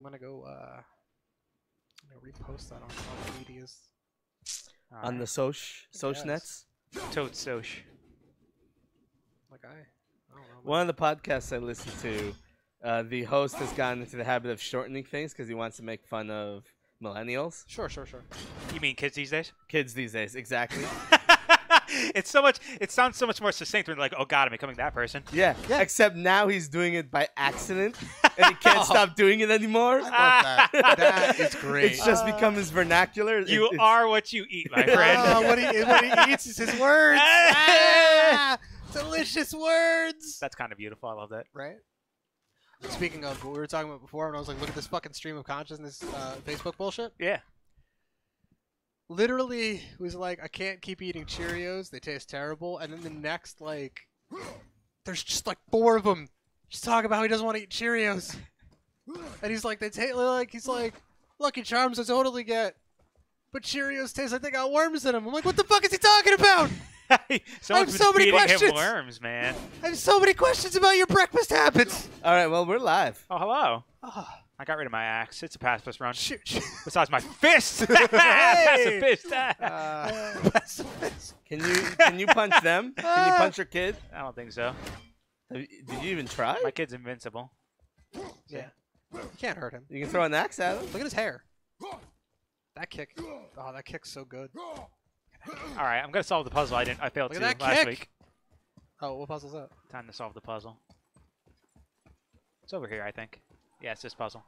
gonna go repost that on all the medias. On the soch nets. Toad soch. Like I don't know. One of the podcasts I listen to, the host has gotten into the habit of shortening things because he wants to make fun of millennials. Sure. You mean kids these days? Kids these days, exactly. It's so much. It sounds so much more succinct when like, oh God, I'm becoming that person. Yeah. Except now he's doing it by accident, and he can't stop doing it anymore. I love that. That is great. It's just become his vernacular. You are what you eat, my friend. What he eats is his words. Delicious words. That's kind of beautiful. I love that. Right? Speaking of what we were talking about before, when I was like, look at this fucking stream of consciousness Facebook bullshit. Yeah. Literally was like, I can't keep eating Cheerios. They taste terrible. And then the next, like, there's just like 4 of them just talking about how he doesn't want to eat Cheerios. And he's like, he's like, Lucky Charms I totally get. But Cheerios taste like they got worms in them. I'm like, what the fuck is he talking about? Someone's been so many feeding him questions. worms, man. I have so many questions about your breakfast habits. All right, well, we're live. Oh, hello. Oh, I got rid of my axe. It's a pacifist run. shoot. Besides my fist. Pacifist. Pacifist. Can you punch them? Can you punch your kid? I don't think so. Did you even try? My kid's invincible. Yeah. You can't hurt him. You can throw an axe at him. Look at his hair. That kick. Oh, that kick's so good. All right, I'm gonna solve the puzzle. I failed Look to at that last kick. week. Oh, what puzzle's that? Time to solve the puzzle. It's over here, I think. Yeah, it's this puzzle.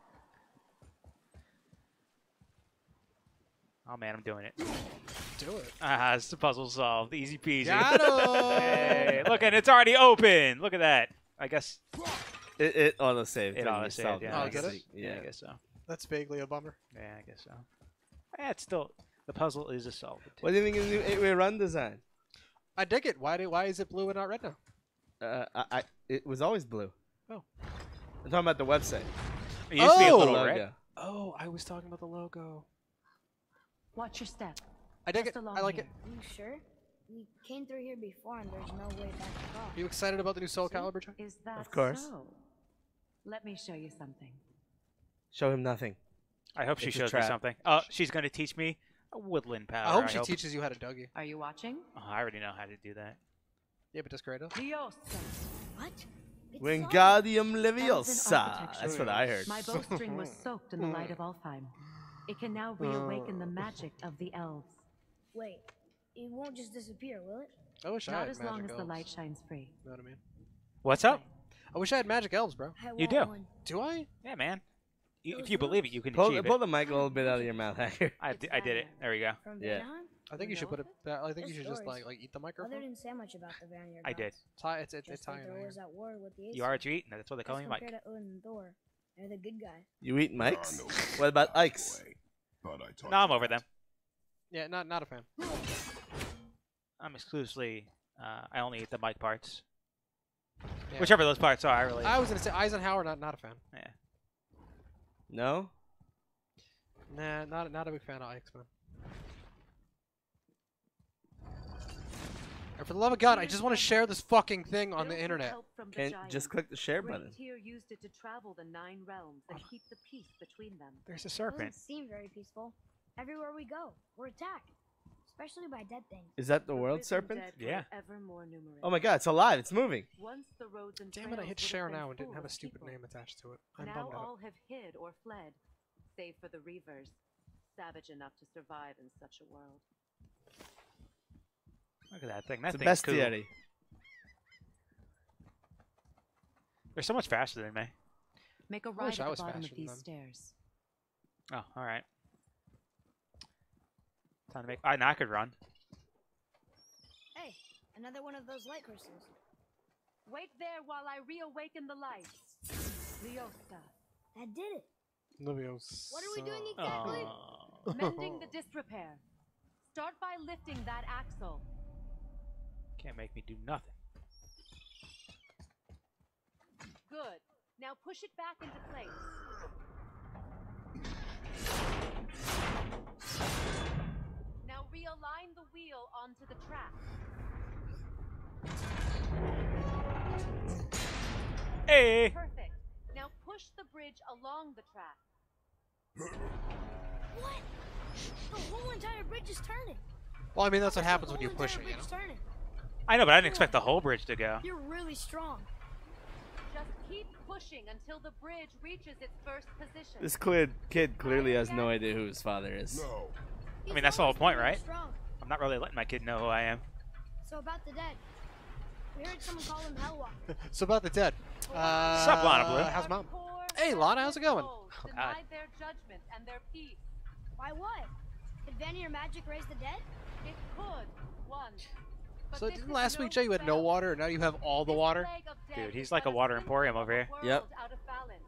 Oh man, I'm doing it. Do it. It's the puzzle solved. Easy peasy. Got him. Hey, look, and it's already open. Look at that. I guess It auto-saved. it auto-saved. Yeah, Oh, I did guess, it? yeah, I guess so. That's vaguely a bummer. Yeah, I guess so. Yeah, it's still the puzzle is a solved. What do you think of the new 8-way run design? I dig it. Why is it blue and not red now? It was always blue. Oh. I'm talking about the website. It used to be a Oh! little Logo. red. Oh, I was talking about the logo. Watch your step. I dig it. Just along I like here. it. Are you sure? We came through here before and there's no way back to Are you excited about the new Soul Calibur check? Is that Of course. so? Let me show you something. Show him nothing. I hope she It's a shows me trap. something. Oh, she's gonna teach me a woodland power. I hope she teaches you how to Dougie. Are you watching? Oh, I already know how to do that. Yeah, but does Kratos? Liosa. What? It's Wingardium That was Leviosa. an architecture. That's what I heard. My bowstring was soaked in the light of Alfheim. It can now reawaken the magic of the elves. Wait, it won't just disappear, will it? I wish I Not had as magic long as elves. the light shines free. You know what I mean? What's up? I wish I had magic elves, bro. I You want do. one. Do I? Yeah, man. If you believe it, you can Pull achieve the it. mic a little bit out of your mouth, Hacker. I did it. There we go. From Yeah. Vanaheim? I think you should put it. I think you should just Stories. like eat the Mother microphone. didn't say much about the Vanir I did. gods. It's Just Italian. like I there was hear. at war with the You are what you eat. That's what they call As me, Mike. compared to Odin and Thor. They're the good guy. You eat mics? What about Ike's? No, I'm over them. Yeah, not a fan. I'm exclusively. I only eat the Mike parts. Yeah. Whichever those parts are, I really. I was gonna say Eisenhower, not a fan. Yeah. No? Nah, not a big fan of Ike's, man. And for the love of God, I just want to share this fucking thing on the internet. Can't just click the share button. Tyr used it to travel the 9 realms and keep the peace between them. There's a It serpent. doesn't seem very peaceful. Everywhere we go, we're attacked. Especially by dead things. Is that the The world risen serpent? dead Yeah. grow ever more numerous. Oh my god, it's alive. It's moving. Once the roads and Damn it, I trails hit would have share been now and didn't full have a of stupid people. name attached to it. I'm Now bummed out. all have hid or fled, save for the Reavers, savage enough to survive in such a world. Look at that thing. That It's a thing's cool. bestiary. They're so much faster than me. Make a wish right I at was the bottom faster of than these them. stairs. Oh, all right. Time to make. Now I could run. Hey, another one of those light crystals. Wait there while I reawaken the lights. Liosa. That did it. Leviosa. What are we doing exactly? Oh. Mending the disrepair. Start by lifting that axle. Can't make me do nothing. Good. Now push it back into place. Now realign the wheel onto the track. Hey. Perfect. Now push the bridge along the track. What? The whole entire bridge is turning. Well, I mean, that's what The happens when whole you push it, entire you know? bridge turning. I know, but I didn't expect the whole bridge to go. You're really strong. Just keep pushing until the bridge reaches its first position. This kid clearly has no idea who his father is. No. I mean, that's the whole point, right? Strong. I'm not really letting my kid know who I am. So about the dead. We heard someone call him Hellwalker. So about the dead. Sup, Lana Blue? How's mom? Hey, Lana, how's it going? Denied their judgment and their peace. Why what? Could Vanny or magic raise the dead? It could once. But So this didn't is last no week Jay you had no spell. water, and now you have all the This water? plague of death Dude, he's is like but a water symptom emporium of over a here. world Yep. out of balance.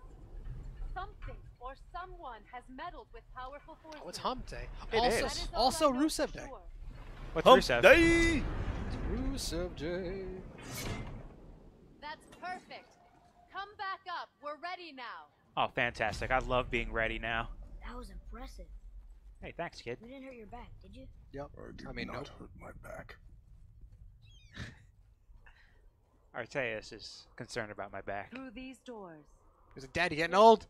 Something or someone has meddled with powerful forces. Oh, it's Hump Day. It also, is. That is all also I know Rusev for Day. sure. What's Hump Rusev? Day! Rusev Day. That's perfect. Come back up. We're ready now. Oh, fantastic. I love being ready now. That was impressive. Hey, thanks, kid. You didn't hurt your back, did you? Yep. I did I mean, not nope. hurt my back. Arteus is concerned about my back. Through these doors. Is it Dad? You getting old?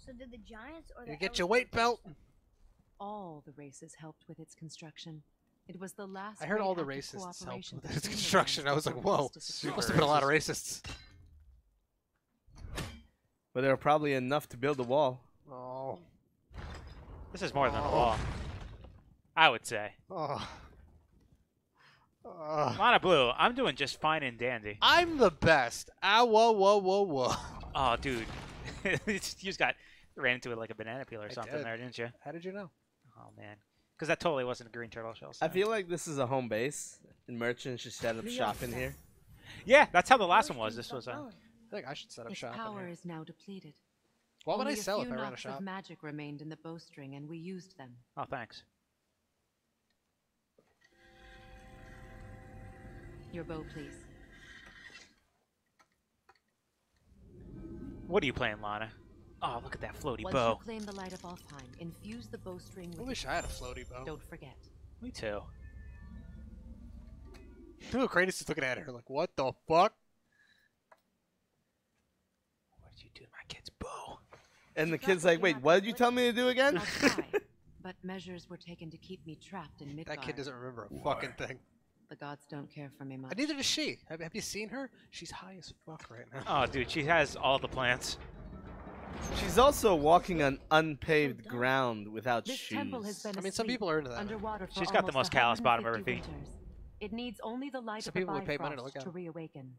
So did the Giants or the You get your Ellis weight brothers? belt? All the races helped with its construction. It was the last. I heard great all the act of racists helped cooperation with its between the construction. I lands was like, before whoa. peace There disappeared. must have been a lot of racists. But there were probably enough to build a wall. Oh. This is more than a Oh. wall. I would say. Oh. Lana Blue, I'm doing just fine and dandy. I'm the best. Ah, whoa, whoa, whoa, whoa. Oh, dude. You just ran into it like a banana peel or I something did. there, didn't you? How did you know? Oh, man. Because that totally wasn't a green turtle shell. I so. feel like this is a home base, and merchants should set up shop in here. Yeah, that's how the last one Those was. things This was don't a... know it. I think I should set up Its shop in power here. is now depleted. What would I Only sell a if few I ran a knots shop? of magic remained in the bowstring, and we used them. Oh, thanks. Your bow, please. What are you playing, Lana? Oh, look at that floaty Once bow. you claim the light of Alfheim, infuse the bowstring I with. wish I had a floaty bow. Don't forget. Me too. Look, Kratos is looking at her like, what the fuck? What did you do to my kid's bow? And the kid's like, wait, what did you tell me to do again? I'll try, but measures were taken to keep me trapped in Midgard. That kid doesn't remember a fucking thing. The gods don't care for me much. And neither does she. Have you seen her? She's high as fuck right now. Oh, dude, she has all the plants. She's also walking on unpaved ground without This shoes. temple has been I mean, some asleep, people are into that. underwater for She's got the almost most callous bottom of her 150 feet. winters. It needs only the light Some of the people would pay money to Bifrost look at to it. reawaken.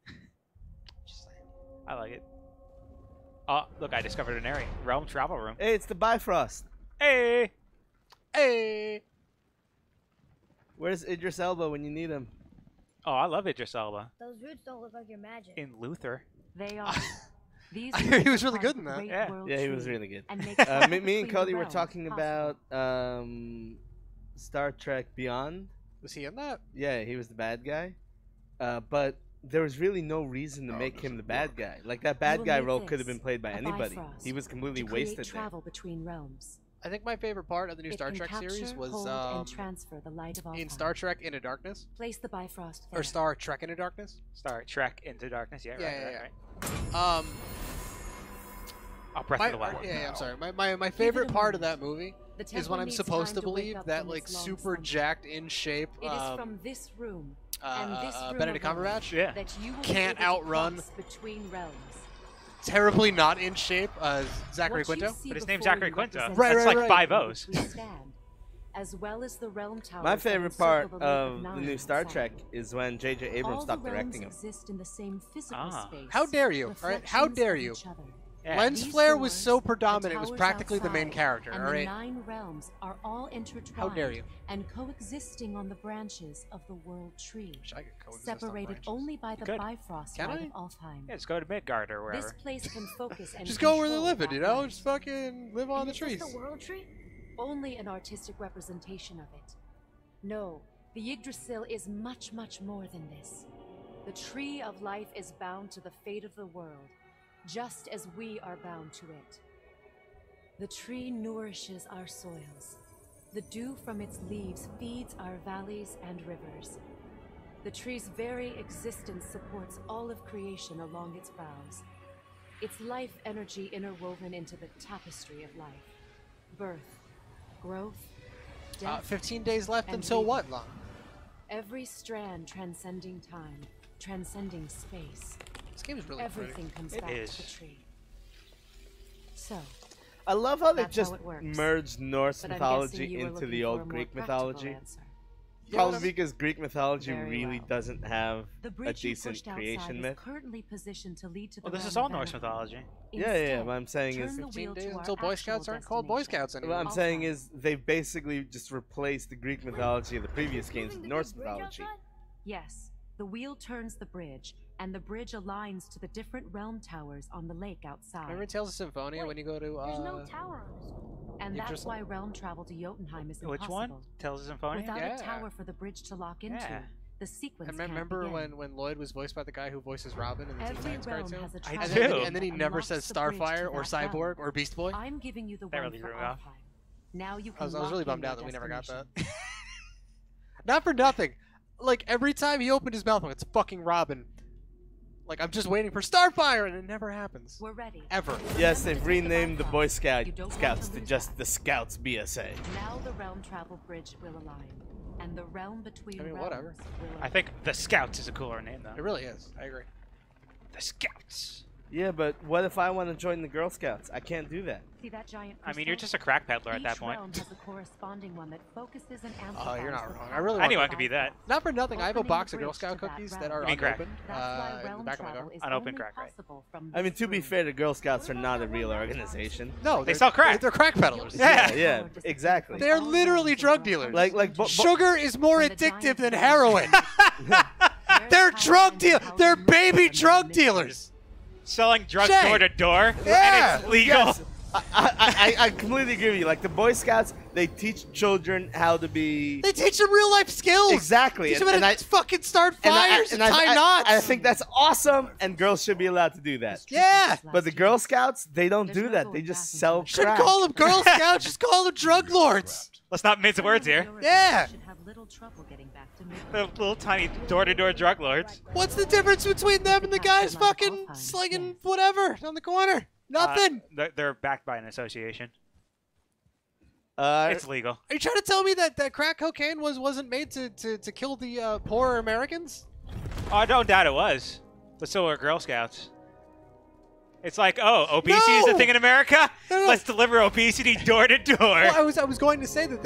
Just saying. I like it. Oh, look, I discovered an area. Realm travel room. Hey, it's the Bifrost. Hey! Hey! Where's Idris Elba when you need him? Oh, I love Idris Elba. Those roots don't look like your magic. In Luther. They are. These I hear he was roots really are good in that. great Yeah. world Yeah, he was tree really good. and make Me travel and between Cody the were realms talking possible. about Star Trek Beyond. Was he in that? Yeah, he was the bad guy. But there was really no reason to How make does him it the bad work? guy. Like, that You bad will guy need role could have this, been played by a anybody. Bifrost, He was completely to create wasted there. travel between realms. I think my favorite part of the new It Star can Trek capture, series was hold, and transfer the light of in Alfheim. Star Trek Into Darkness. Place the Bifrost Or there. Star Trek Into Darkness. Star Trek Into Darkness. Yeah, Yeah, right, yeah, right, yeah. right. Oh, Breath of the Wild. I'm sorry. My favorite a part of moment. that movie The is temple when I'm needs supposed time to wake believe up that from like its long super slumber. jacked in shape It is from this room and this room Benedict alone Cumberbatch Yeah. that you will can't be able to outrun cross between realms. terribly not in shape Zachary What you Quinto. see But his name's before Zachary you Quinto. represents Right, That's right, like right. 5 O's. we stand, as well as the realm towers My that favorite encircle part the Lake of the Nine new on Star south. Trek is when J.J. Abrams All stopped the directing realms him. exist in the same physical Ah. space. How dare you, alright? How reflections dare of you? each other. Yeah. Lens These flare was doors, so the predominant, it was towers practically the main outside, character, and alright? the 9 realms are all intertwined How dare you? and coexisting on the branches of the world tree, Wish I could coexist on separated branches. only by the could. Bifrost Can light I? of Alfheim. Yeah, just go to Midgard or This wherever. place can focus and Just go where they're control living, that you know? light. Just fucking live on And the is this trees. the world tree? Only an artistic representation of it. No, the Yggdrasil is much, much more than this. The tree of life is bound to the fate of the world, just as we are bound to it. The tree nourishes our soils. The dew from its leaves feeds our valleys and rivers. The tree's very existence supports all of creation along its boughs. Its life energy interwoven into the tapestry of life. Birth, growth, death, 15 days left and until what, rebirth. Lon? Every strand transcending time, transcending space. This game is really Everything pretty. comes It back is. to the tree. So, I love how they That's how just it works. merged Norse but I'm mythology guessing you were into looking the for a old more Greek practical mythology. answer. Probably because Greek mythology Very really well. doesn't have The a bridge you decent pushed outside creation is myth. currently positioned to lead to the Well, this is realm all of Norse Anaheim. mythology. Yeah, what I'm saying turn is- the 15 wheel days to our until Boy actual Scouts aren't called Boy destination. Scouts anymore. What I'm I'll saying find is they basically just replaced the Greek mythology of the previous games with Norse mythology. Yes, the wheel turns the bridge, and the bridge aligns to the different realm towers on the lake outside. Remember Tales of Symphonia when you go to There's no tower on this one. And that's Interesting. why realm travel to Jotunheim is Which impossible. one? Tales of Symphonia? Without Yeah. a tower for the bridge to lock into, Yeah. the sequence And can't remember begin. when Lloyd was voiced by the guy who voices Robin in the Teen Every Titans realm cartoon? has a I travel And do. then, lane and then he that never unlocks says the bridge to Starfire or that realm. Cyborg or Beast Boy. I'm giving you the That one really for threw me off. Alfheim. Now you can I was lock really in bummed your out that we never got that. destination. Not for nothing. Like, every time he opened his mouth, it's fucking Robin. Like, I'm just waiting for Starfire, and it never happens. We're ready. Ever. Yes, they've renamed the Boy You don't want Scouts to to lose just that. the Scouts BSA. Now the realm travel bridge will align, and the realm between I mean, realms whatever. will I think the Scouts is a cooler name, though. It really is. I agree. The Scouts. Yeah, but what if I want to join the Girl Scouts? I can't do that. See that giant I mean, you're crystal? just a crack peddler at Each that point. realm has a corresponding one that focuses and Oh, you're not amplifies the wrong. I power really of want Anyone the could be that. Not for nothing. I have a Opening box the of Girl bridge Scout to that cookies that realm. are You mean crack. unopened That's why in the realm back of my travel car. is Unopened only crack, right? possible from I mean, this to be room. fair, the Girl Scouts are not a real organization. No, They sell crack. They're crack peddlers. Yeah. Yeah, exactly. They're literally drug dealers. Like, Sugar is more When the addictive giant than realm- heroin. They're drug dealers. They're baby drug dealers. Selling drugs Shay. door to door, Yeah. and it's legal. Yes. I completely agree with you. Like the Boy Scouts, they teach children how to be They teach them real life skills. exactly. Teach them how to fucking start and I- fires and, and tie knots. I think that's awesome, and girls should be allowed to do that. Yeah. But the Girl Scouts, they don't There's do no that. going They back just into sell it. Shouldn't crack. call them Girl Scouts. Just call them drug lords. Let's not mince words here. Yeah. Should have little trouble getting back to The little tiny door-to-door drug lords. What's the difference between them and the guys fucking slinging whatever on the corner? Nothing. They're backed by an association. Uh, It's legal. Are you trying to tell me that crack cocaine wasn't made to kill the poor Americans? Oh, I don't doubt it was. But so are Girl Scouts. It's like, oh, obesity is a No! thing in America? No, no. Let's deliver obesity door to door. Well, I was going to say that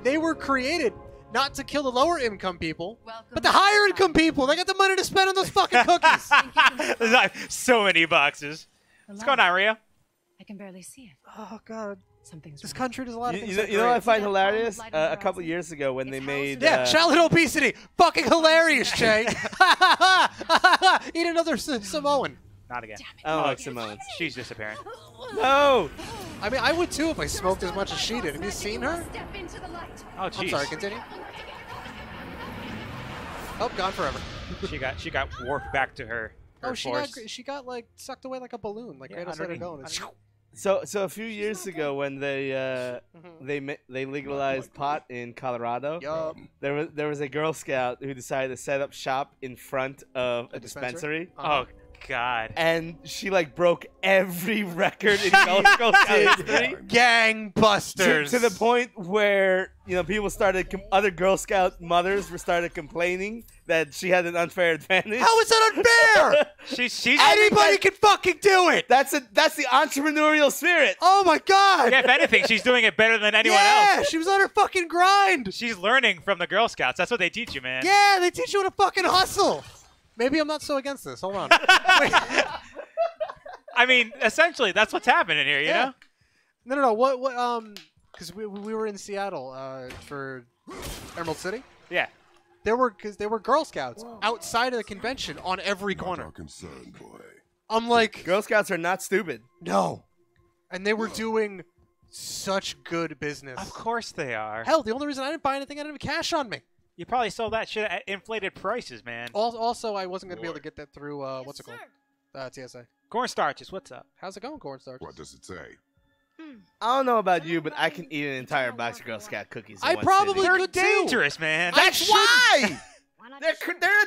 they were created not to kill the lower income people, but the higher income people. They got the money to spend on those fucking cookies. There's like so many boxes. What's going on, Rio? I can barely see it. Oh God, Something's this wrong. country does a lot of things. you know what I find That hilarious? light on the A couple horizon? years ago when they It's made Yeah, childhood obesity, fucking hilarious, Jay. Eat another Samoan. Not again. I don't like Simone. She's disappearing. No. I mean, I would too if I smoked as much as she did. Have you seen her? Step into the light. Oh, I'm jeez. sorry, continue. Oh, gone forever. She got warped back to her Oh, she force. got like sucked away like a balloon. Like Yeah, Kratos let her underneath- go. And it's So a few years ago when they legalized pot in Colorado, yup. there was a Girl Scout who decided to set up shop in front of a dispensary. Oh God. And she like broke every record in Girl Scout history. Gangbusters. To the point where people other Girl Scout mothers started complaining that she had an unfair advantage. How is that unfair? She's Anybody can fucking do it. That's the entrepreneurial spirit. Oh my God. Yeah, if anything, she's doing it better than anyone Yeah, else. she was on her fucking grind. She's learning from the Girl Scouts. That's what they teach you, man. Yeah, they teach you how to fucking hustle. Maybe I'm not so against this. Hold on. I mean, essentially, that's what's happening here. You Yeah. know? No. What? Because we were in Seattle for Emerald City. Yeah. There were Girl Scouts outside of the convention on every corner. Not our concern, boy. I'm like, Girl Scouts are not stupid. no, and they were doing such good business. Of course they are. Hell, the only reason I didn't buy anything, I didn't have cash on me. You probably sold that shit at inflated prices, man. Also, I wasn't gonna be able to get that through what's it called? TSA. Cornstarches, what's up? How's it going, cornstarch? What does it say? I don't know about you, but I can eat an entire box of Girl Scout cookies. In I one probably sitting. They're could too. dangerous, man. That's why. Why not They're just they're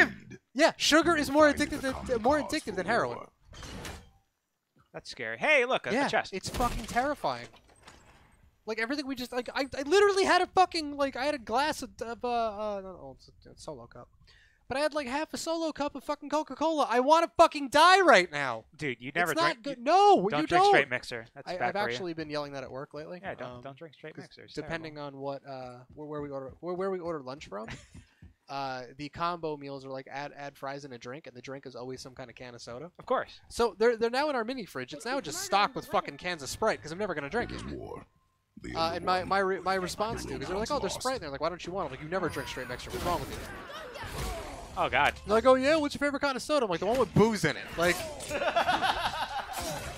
addictive. Yeah, sugar is more Find the addictive common more cause addictive than for heroin. war. That's scary. Hey, look, a Yeah, chest. it's fucking terrifying. Like everything we just like, I literally had a fucking like I had a glass of it's Solo cup, but I had like half a Solo cup of fucking Coca-Cola. I want to fucking die right now. Dude, you never It's drink. not good. No, Don't you drink don't. straight mixer. That's bad I've for actually you. been yelling that at work lately. Yeah, don't drink straight 'cause mixer. It's depending terrible. on what where we order lunch from, the combo meals are like add fries and a drink, and the drink is always some kind of can of soda. Of course. So they're now in our mini fridge. It's now just stocked with fucking cans of Sprite because I'm never gonna drink it. And my response to because they're like, oh, there's Sprite in there. Like, why don't you want it? Like, you never drink straight mixer. What's wrong with you? Oh God. They're like, oh yeah, what's your favorite kind of soda? I'm like, the one with booze in it. Like,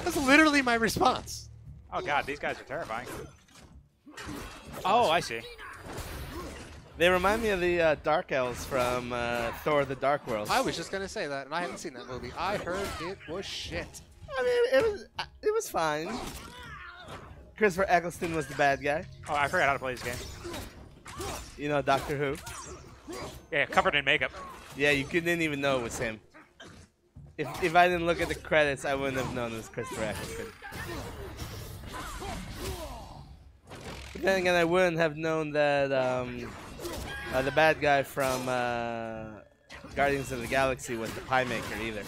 that's literally my response. Oh God, these guys are terrifying. Oh, I see. They remind me of the Dark Elves from Thor: The Dark World. I was just gonna say that, and I haven't seen that movie. I heard it was shit. I mean, it was fine. Christopher Eccleston was the bad guy. Oh, I forgot how to play this game. You know, Doctor Who. Yeah, covered in makeup. Yeah, you didn't even know it was him. If I didn't look at the credits, I wouldn't have known it was Christopher Eccleston. But then again, I wouldn't have known that the bad guy from Guardians of the Galaxy was the pie maker either.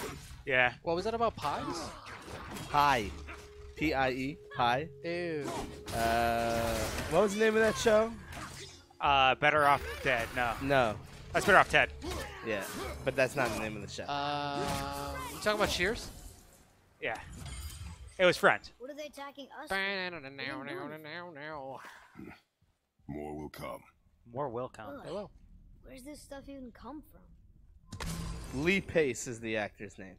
Yeah. What was that about pies? Pie. P-I-E. Pie. Ew. What was the name of that show? Better Off Dead. No. No. That's Better Off Ted. Yeah, but that's not the name of the show. You talking about Cheers? Yeah. It was Friends. What are they attacking us? More will come. More will come. Ugh. Hello. Where's this stuff even come from? Lee Pace is the actor's name.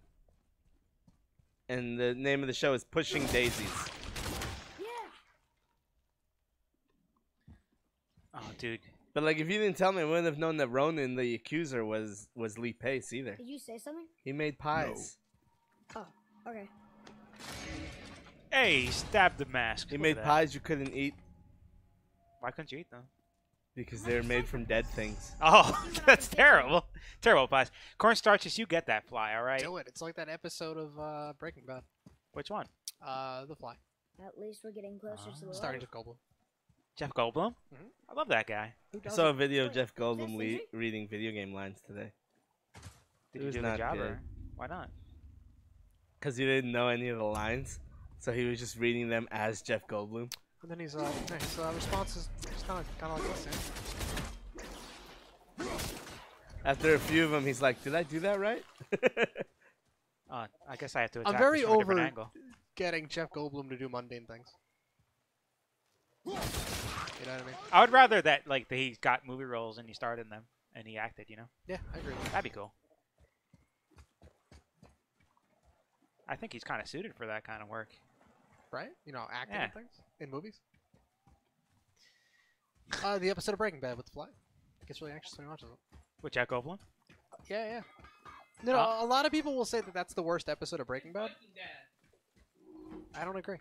And the name of the show is Pushing Daisies. Yeah. Oh, dude. But like, if you didn't tell me, I wouldn't have known that Ronan, the accuser, was Lee Pace either. Did you say something? He made pies. Oh, okay. Hey, he stabbed the mask. He Look made at that. pies you couldn't eat Why couldn't you eat them? because they were made from dead things. Oh, that's terrible. Terrible pies. Cornstarches, you get that fly, all right? Do it. It's like that episode of Breaking Bad. Which one? The Fly. At least we're getting closer to the Starring light. Jeff Goldblum. Jeff Goldblum? Mhm. I love that guy. Who I doesn't? saw a video of Wait, Jeff is that Goldblum Sindri? reading video game lines today. Did It he was do the not job good. or why not? Because he didn't know any of the lines. So he was just reading them as Jeff Goldblum. And then his response is just kind of like this. After a few of them, he's like, did I do that right? I guess I have to I'm attack very this from a different over angle. getting Jeff Goldblum to do mundane things. You know what I mean? I would rather that he got movie roles and he starred in them and he acted, you know? Yeah, I agree. That'd be cool. I think he's kind of suited for that kind of work. Right? You know, acting Yeah. and things in movies. The episode of Breaking Bad with the Fly. Gets really anxious when he watches it. With Jeff Goldblum? Yeah, yeah. No, a lot of people will say that that's the worst episode of Breaking Bad. I don't agree.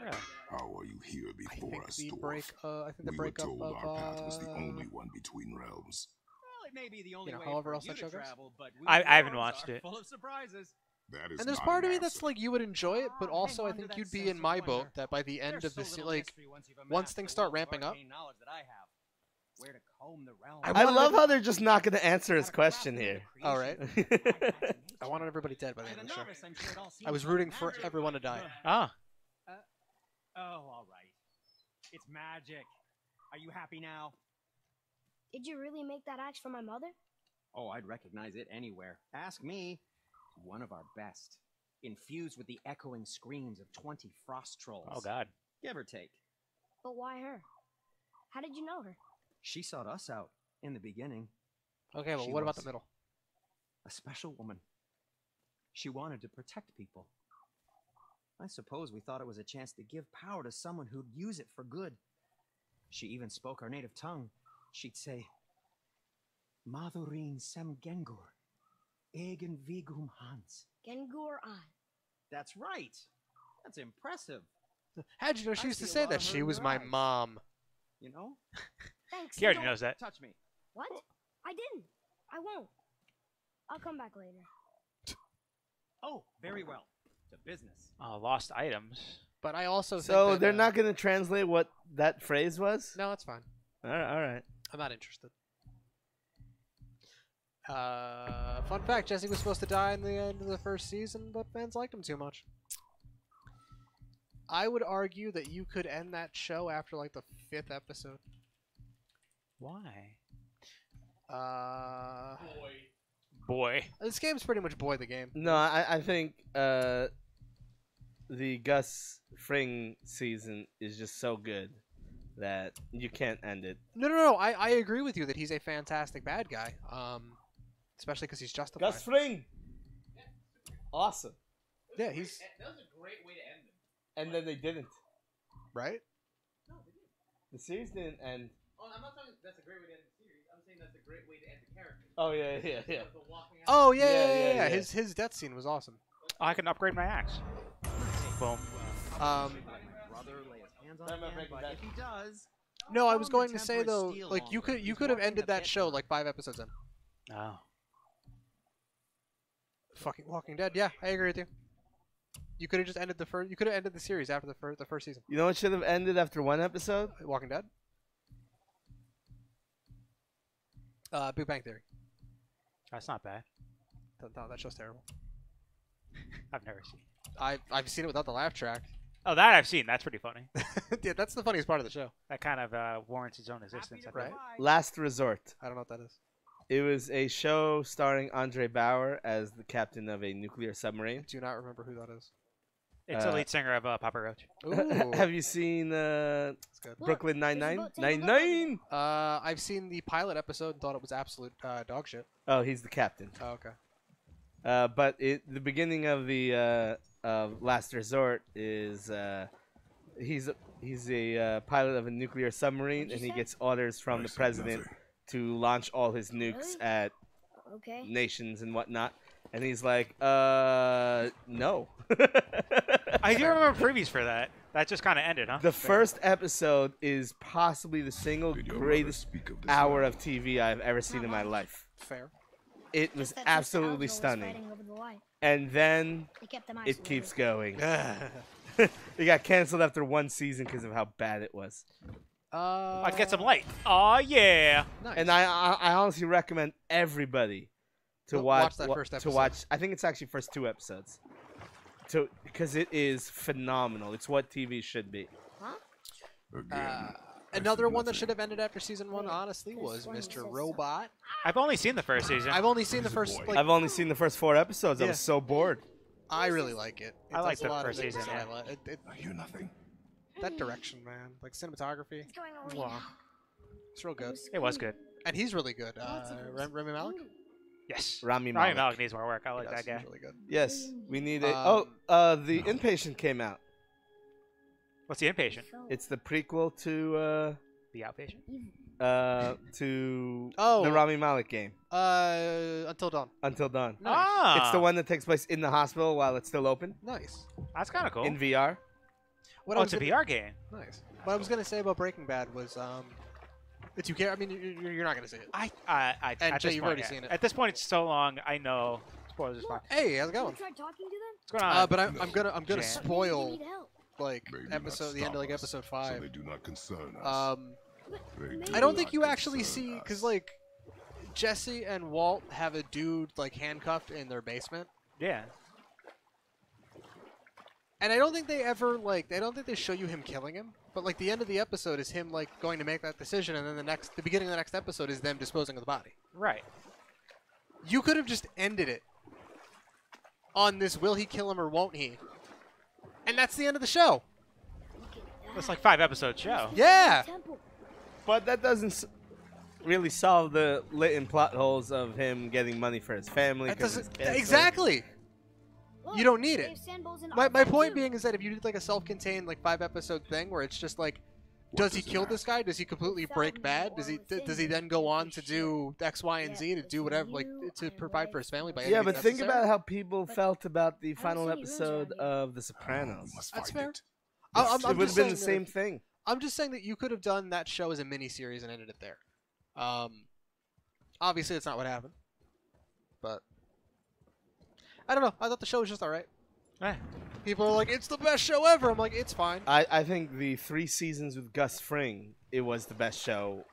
Really? How are you here I before think us, the dwarf? I think the We were breakup told of our path was the only one between realms. Well, it may be the only know, way however for else you that to show goes. travel, but we I haven't dwarves watched are it. Full of surprises. That is and there's not part an of me that's answer. like you would enjoy it, but Ah, also I hang on to think that you'd be sense in of my wonder. boat that by the end There's of so this, little like mystery once you've once amassed things the start wealth of ramping up. arcane knowledge that I have. Where to comb the realm. I love how they're just not going to answer his question here. All right. I wanted everybody dead by the end of the show. I was rooting for everyone to die. Oh. Oh, all right. It's magic. Are you happy now? Did you really make that axe for my mother? Oh, I'd recognize it anywhere. Ask me. One of our best. Infused with the echoing screams of 20 frost trolls. Oh, God. Give or take. But why her? How did you know her? She sought us out in the beginning. Okay, well, She what about was. the middle? A special woman. She wanted to protect people. I suppose we thought it was a chance to give power to someone who'd use it for good. She even spoke our native tongue. She'd say, Madurin sem gengur, egen vigum hans. Gengur on. That's right. That's impressive. How'd you know she I used to see a say lot that? of her She in was your my eyes. mom. You know? Thanks. He already Don't knows that. touch me. What? I didn't. I won't. I'll come back later. Oh, very well. To business. Lost items. But I also think So that, they're not going to translate what that phrase was? No, it's fine. All right. I'm not interested. Fun fact: Jesse was supposed to die in the end of the first season, but fans liked him too much. I would argue that you could end that show after like the 5th episode. Why? Boy. This game's pretty much boy the game. No, I think the Gus Fring season is just so good that you can't end it. No. I agree with you that he's a fantastic bad guy. Especially because he's justified. Gus Fring! Awesome. Yeah, he's... That was a great way to end them. And then they didn't. Right? No, they didn't. The series didn't end. Oh, I'm not saying that's a great way to end the series. I'm saying that's a great way to end the character. Oh, yeah. The walking out. Oh, yeah. Yeah. His death scene was awesome. Oh, I can upgrade my axe. Boom. Brother lay his hands on Remember him, Breaking but Bad? if he does, No, I was Call him going the to say, though, temperate steel like, you longer. could have He's ended walking a that bit show now. like 5 episodes in. Oh. Fucking Walking Dead. Yeah, I agree with you. You could have just ended the first. You could have ended the series after the first season. You know what should have ended after 1 episode? Walking Dead. Big Bang Theory. That's not bad. No, that show's terrible. I've never seen. I've seen it without the laugh track. Oh, that I've seen. That's pretty funny. Yeah, that's the funniest part of the show. That kind of warrants its own existence. I think. Right. Last Resort. I don't know what that is. It was a show starring Andre Bauer as the captain of a nuclear submarine. Do not remember who that is. It's the lead singer of Papa Roach. Ooh, Have you seen that's good. Brooklyn Nine-Nine? There's a boat taking Nine-Nine! I've seen the pilot episode and thought it was absolute dog shit. Oh, he's the captain. Oh, okay. But the beginning of the Last Resort is he's a pilot of a nuclear submarine, and he gets orders from the president to launch all his nukes at Okay. nations and whatnot. And he's like, no. I do remember previews for that. That just kind of ended, huh? The first episode is possibly the single Did your mother greatest speak of this hour life? of TV I've ever seen in my life. Fair. It was That sister absolutely Alva was stunning. fighting over the line. And then They kept them it isolated. keeps going. It got canceled after 1 season because of how bad it was. I'd get some light. Oh yeah. Nice. And I honestly recommend everybody to Watch that first to episode. watch. I think it's actually first 2 episodes. Because it is phenomenal. It's what TV should be. Again, I Another said one that nothing. should have ended after season 1, honestly, was Mr. Robot. I've only seen the first season. I've only seen the He's a first. boy. Like, I've only seen the first 4 episodes. I Yeah. was so bored. I really like it. I like does a the lot of first things season, that yeah. I like. I hear nothing. That direction, man, like cinematography. What's going on Wow. now? It's real good, It was good. and he's really good. Remy Malek. Yes. Rami Rami Malek. Malek needs more work. I like Yes, that guy. he's really good. Yes, we need a. Um, The Inpatient came out. What's the inpatient? It's the prequel to The outpatient. Oh. the Rami Malek game, Until Dawn. Until Dawn. Nice. Ah, It's the one that takes place in the hospital while it's still open Nice. That's kind of cool. in VR. What Oh, I it's was a gonna- VR game. Nice. What I was gonna say about Breaking Bad was, that you care. I mean, you're not gonna see it. I And at Jay, this you've point, already yeah. seen it. At this point, it's so long. I know. Spoilers is fine. Hey, how's it You going? tried talking to them? What's going on? But I'm gonna Jam. Maybe spoil they need help. like They do not episode the end of like stop us, episode So 5. they do not concern us. They do I don't not think you actually concern see because us. like Jesse and Walt have a dude like handcuffed in their basement, Yeah. and I don't think they ever like I don't think they show you him killing him. But like the end of the episode is him like going to make that decision, and then the beginning of the next episode is them disposing of the body. Right. You could have just ended it on this: will he kill him or won't he? And that's the end of the show. Look at that. It's like 5-episode show. Yeah. Temple. But that doesn't really solve the latent plot holes of him getting money for his family. That 'cause doesn't his cancer. exactly. Look, You don't need they it. have sandballs in My Arkham point too. being is that if you did like a self-contained like 5-episode thing where it's just like, does he does it kill this matter? guy? Does he completely break bad? Does he then go on to do X, Y, and Z to do whatever like to provide for his family by any Yeah, means but think necessary? about how people felt about the don't final see any rules episode around here. of The We Sopranos. must That's find fair. it. I'm It just would have been saying the that same if- thing. I'm just saying that you could have done that show as a mini-series and ended it there. Obviously, that's not what happened. But I don't know. I thought the show was just all right. Eh. People are like, it's the best show ever. I'm like, it's fine. I think the 3 seasons with Gus Fring, it was the best show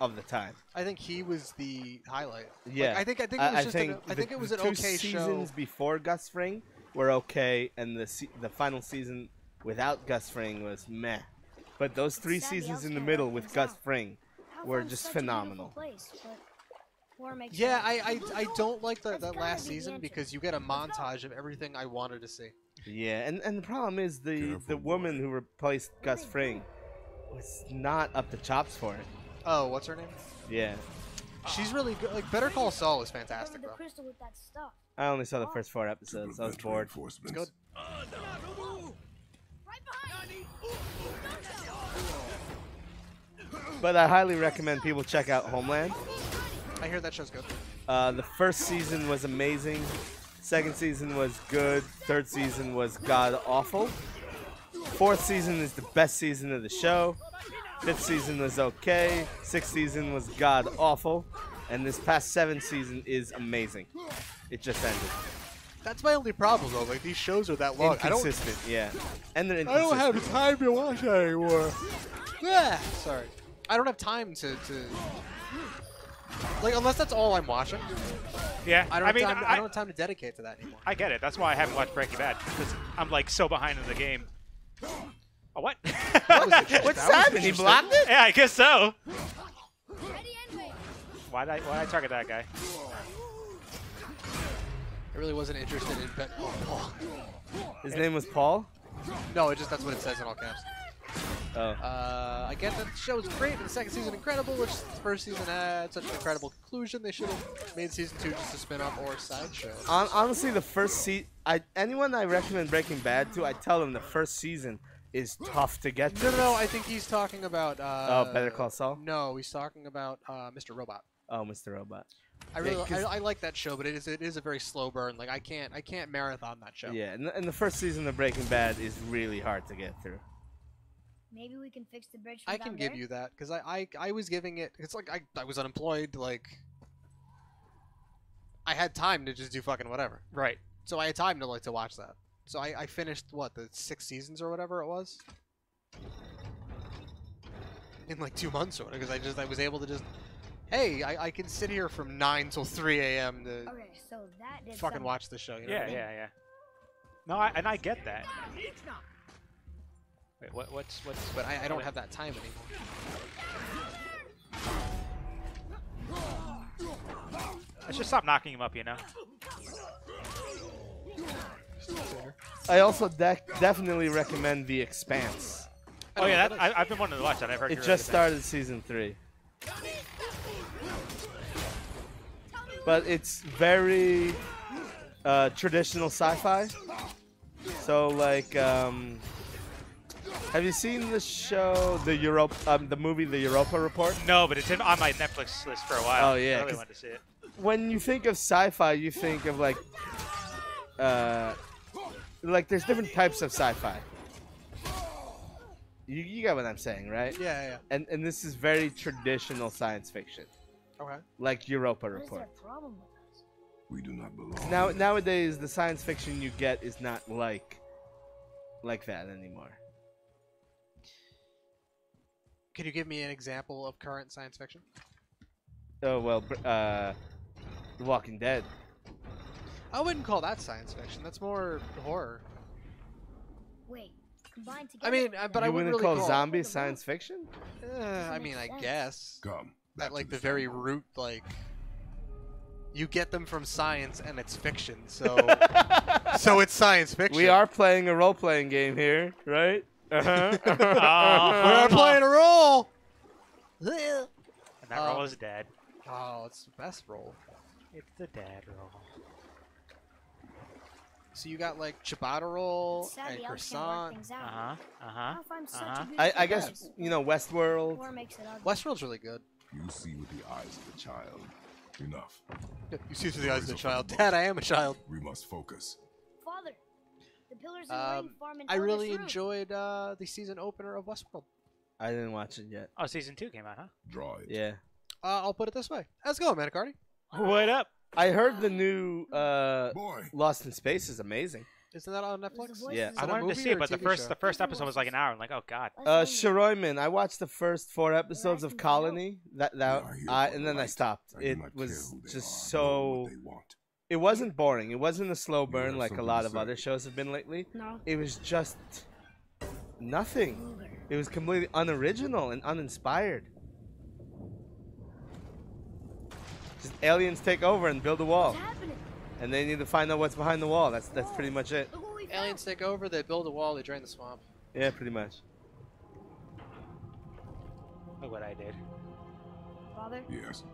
of the time. I think he was the highlight. Yeah. Like, I think it was just I think it was an the 2 okay seasons show. before Gus Fring were okay, and the final season without Gus Fring was meh. But those 3 seasons in the middle with Gus Fring were just phenomenal. Yeah, I don't like that last season because you get a montage of everything I wanted to see. Yeah, and the problem is the woman who replaced Gus Fring was not up to chops for it. Oh, what's her name? Yeah. She's really good. Like, Better Call Saul is fantastic, though. I only saw the first 4 episodes. I was bored. It's good. But I highly recommend people check out Homeland. I hear that show's good. The first season was amazing. Second season was good. Third season was god-awful. Fourth season is the best season of the show. Fifth season was okay. Sixth season was god-awful. And this past 7th season is amazing. It just ended. That's my only problem, though. Like, these shows are that long. Inconsistent, yeah. And they're I inconsistent. don't have time to watch that anymore. Yeah. Sorry. I don't have time to like, unless that's all I'm watching. Yeah, I don't have time to dedicate to that anymore. I get it. That's why I haven't watched Breaking Bad, because I'm like so behind in the game. Oh, what? What's happening? He blocked it? Yeah, I guess so. Why'd I target that guy? I really wasn't interested in Paul. His name was Paul? No, that's what it says in all caps. Oh. I get that the show was great, and the second season incredible, which the first season had such an incredible conclusion. They should have made season 2 just a spin-off or a sideshow. Honestly, the first anyone I recommend Breaking Bad to, I tell them the first season is tough to get to. No, I think he's talking about. Better Call Saul? No, he's talking about Mr. Robot. Oh, Mr. Robot. I like that show, but it is a very slow burn. Like I can't marathon that show. Yeah, and the first season of Breaking Bad is really hard to get through. Maybe we can fix the bridge. I can give you that because I was giving it. It's like I was unemployed. Like I had time to just do fucking whatever. Right. So I had time to watch that. So I finished what, the 6 seasons or whatever it was in like 2 months or whatever, because I was able to just, hey, I can sit here from 9 till 3 a.m. to so that did fucking watch the show. You know Yeah, what I mean? yeah. No, I get that. Wait, what's? But I don't have that time anymore. I should stop knocking him up, you know. I also definitely recommend The Expanse. Oh yeah, I've been wanting to watch that. I've heard it just started season 3. But it's very traditional sci-fi. So like, have you seen the show, the movie The Europa Report? No, but it's on my Netflix list for a while. Oh yeah, I really wanted to see it. When you think of sci-fi, you think of like there's different types of sci-fi. You get what I'm saying, right? Yeah. And this is very traditional science fiction. Okay. Like Europa What is Report. their problem with us? We do not belong. Nowadays, the science fiction you get is not like that anymore. Can you give me an example of current science fiction? Oh well, The Walking Dead. I wouldn't call that science fiction. That's more horror. Wait, combined together. I mean, but I You wouldn't wouldn't really call zombies science fiction? I mean, I guess. Come. At like the very root, like you get them from science and it's fiction, so so it's science fiction. We are playing a role-playing game here, right? Uh-huh. We are playing a role. And that role is dad. Oh, it's the best role. It's the dad role. So you got like ciabatta roll Sadly, and Elf can't work croissant. things out. Uh huh. Now if I'm such a good I guess guess. Westworld. War makes it ugly. Westworld's really good. You see with the eyes of a child. Enough. You see through the eyes of a child. Dad, I am a child. We must focus. Father, the pillars of the ring form an I really endless route. enjoyed the season opener of Westworld. I didn't watch it yet. Oh, season 2 came out, huh? Draw it. Yeah. I'll put it this way. How's it going, Manicardi? What up? I heard the new Boy. Lost in Space is amazing. Isn't that on It was Netflix? the voices Yeah. of I that a wanted to movie see or it, a but the TV first show? the first episode was like an hour. I'm like, oh god. Shoroyman, I watched the first 4 episodes of asking for Colony. That We are here for and the then I light. stopped. I do It not care was who they just are, nor so. what they want. It wasn't boring. It wasn't a slow You burn have like a something lot to of say. other shows have been lately. No. It was just nothing. It was completely unoriginal and uninspired. Just aliens take over and build a wall, What's happening? and they need to find out what's behind the wall. That's pretty much it. Look what we found. Aliens take over, they build a wall, they drain the swamp. Yeah, pretty much. Look what I did. Father, Yes.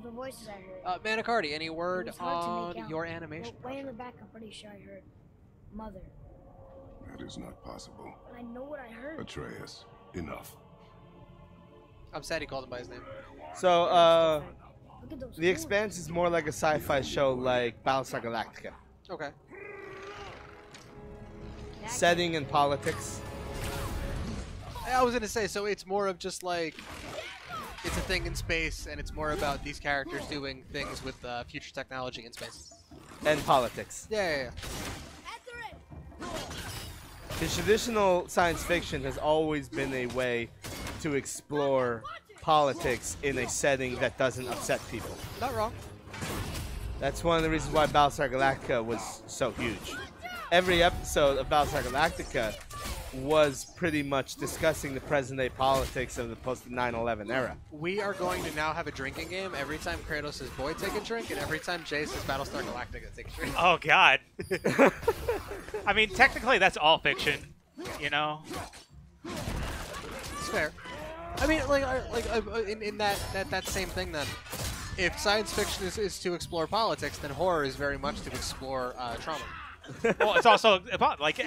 the voices I heard. Manicardi, any word was hard to on make out. your animation But way in the project? back, I'm pretty sure I heard mother. That is not possible. But I know what I heard. Atreus, enough. I'm sad he called him by his name. So, Look at those The Expanse is more like a sci-fi show like Battlestar Galactica. Okay. Setting and politics. I was gonna say, so it's more of just like it's a thing in space, and it's more about these characters doing things with future technology in space. And politics. Yeah. Because traditional science fiction has always been a way to explore politics in a setting that doesn't upset people. Not wrong. That's one of the reasons why Battlestar Galactica was so huge. Every episode of Battlestar Galactica was pretty much discussing the present-day politics of the post-9/11 era. We are going to now have a drinking game. Every time Kratos says boy, take a drink, and every time Jay says Battlestar Galactica, take a drink. Oh god. I mean, technically that's all fiction, you know. It's fair. I mean, in that same thing then. If science fiction is to explore politics, then horror is very much to explore trauma. Well, it's also about like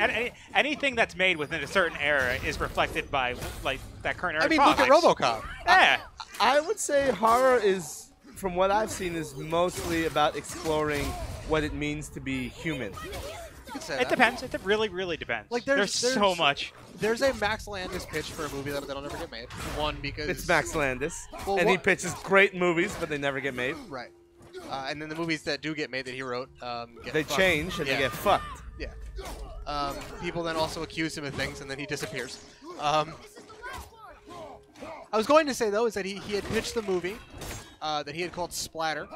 anything that's made within a certain era is reflected by like that current era. I mean, look at products. RoboCop. Yeah. I would say horror is, from what I've seen, is mostly about exploring what it means to be human. You could say It that. depends. It really, really depends. Like, there's so much. There's a Max Landis pitch for a movie that'll never get made. One, because It's Max Landis, Well, and he what- pitches great movies, but they never get made. Right. And then the movies that do get made that he wrote, get They fucked. change and Yeah. they get fucked. Yeah. People then also accuse him of things, and then he disappears. I was going to say, though, is that he had pitched the movie that he had called Splatter.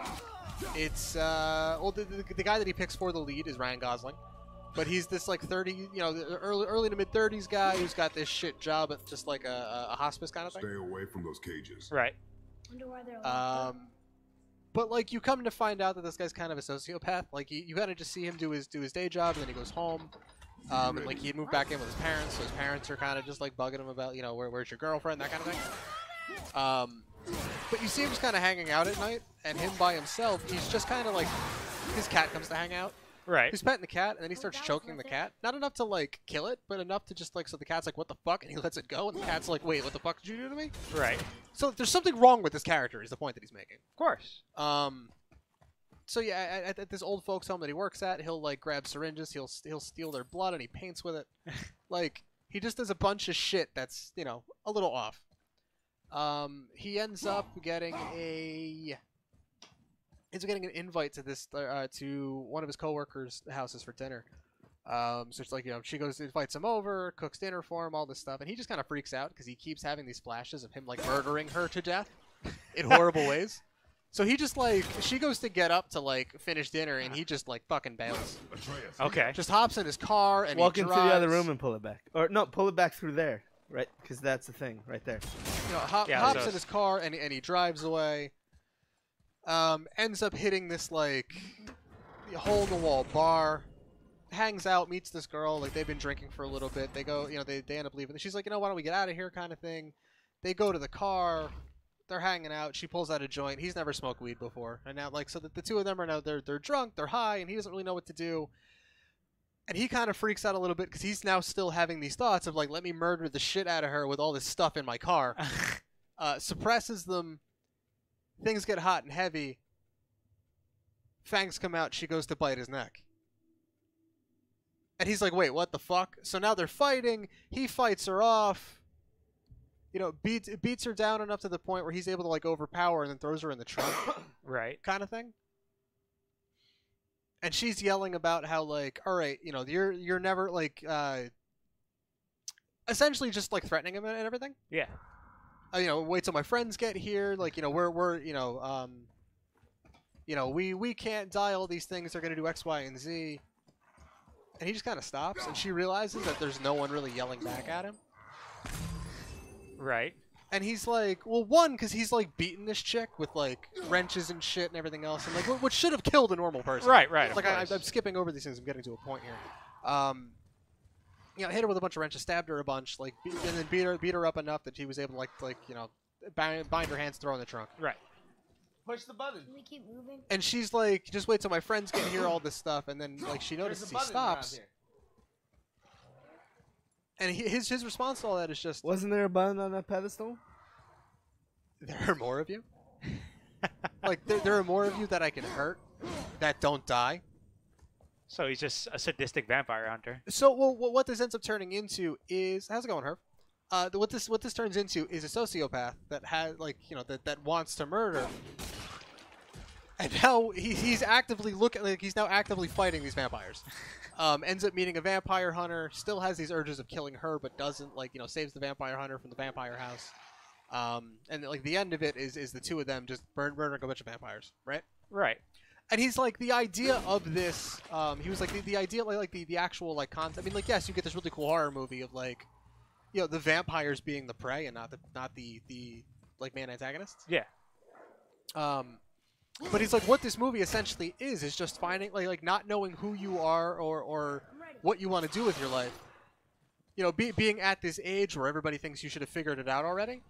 It's, well, the guy that he picks for the lead is Ryan Gosling. But he's this, like, 30, you know, early to mid-30s guy who's got this shit job at just, like, a hospice kind of thing. Stay away from those cages. Right. Wonder why they're locked up. But like you come to find out that this guy's kind of a sociopath. Like you kind of just see him do his day job, and then he goes home. And like he had moved back in with his parents, so his parents are kind of just like bugging him about, you know, where's your girlfriend, that kind of thing. But you see him just kind of hanging out at night, and him by himself, he's just kind of like his cat comes to hang out. Right. He's petting the cat, and then he starts choking the cat. Not enough to like kill it, but enough to just like so the cat's like, what the fuck, and he lets it go, and the cat's like, wait, what the fuck did you do to me? Right. So there's something wrong with this character, is the point that he's making. Of course. So yeah, at this old folks home that he works at, he'll like grab syringes, he'll steal their blood, and he paints with it. Like he just does a bunch of shit that's, you know, a little off. He ends up getting an invite to this to one of his coworkers' houses for dinner. So it's like, you know, she goes, invites him over, cooks dinner for him, all this stuff, and he just kind of freaks out because he keeps having these flashes of him like murdering her to death in horrible ways. So he just like, she goes to get up to like finish dinner, and he just like fucking bails. Atreus. Okay. Just hops in his car and Walk he into drives. the other room and pull it back. Or no, pull it back through there, right? Because that's the thing, right there. You know, Yeah, hops so- in his car and he drives away. Ends up hitting this like hole in the wall bar. Hangs out, meets this girl. Like they've been drinking for a little bit. They go, you know, they end up leaving. She's like, you know, why don't we get out of here, kind of thing. They go to the car. They're hanging out. She pulls out a joint. He's never smoked weed before, and now like so that the two of them are now they're drunk, they're high, and he doesn't really know what to do. And he kind of freaks out a little bit because he's now still having these thoughts of like, let me murder the shit out of her with all this stuff in my car. Suppresses them. Things get hot and heavy. Fangs come out. She goes to bite his neck. And he's like, wait, what the fuck? So now they're fighting. He fights her off. You know, beats her down enough to the point where he's able to like overpower her and then throws her in the trunk, Right. kind of thing. and she's yelling about how like, all right, you know, you're never like, essentially just like threatening him and everything. Yeah. You know, wait till my friends get here. Like, you know, we're we can't die. All these things are gonna do X, Y, and Z. And he just kind of stops, and she realizes that there's no one really yelling back at him. Right. And he's like, well, one, because he's like beating this chick with like wrenches and shit and everything else, and like what should have killed a normal person. Right. Right. Like I'm skipping over these things. I'm getting to a point here. You know, hit her with a bunch of wrenches, stabbed her a bunch, like, and then beat her up enough that she was able to like you know, bind her hands, throw in the trunk. Right. Push the button. Can we keep moving? And she's like, just wait till my friends get here, all this stuff, and then like she There's notices a he button around stops, here. and his response to all that is just, Wasn't there a button on that pedestal? there are more of you. Like there are more of you that I can hurt, that don't die. So he's just a sadistic vampire hunter. So, well, what this ends up turning into is, how's it going, Herb? What this turns into is a sociopath that has, like, you know, that wants to murder, and now he's actively he's now actively fighting these vampires. Ends up meeting a vampire hunter, still has these urges of killing her, but doesn't, like, you know, saves the vampire hunter from the vampire house. And like the end of it is the two of them just murdering a bunch of vampires, right? Right. And he's like, the idea of this, he was like, the idea, like the actual, like, concept. I mean, like, yes, you get this really cool horror movie of, like, you know, the vampires being the prey and not the like, main antagonists. Yeah. But he's like, what this movie essentially is just finding, like not knowing who you are or what you want to do with your life. You know, being at this age where everybody thinks you should have figured it out already.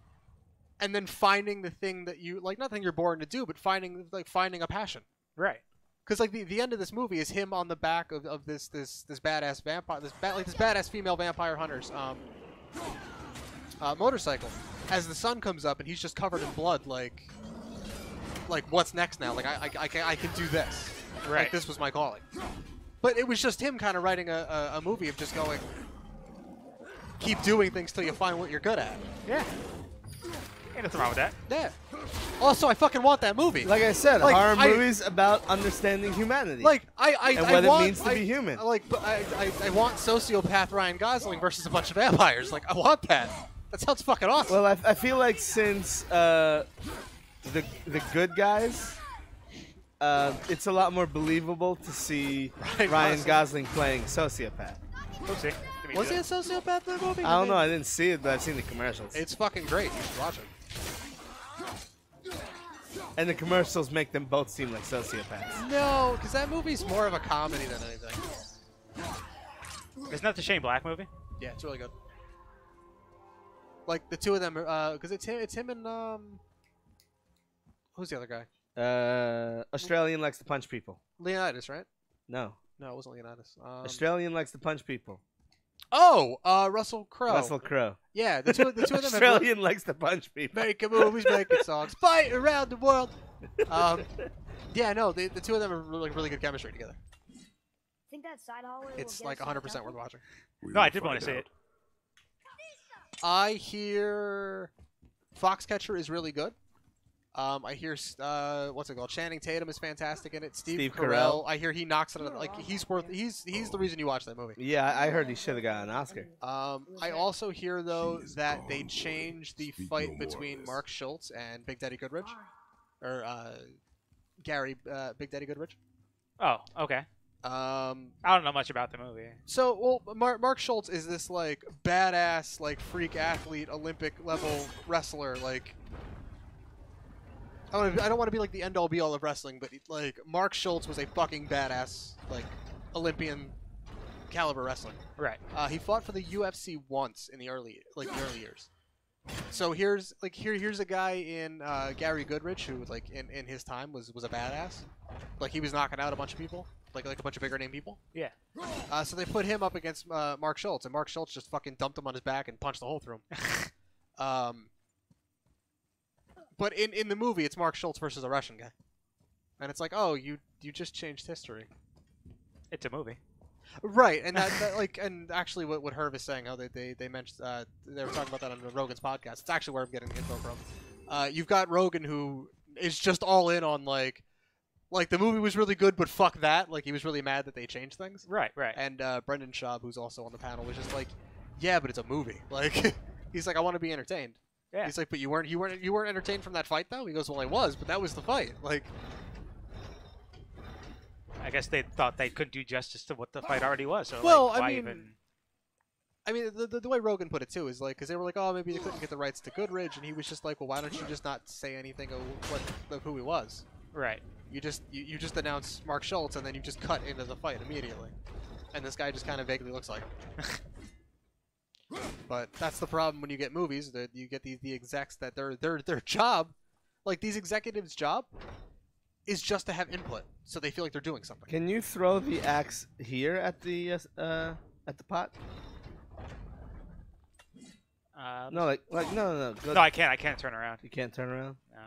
And then finding the thing that you, like, nothing you're born to do, but finding a passion. Right. Because like the end of this movie is him on the back of this badass vampire, this badass female vampire hunter's motorcycle, as the sun comes up and he's just covered in blood. Like what's next now? Like I can do this. Right. Like, this was my calling. But it was just him kind of writing a movie of just going, keep doing things till you find what you're good at. Yeah. Ain't nothing wrong with that. Yeah. Also, I fucking want that movie. Like I said, Like, horror movies about understanding humanity. Like and I what want, it means to be human. I want sociopath Ryan Gosling versus a bunch of vampires. Like, I want that. That sounds fucking awesome. Well, I feel like since the good guys, it's a lot more believable to see Ryan Gosling playing sociopath. Oopsie. Was he a sociopath in the movie? I don't know. I didn't see it, but I've seen the commercials. It's fucking great. You should watch it. And the commercials make them both seem like sociopaths. No, because that movie's more of a comedy than anything. Isn't that the Shane Black movie? Yeah, it's really good. Like the two of them, because it's him and who's the other guy? Australian likes to punch people. Leonidas, right? No. No, it wasn't Leonidas. Australian likes to punch people. Oh, Russell Crowe. Russell Crowe. Yeah, the two of them. Australian likes to punch people. Making movies, making songs, fight around the world. Yeah, no, the two of them are really good chemistry together. Think that side hallway It's will like get us to the 100% temple? worth watching. No, I did want to see it. I hear Foxcatcher is really good. I hear what's it called? Channing Tatum is fantastic in it. Steve Carell. I hear he knocks it out. Like he's the reason you watch that movie. Yeah, I heard he should have got an Oscar. I also hear though that they changed the fight between Mark Schultz and Big Daddy Goodrich, or Gary Big Daddy Goodrich. Oh, okay. I don't know much about the movie. So, well, Mark Schultz is this like badass, like freak athlete, Olympic level wrestler. Like, I don't want to be like the end all be all of wrestling, but like Mark Schultz was a fucking badass, like Olympian caliber wrestler. Right. He fought for the UFC once in the early years. So here's a guy in Gary Goodrich who like in his time was a badass. Like he was knocking out a bunch of people. Like a bunch of bigger name people. Yeah. So they put him up against Mark Schultz, and Mark Schultz just fucking dumped him on his back and punched a hole through him. But in the movie, it's Mark Schultz versus a Russian guy, and it's like, oh, you just changed history. It's a movie. Right, and that like, and actually, what Herb is saying, how they mentioned, they were talking about that on Rogan's podcast. It's actually where I'm getting the info from. You've got Rogan, who is just all in on like, Like, the movie was really good, but fuck that. Like, he was really mad that they changed things. Right, right. And Brendan Schaub, who's also on the panel, was just like, yeah, but it's a movie. Like, he's like, I want to be entertained. Yeah. He's like, but you weren't entertained from that fight, though? He goes, well, I was, but that was the fight. Like, I guess they thought they couldn't do justice to what the fight already was. So, well, like, why I mean, even... the way Rogan put it, too, is like, because they were like, oh, maybe they couldn't get the rights to Goodridge, and he was just like, well, why don't you just not say anything of who he was? Right. You just announce Mark Schultz, and then you just cut into the fight immediately. And this guy just kind of vaguely looks like him. But that's the problem when you get movies, that you get the execs that their job, like these executives' job, is just to have input, so they feel like they're doing something. Can you throw the axe here at the pot? No, no. Go No, I can't. I can't turn around. You can't turn around. No.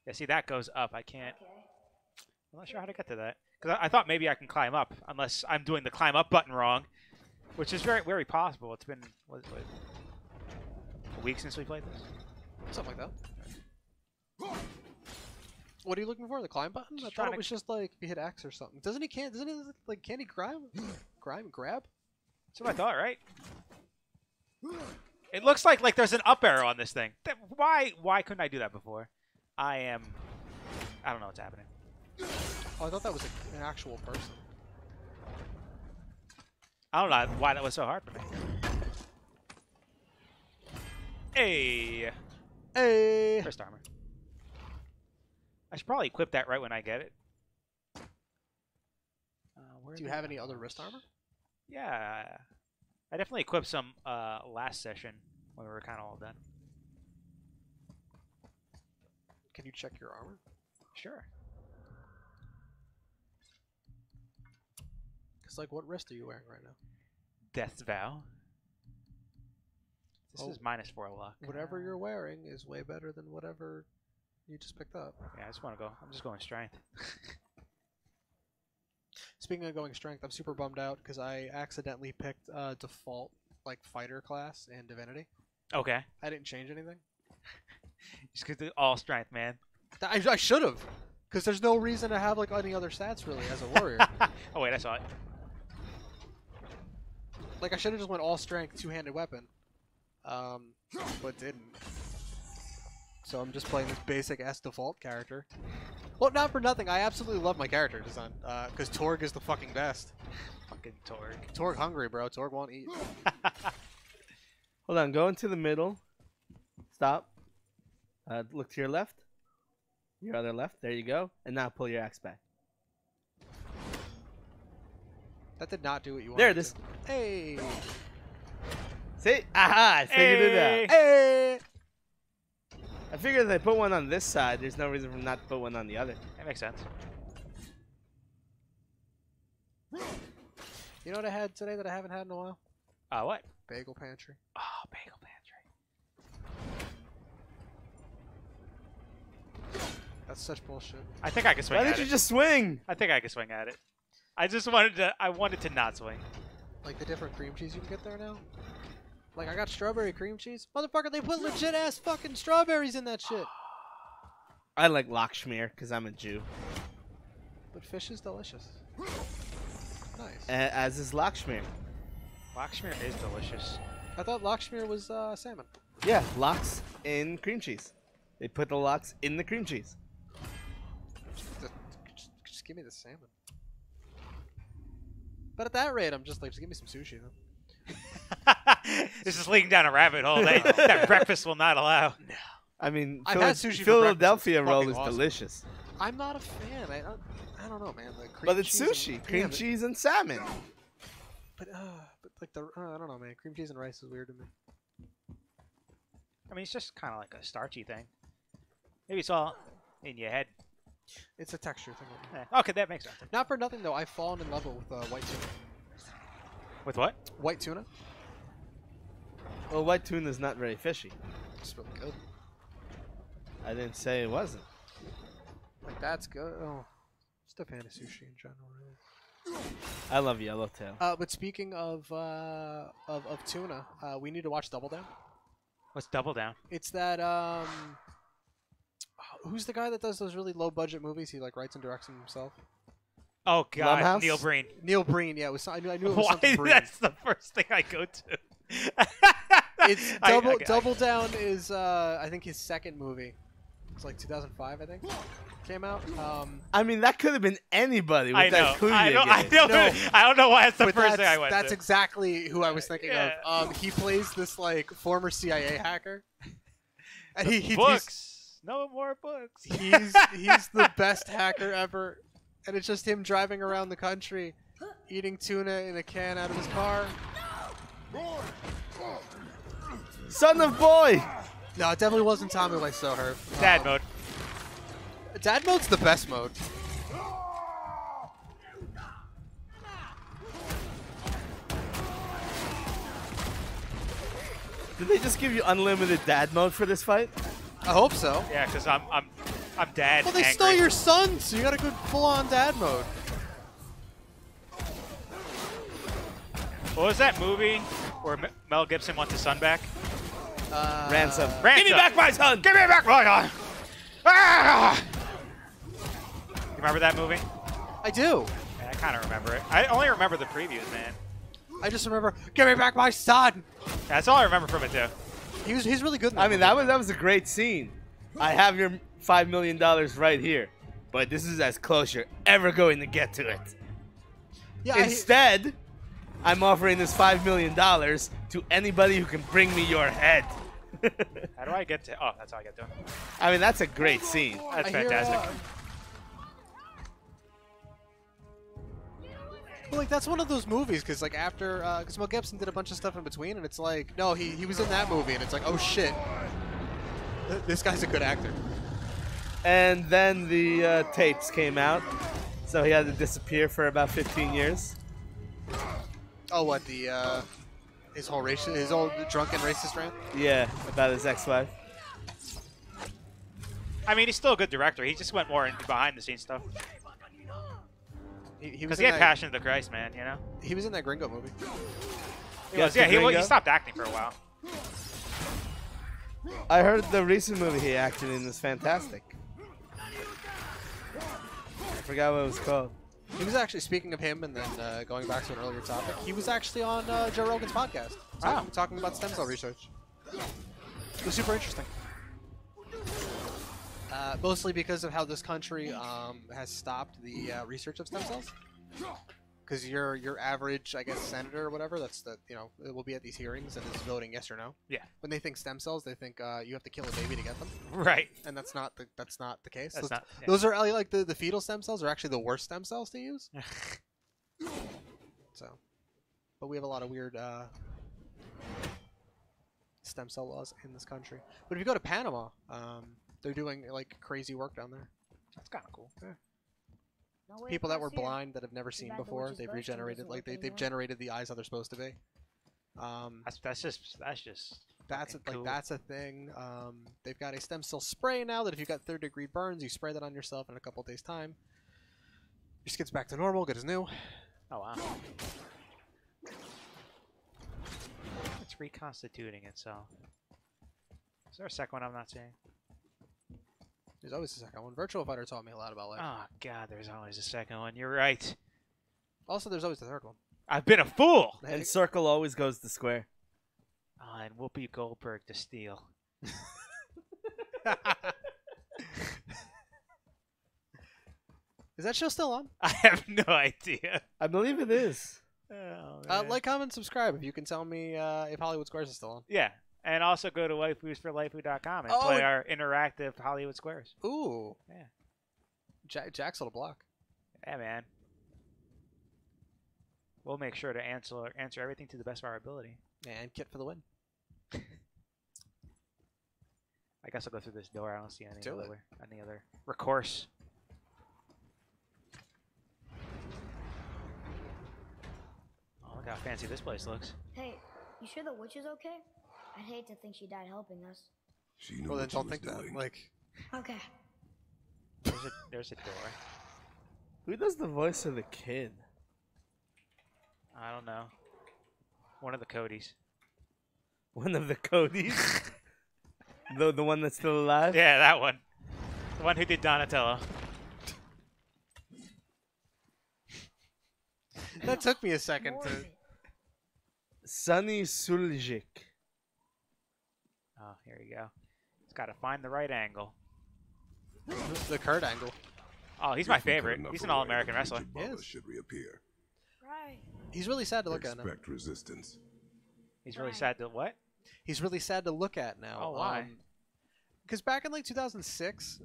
Yeah, see, that goes up. I can't. I'm not sure how to get to that. Because I thought maybe I can climb up, unless I'm doing the climb up button wrong, which is very, very possible. It's been what, a week since we played this. Something like that. What are you looking for? The climb button? I thought trying it to- was just like you hit X or something. Doesn't he grab? Grab? That's what I thought, right? It looks like there's an up arrow on this thing. Why couldn't I do that before? I don't know what's happening. Oh, I thought that was an actual person. I don't know why that was so hard for me. Hey! Hey! First armor. I should probably equip that right when I get it. Do you have any other wrist armor? Yeah. I definitely equipped some last session when we were kind of all done. Can you check your armor? Sure. Because, like, what wrist are you wearing right now? Death's Vow. This Oh. is -4 luck. Whatever you're wearing is way better than whatever you just picked up. Yeah, I just want to go. I'm just going strength. Speaking of going strength, I'm super bummed out because I accidentally picked default, like, fighter class in Divinity. Okay. I didn't change anything. Just get the all strength, man. I should have, because there's no reason to have, like, any other stats, really, as a warrior. Oh, wait, I saw it. Like, I should have just went all strength, two-handed weapon. But didn't. So I'm just playing this basic-ass default character. Well, not for nothing, I absolutely love my character design, because Torg is the fucking best. Fucking Torg. Torg hungry, bro. Torg won't eat. Hold on. Go into the middle. Stop. Look to your left. Your other left. There you go. And now pull your axe back. That did not do what you wanted. There it is. Hey! See? Aha! I figured it out. Hey! I figured if I put one on this side, there's no reason for not to put one on the other. That makes sense. You know what I had today that I haven't had in a while? What? Bagel Pantry. Oh, Bagel Pantry. That's such bullshit. I think I can swing Why at didn't it. you just swing? I think I can swing at it. I wanted to not swing. Like the different cream cheese you can get there now? Like, I got strawberry cream cheese. Motherfucker, they put legit ass fucking strawberries in that shit. I like Lakshmir because I'm a Jew. But fish is delicious. Nice. As is Lakshmir. Lakshmir is delicious. I thought Lakshmir was salmon. Yeah, lox in cream cheese. They put the lox in the cream cheese. Just give me the salmon. But at that rate, I'm just like, just give me some sushi then. This is leading down a rabbit hole that breakfast will not allow. No. I mean, I've had sushi for Philadelphia breakfast. It's roll fucking is awesome. delicious. I'm not a fan. I don't know, man. The cream But it's cheese sushi. and- Cream damn it. cheese and salmon. But like I don't know, man. Cream cheese and rice is weird to me. I mean, it's just kind of like a starchy thing. Maybe it's all in your head. It's a texture thing. Okay, that makes sense. Not for nothing though. I've fallen in love with white tuna. With what? White tuna. Well, white tuna is not very fishy. It's really good. I didn't say it wasn't. Like that's good. Oh, just a fan of sushi in general. Really. I love yellowtail. But speaking of tuna, we need to watch Double Down. Let's double down. It's that Who's the guy that does those really low budget movies? He like writes and directs them himself. Oh God, Blumhouse? Neil Breen. Neil Breen. Yeah, it was. I knew it was Why? something Breen. That's the first thing I go to. It's Double Down is I think his second movie. It's like 2005, I think. Came out. I mean, that could have been anybody with I that know. Cunha I know. game. No. I don't know why it's the But first thing I went that's to. exactly who I was thinking Yeah. of. He plays this like former CIA hacker, and he's Books. No more books. he's the best hacker ever, and it's just him driving around the country, eating tuna in a can out of his car. Son of boy! No, it definitely wasn't Tommy Wiseau. Her Dad mode. Dad mode's the best mode. Did they just give you unlimited dad mode for this fight? I hope so. Yeah, because I'm dad. Well, they angry. stole your son, so you got a good full-on dad mode. What was that movie where Mel Gibson wants his son back? Ransom. Ransom. Give me back my son! Give me back my son! Ah! You remember that movie? I do. Yeah, I kind of remember it. I only remember the previews, man. I just remember, give me back my son. That's all I remember from it, too. He's really good in that I mean, that was a great scene. I have your $5 million right here, but this is as close you're ever going to get to it. Yeah, Instead, I'm offering this $5 million to anybody who can bring me your head. How do I get to? Oh, that's how I get to him. I mean, that's a great scene. That's I hear, fantastic. well, like that's one of those movies because like after because Mel Gibson did a bunch of stuff in between, and it's like no, he was in that movie, and it's like oh shit, this guy's a good actor. And then the tapes came out, so he had to disappear for about 15 years. Oh, what the his whole drunken racist rant? Yeah, about his ex-wife. I mean, he's still a good director. He just went more into behind-the-scenes stuff. He was Because in he had that, Passion of the Christ, man, you know? He was in that Gringo movie. He was, yeah, he stopped acting for a while. I heard the recent movie he acted in is fantastic. I forgot what it was called. He was actually, speaking of him, and then going back to an earlier topic, he was actually on Joe Rogan's podcast, talking about stem cell research. It was super interesting. Mostly because of how this country has stopped the research of stem cells. Because your average, I guess, senator or whatever, that's the it will be at these hearings and is voting yes or no. Yeah. When they think stem cells, they think you have to kill a baby to get them. Right. And that's not the case. That's not. Yeah. Those are like the fetal stem cells are actually the worst stem cells to use. So, but we have a lot of weird stem cell laws in this country. But if you go to Panama, they're doing like crazy work down there. That's kind of cool. Yeah. No way People that across were here. blind that have never seen bad the before, witch's they've birthstone regenerated doesn't like work they've anymore. generated the eyes how they're supposed to be. That's just That's fucking cool. that's a thing. They've got a stem cell spray now that if you've got third-degree burns, you spray that on yourself in a couple days' time. Your skin's back to normal, good as new. Oh wow. It's reconstituting itself. Is there a second one I'm not seeing? There's always a second one. Virtual Fighter taught me a lot about life. Oh god, there's always a second one. You're right. Also, there's always the third one. I've been a fool. And circle always goes to square. Oh, and Whoopi Goldberg to steal. Is that show still on? I have no idea. I believe it is. Oh, man. Like, comment, subscribe if you can tell me if Hollywood Squares is still on. Yeah, and also go to waifoosforlaifu.com and Oh, play our interactive Hollywood Squares. Ooh. Yeah. Jack's little block. Yeah, man. We'll make sure to answer everything to the best of our ability. And Kit for the win. I guess I'll go through this door. I don't see any Do it. other recourse. Oh, look how fancy this place looks. Hey, you sure the witch is okay? I'd hate to think she died helping us. She knew Well, then what she don't was think that. doing. Like, Okay. There's a door. Who does the voice of the kid? I don't know. One of the Codys. One of the Codys? the one that's still alive? Yeah, that one. The one who did Donatello. That took me a second More to. of it. Sunny Suljic. Oh, here you go. He's got to find the right angle. The Kurt angle. Oh, he's If my we cut favorite. enough He's an away, all-American wrestler. future He brothers is. should reappear. Right. He's really sad to look at now. Expect resistance. He's really Right. sad to what? He's really sad to look at now. Oh, why? Because back in like 2006,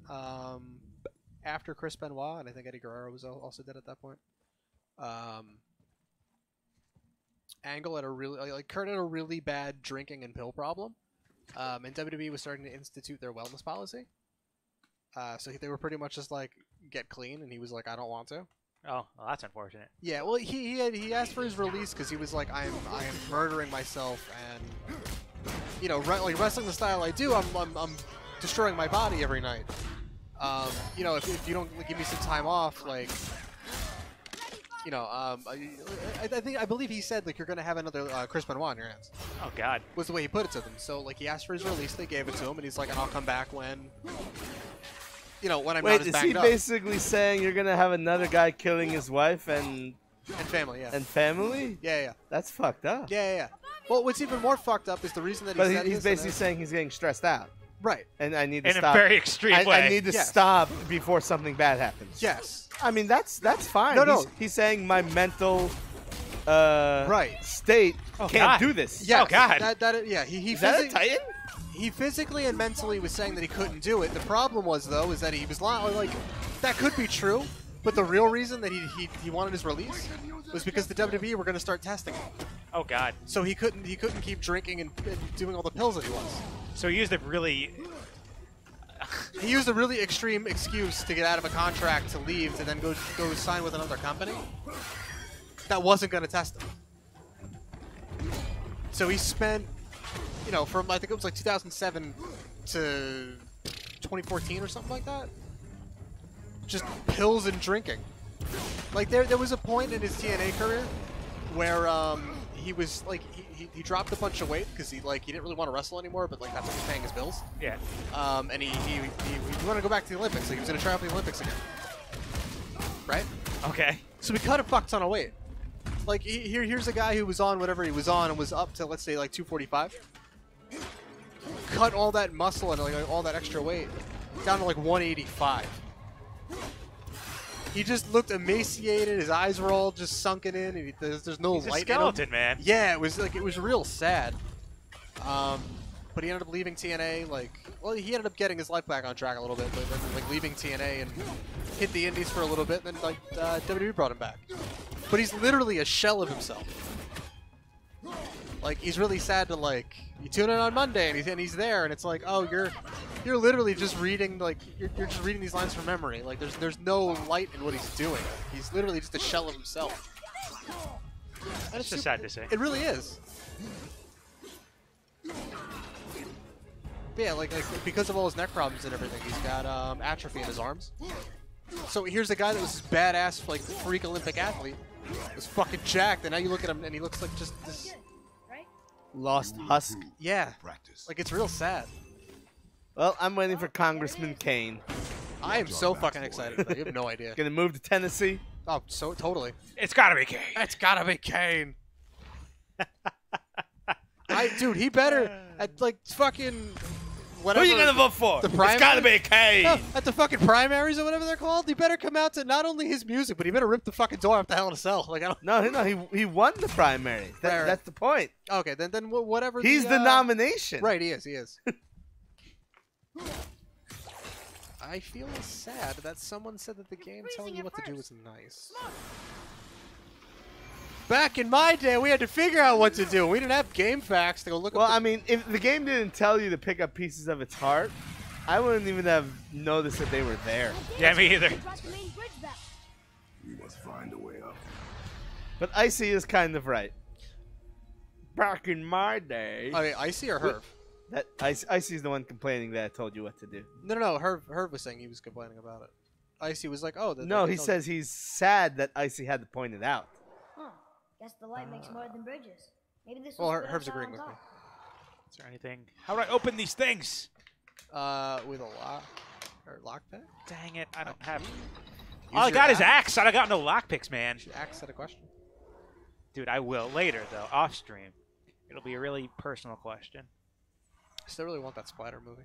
after Chris Benoit, and I think Eddie Guerrero was also dead at that point. Angle had a really like Kurt had a really bad drinking and pill problem, and WWE was starting to institute their wellness policy. So they were pretty much just like get clean, and he was like, I don't want to. Oh, well, that's unfortunate. Yeah, well, he asked for his release because he was like, I am murdering myself, and you know, like wrestling the style I do, I'm destroying my body every night. You know, if you don't give me some time off, like, you know, I believe he said like you're gonna have another Chris Benoit on your hands. Oh God. Was the way he put it to them. So like he asked for his release, they gave it to him, and he's like, and I'll come back when. You know, when I'm Wait, not as is banged he up. basically saying you're gonna have another guy killing his wife and family, yeah. family? Yeah. That's fucked up. Yeah. Well, what's even more fucked up is the reason that he But said he's this, basically saying he's getting stressed out, right. and I need to In a stop. very extreme way. I need to Yes. stop before something bad happens. Yes. I mean that's fine. No. He's saying my mental Right. state Oh, can't God. do this. Yes. Oh, God. Yeah. He Is that a physi- Titan? he physically and mentally was saying that he couldn't do it. The problem was though is that he was like that could be true, but the real reason that he wanted his release was because the WWE were going to start testing him. Oh God. So he couldn't keep drinking and doing all the pills that he was. So he used a really. He used a really extreme excuse to get out of a contract to leave to then go sign with another company that wasn't going to test him. So he spent, you know, from I think it was like 2007 to 2014 or something like that, just pills and drinking. Like there was a point in his TNA career where he was like he dropped a bunch of weight because he didn't really want to wrestle anymore, but like that's what was paying his bills. Yeah. And he wanted to go back to the Olympics, so he was going to try out for the Olympics again. Right? Okay. So he cut a fuck ton of weight. Like here's a guy who was on whatever he was on and was up to, let's say, like 245. Cut all that muscle and like all that extra weight down to like 185. He just looked emaciated. His eyes were all just sunken in, and there's no He's a light skeleton, in him. man. Yeah, it was real sad. But he ended up leaving TNA. Well, he ended up getting his life back on track a little bit, but then like leaving TNA and hit the Indies for a little bit, and then like WWE brought him back. But he's literally a shell of himself. Like he's really sad to like you tune in on Monday and he's there, and it's like, oh, you're literally just reading you're just reading these lines from memory. Like there's no light in what he's doing. He's literally just a shell of himself. And It's just sad to say. It really is. But yeah, like because of all his neck problems and everything, he's got atrophy in his arms. So here's a guy that was this badass like freak Olympic athlete, was fucking jacked, and now you look at him and he looks like just this. Right? Lost husk. Yeah, Practice. like it's real sad. Well, I'm waiting for Congressman Kane. I am so fucking excited. About it. You have no idea. Gonna move to Tennessee. Oh, so totally. It's gotta be Kane. It's gotta be Kane. Dude, he better at like fucking Who whatever. are you gonna vote for? The It's gotta be Kane. No, at the fucking primaries or whatever they're called. He better come out to not only his music, but he better rip the fucking door off the Hell in a Cell. Like I don't. No, he won the primary. Right. That's the point. Okay, then whatever. He's the nomination. Right, he is. I feel sad that someone said that the game telling you what to do is nice. Back in my day, we had to figure out what to do. We didn't have game facts to go look Well, up. I mean, if the game didn't tell you to pick up pieces of its heart, I wouldn't even have noticed that they were there. Yeah, me either. We brought the main bridge back. We must find a way up. But Icy is kind of right. Back in my day, I mean, Icy or Herb? that Icy's the one complaining that I told you what to do. No. Herb was saying he was complaining about it. Icy was like, oh. No, he says he's sad that Icy had to point it out. Huh. Guess the light makes more than bridges. Maybe this Well, will split Herb's us agreeing on with me. top. Is there anything? How do I open these things? With a lock. Or lockpick? Dang it, I don't have. Use All I your got is axe. axe. I got no lockpicks, man. Axe had a question. Dude, I will later though, off stream. It'll be a really personal question. I still really want that splatter movie.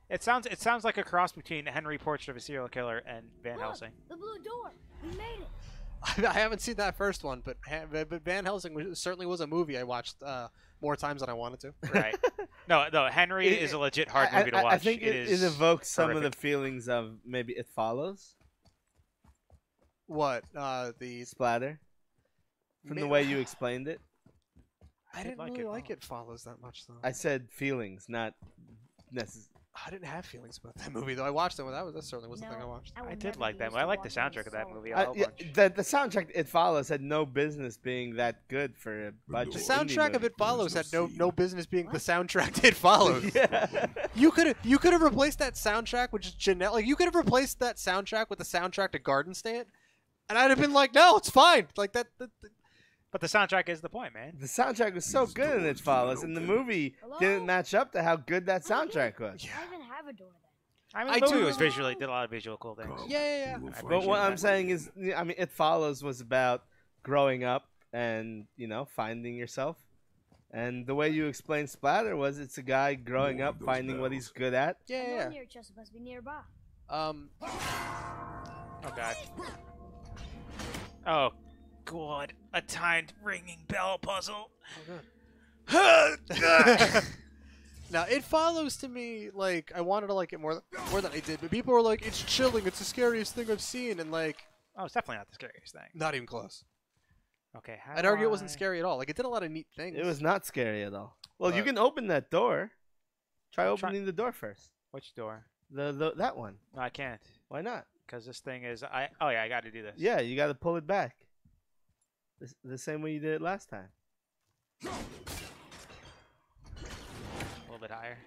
It sounds like a cross between Henry Portrait of a Serial Killer and Van Helsing. The blue door. We made it. I haven't seen that first one, but Van Helsing certainly was a movie I watched more times than I wanted to. Right. No, Henry is a legit hard movie to watch. I think it evokes some of the horrific. feelings of maybe It Follows. What? The Splatter? From the way you explained it? I didn't like really It like It Follows that much, though. I said feelings, not necessarily. I didn't have feelings about that movie, though. I watched it. That certainly was the thing I watched. I did like that. I like the soundtrack of that movie. A whole Yeah, bunch. the soundtrack It Follows had no business being that good for a budget. The indie soundtrack of movie. It Follows had no business being the soundtrack to It Follows. Yeah. You could have replaced that soundtrack with just Janelle. Like you could have replaced that soundtrack with the soundtrack to Garden State, and I'd have been like, no, it's fine. Like that. But the soundtrack is the point, man. The soundtrack was so good in It Follows, and the movie didn't match up to how good that soundtrack was. I even have a door then. I mean, I the movie do- was did a lot of visual cool things. Yeah. But what I'm saying is, I mean, It Follows was about growing up and, finding yourself. And the way you explained Splatter was it's a guy growing up, finding what he's good at. The Yeah. door near chest must be nearby. Oh god. Oh, God! A timed ringing bell puzzle. Now It Follows to me like I wanted to like it more than I did, but people were like, it's chilling, it's the scariest thing I've seen, and like, Oh, it's definitely not the scariest thing. not even close. Okay, how I'd do argue it wasn't I- scary at all. Like it did a lot of neat things. It was not scary at all. Well, you But- can open that door. Try Try- opening the door first. Which door? That one. No, I can't. Why not? Because this thing is... Oh, yeah, I got to do this. Yeah, you got to pull it back. The same way you did it last time. A little bit higher.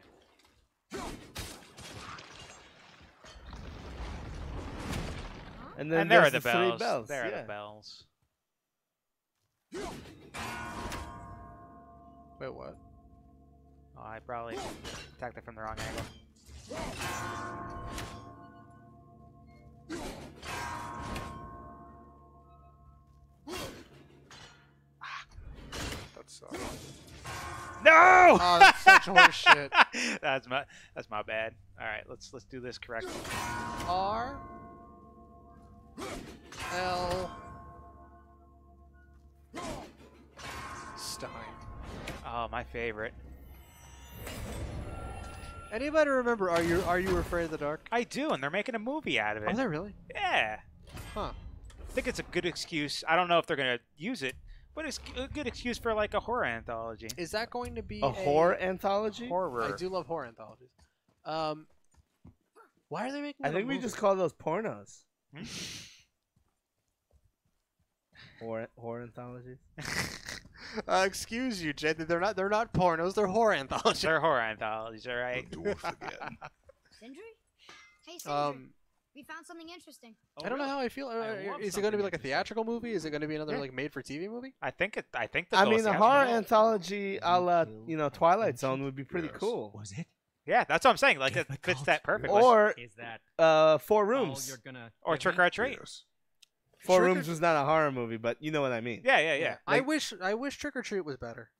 And then And there are there's the three bells. bells. There are yeah. the bells. Wait, what? Oh, I probably attacked it from the wrong angle. That sucks. No! Oh, that's such horse shit. That's my bad. All right, let's do this correctly. R L Stein. Oh, my favorite. Anybody remember Are You Afraid of the Dark? I do, and they're making a movie out of it. Oh, they really? Yeah. Huh. I think it's a good excuse. I don't know if they're gonna use it, but it's a good excuse for like a horror anthology. Is that going to be A horror anthology? Horror. I do love horror anthologies. Why are they making? I it a think we movie? just call those pornos. Hmm? Horror anthologies. Excuse you, Jay. They're not pornos. They're horror anthologies. They're horror anthologies, all right? The dwarf again. Sindri? Hey, Sindri. We found something interesting. I don't know how I feel. love Is it going to be like a something theatrical movie? Is it going to be another Yeah. like made-for-TV movie? I think the I goal mean, is a to horror have- anthology a la, Twilight Zone would be pretty Yes. cool. Was it? Yeah, that's what I'm saying. Like it fits that perfectly. Or Is that 4 all Rooms. you're gonna Or give Trick me? or Treat. Yes. 4 Trick or- Rooms was not a horror movie, but you know what I mean. Yeah. I wish Trick or Treat was better.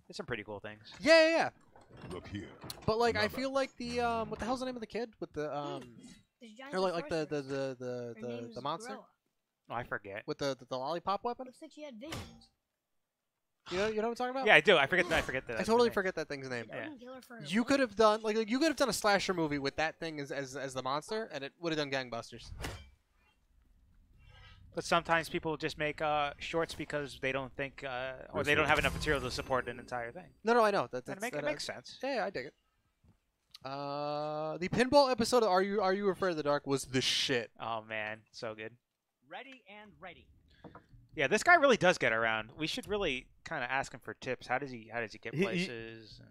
There's some pretty cool things. Yeah. Look here. But like, I Another. feel like the what the hell's the name of the kid with the There's giant or like the sorceress. Her the name's monster Gorilla. Oh, I forget. with the lollipop weapon? Looks like she had visions. You know what I'm talking about? Yeah, I do. I forget that. I totally forget that thing's name. Yeah. Couldn't kill her for her You blood. could have done like you could have done a slasher movie with that thing as the monster, and it would have done gangbusters. But sometimes people just make shorts because they don't think, or they don't have enough material to support an entire thing. No, I know And it makes sense. Yeah, I dig it. The pinball episode of Are You Afraid of the Dark was the shit. Oh man, so good. Ready and ready. Yeah, this guy really does get around. We should really kind of ask him for tips. How does he get He- places? And...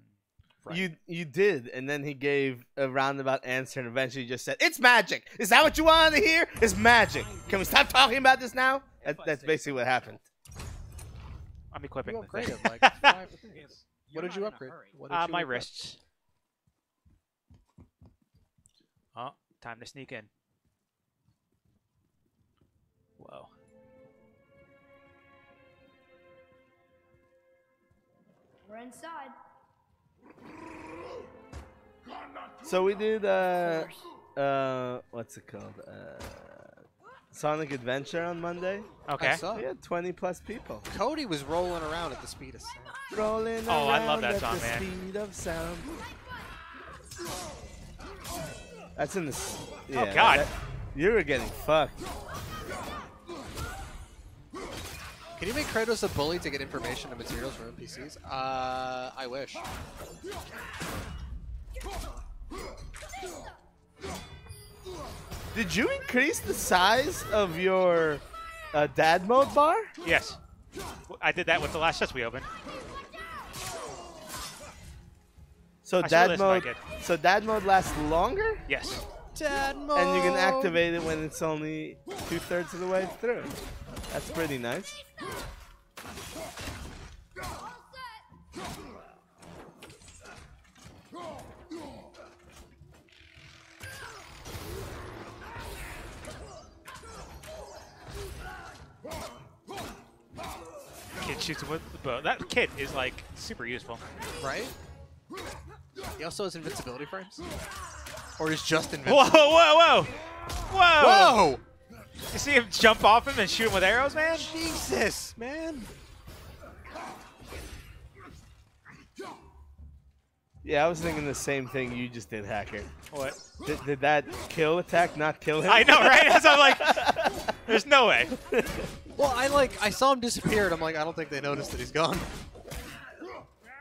You did, and then he gave a roundabout answer and eventually just said, "It's magic." Is that what you wanted to hear? It's magic. Can we stop talking about this now? That's basically what happened. I'm equipping You the thing. upgraded like 5 things. You're What did you not in a upgrade? hurry. What did you My upgrade? wrists. Time to sneak in. Whoa. We're inside. So we did what's it called? Sonic Adventure on Monday. Okay. I saw We had 20 plus people. Cody was rolling around at the speed of sound. Rolling Oh, I love around that at song, the man. speed of sound. That's in the. Yeah, God. You were getting fucked. Can you make Kratos a bully to get information and materials from NPCs? I wish. Did you increase the size of your dad mode bar? Yes. I did that with the last chest we opened. So I saw dad this mode. like it. So dad mode lasts longer, Yes. Dad mode. and you can activate it when it's only 2/3 of the way through. That's pretty nice. Kid shoots him with the bow. That kid is like super useful. Right? He also has invincibility frames? Or he's just Whoa, invincible? whoa, whoa! Whoa! Whoa! You see him jump off him and shoot him with arrows, man? Jesus, man. Yeah, I was thinking the same thing you just did, Hacker. What? Did that kill attack not kill him? I know, right? That's what I'm like, there's no way. Well, I saw him disappear, and I'm like, I don't think they noticed that he's gone.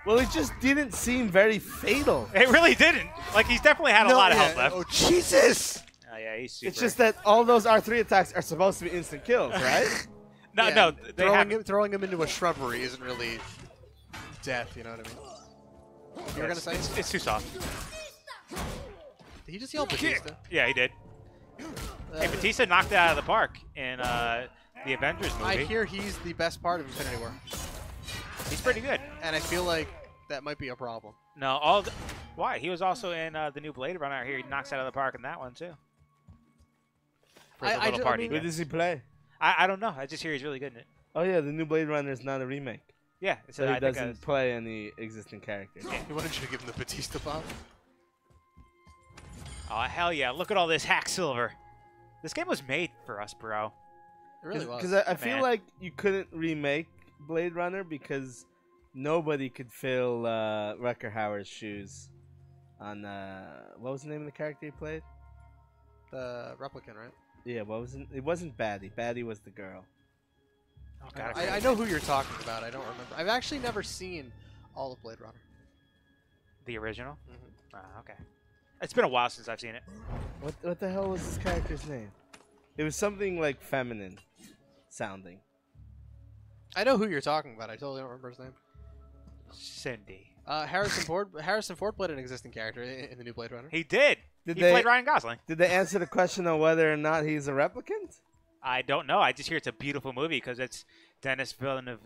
Well, it just didn't seem very fatal. It really didn't. Like, he's definitely had a lot of health left. Oh, Jesus! Oh, yeah, he's super. It's just that all those R3 attacks are supposed to be instant kills, right? No, Yeah, no. They throwing him into a shrubbery isn't really death, you know what I mean? You were gonna say? It's too soft. Did he just yell Batista? Yeah, he did. Hey, Batista knocked it out of the park in the Avengers movie. I hear he's the best part of Infinity War. He's pretty good. And I feel like that might be a problem. No, why? He was also in the new Blade Runner. I hear he knocks it out of the park in that one too. For the little party. Who does he play? I don't know. I just hear he's really good in it. Oh yeah, the new Blade Runner is not a remake. Yeah, So he doesn't play any existing characters. He wanted you to give him the Batista bomb. Oh hell yeah! Look at all this hack silver. This game was made for us, bro. It really was. Because I feel Man. like you couldn't remake Blade Runner because nobody could fill Rutger Hauer's shoes. On what was the name of the character he played? The replicant, right? Yeah, what was it? It wasn't Batty. Batty was the girl. Oh god. I know who you're talking about. I don't remember. I've actually never seen all of Blade Runner. The original. Mm-hmm. Okay. It's been a while since I've seen it. What the hell was this character's name? It was something like feminine sounding. I know who you're talking about. I totally don't remember his name. Cindy. Harrison Ford played an existing character in the new Blade Runner. He did. Did He they- played Ryan Gosling. Did they answer the question on whether or not he's a replicant? I don't know. I just hear it's a beautiful movie because it's Dennis Villeneuve.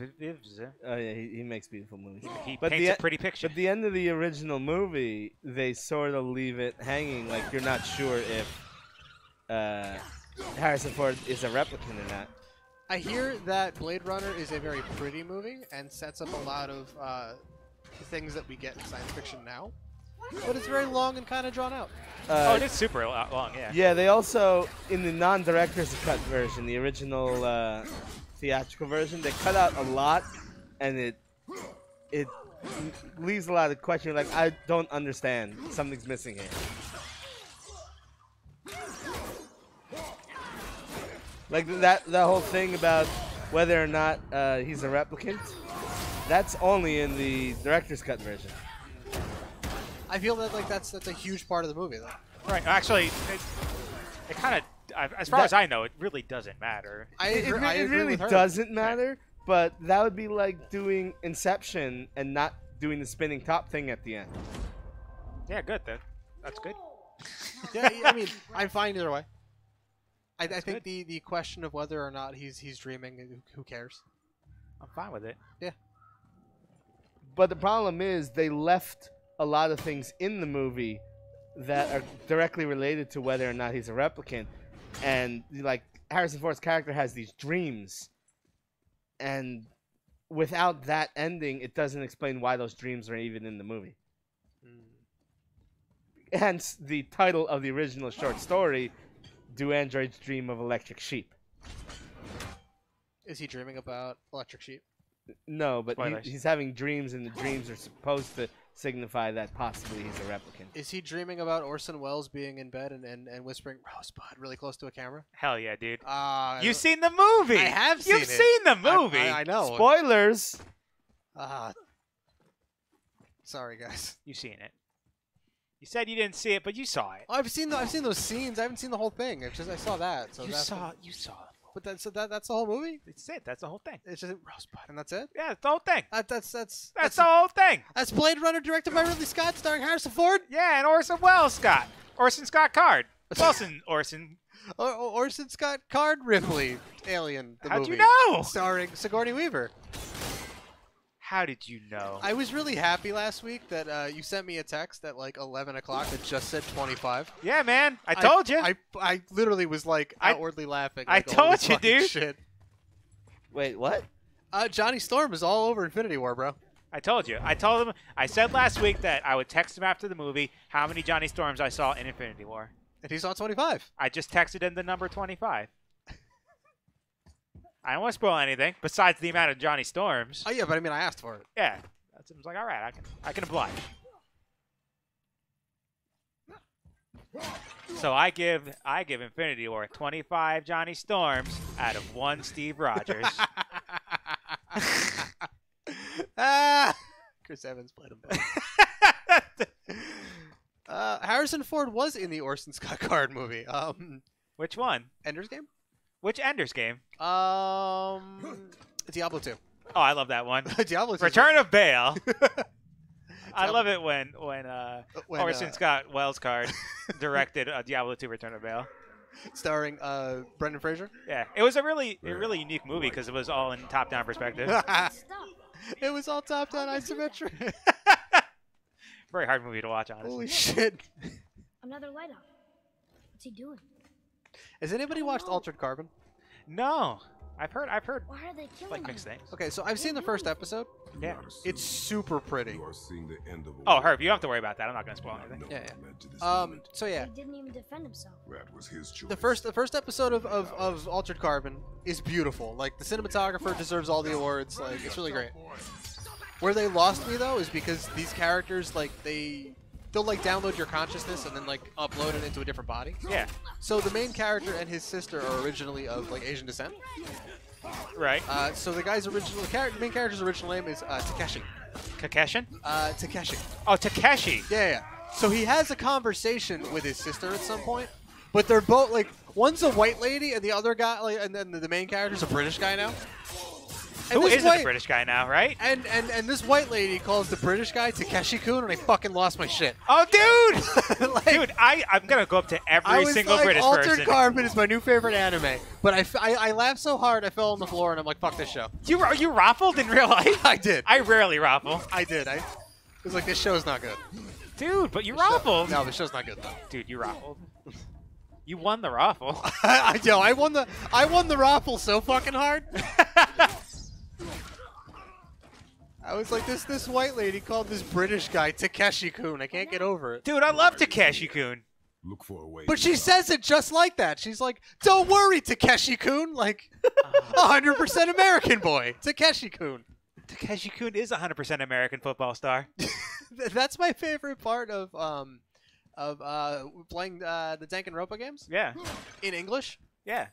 Oh yeah, he makes beautiful movies. He But paints the- a pretty picture. But the end of the original movie, they sort of leave it hanging, like you're not sure if Harrison Ford is a replicant or not. I hear that Blade Runner is a very pretty movie and sets up a lot of things that we get in science fiction now. But it's very long and kind of drawn out. Oh, it is super long, yeah. Yeah, they also, in the non-director's cut version, the original theatrical version, they cut out a lot, and it leaves a lot of questions. Like, I don't understand. Something's missing here. Like that whole thing about whether or not he's a replicant, that's only in the director's cut version. I feel that that's a huge part of the movie, though. Right. Actually, it kind of, as far as I know, it really doesn't matter. It agree really with her. doesn't matter, but that would be like doing Inception and not doing the spinning top thing at the end. Yeah, good. That's good. Yeah, I mean, I'm fine either way. I think good. the question of whether or not he's dreaming, who cares? I'm fine with it. Yeah. But the problem is they left a lot of things in the movie that are directly related to whether or not he's a replicant. And like Harrison Ford's character has these dreams, and without that ending, it doesn't explain why those dreams are even in the movie. Hence the title of the original short story, Do Androids Dream of Electric Sheep? Is he dreaming about Electric Sheep? No, but Spoilers. he's having dreams, and the dreams are supposed to signify that possibly he's a replicant. Is he dreaming about Orson Welles being in bed and whispering Rosebud really close to a camera? Hell yeah, dude. You've Seen the movie. I have seen You've it. seen the movie. I know. Spoilers! Sorry, guys. You've seen it. You said you didn't see it, but you saw it. I've seen those scenes. I haven't seen the whole thing. It's just I saw that. So You that's saw it. But that's the whole movie. That's it. That's the whole thing. It's just Rosebud, and that's it. Yeah, it's the whole thing. That's That's the whole thing. That's Blade Runner, directed by Ridley Scott, starring Harrison Ford. Yeah, and Orson Welles Scott. Orson Scott Card. Orson. Orson Scott Card Ripley, Alien. The How'd movie, you know? Starring Sigourney Weaver. How did you know? I was really happy last week that you sent me a text at like 11 o'clock that just said 25. Yeah, man. I told you. I literally was like outwardly laughing. I Like, told holy you, fucking dude. Shit. Wait, what? Johnny Storm is all over Infinity War, bro. I told you. I told him. I said last week that I would text him after the movie how many Johnny Storms I saw in Infinity War. And he's on 25. I just texted him the number 25. I don't want to spoil anything besides the amount of Johnny Storms. Oh yeah, but I mean I asked for it. Yeah. That's I was like, all right, I can oblige. So I give Infinity War 25 Johnny Storms out of 1 Steve Rogers. Chris Evans played him both. Harrison Ford was in the Orson Scott Card movie. Which one? Ender's Game? Which Ender's Game? Diablo 2. Oh, I love that one. Diablo 2. Return of Bale. I love it when Orson Scott Wells Card directed Diablo 2 Return of Bale. Starring Brendan Fraser. Yeah, it was a really unique movie because it was all in top-down perspective. It was all top-down isometric. Very hard movie to watch, honestly. Holy shit. Another light out. What's he doing? Has anybody watched Altered Carbon? No, I've heard Why are they killing like him? mixed things. Okay, so I've seen the first episode. Yeah. It's super pretty. You are seeing the end of a Oh, war Herb, you don't have to worry about that. I'm not gonna spoil anything. no Yeah, one yeah. led to this So moment. yeah, He didn't even defend himself. That was his choice. the first episode of Altered Carbon is beautiful. Like the cinematographer deserves all the awards. Like it's really great. Where they lost me though is because these characters like they'll like download your consciousness and then like upload it into a different body. Yeah. So the main character and his sister are originally of like Asian descent. Right. So the guy's main character's original name is Takeshi. Kakeshin? Takeshi. Oh, Takeshi. Yeah. So he has a conversation with his sister at some point, but they're both like one's a white lady and the other guy, like, and then the main character's a British guy now. And Who this isn't a white- British guy now, right? And this white lady calls the British guy Takeshi-kun, and I fucking lost my shit. Oh, dude! Like, Dude, I'm gonna go up to I every was single like, British Altered person. Carbon is my new favorite anime, but I laughed so hard I fell on the floor, and I'm like, fuck this show. You raffled in real life? I did. I rarely raffle. I did. I was like, this show's not good. Dude, but you The show- raffled. No, the show's not good though. Dude, you raffled. You won the raffle. I won the raffle so fucking hard. I was like, this white lady called this British guy Takeshi-kun. I can't get over it. Dude, I love Takeshi-kun. Look for a way. But she says it just like that. She's like, don't worry, Takeshi-kun. Like, 100% American boy. Takeshi-kun. Takeshi-kun is 100% American football star. That's my favorite part of playing the Danganronpa games Yeah. in English. Yeah.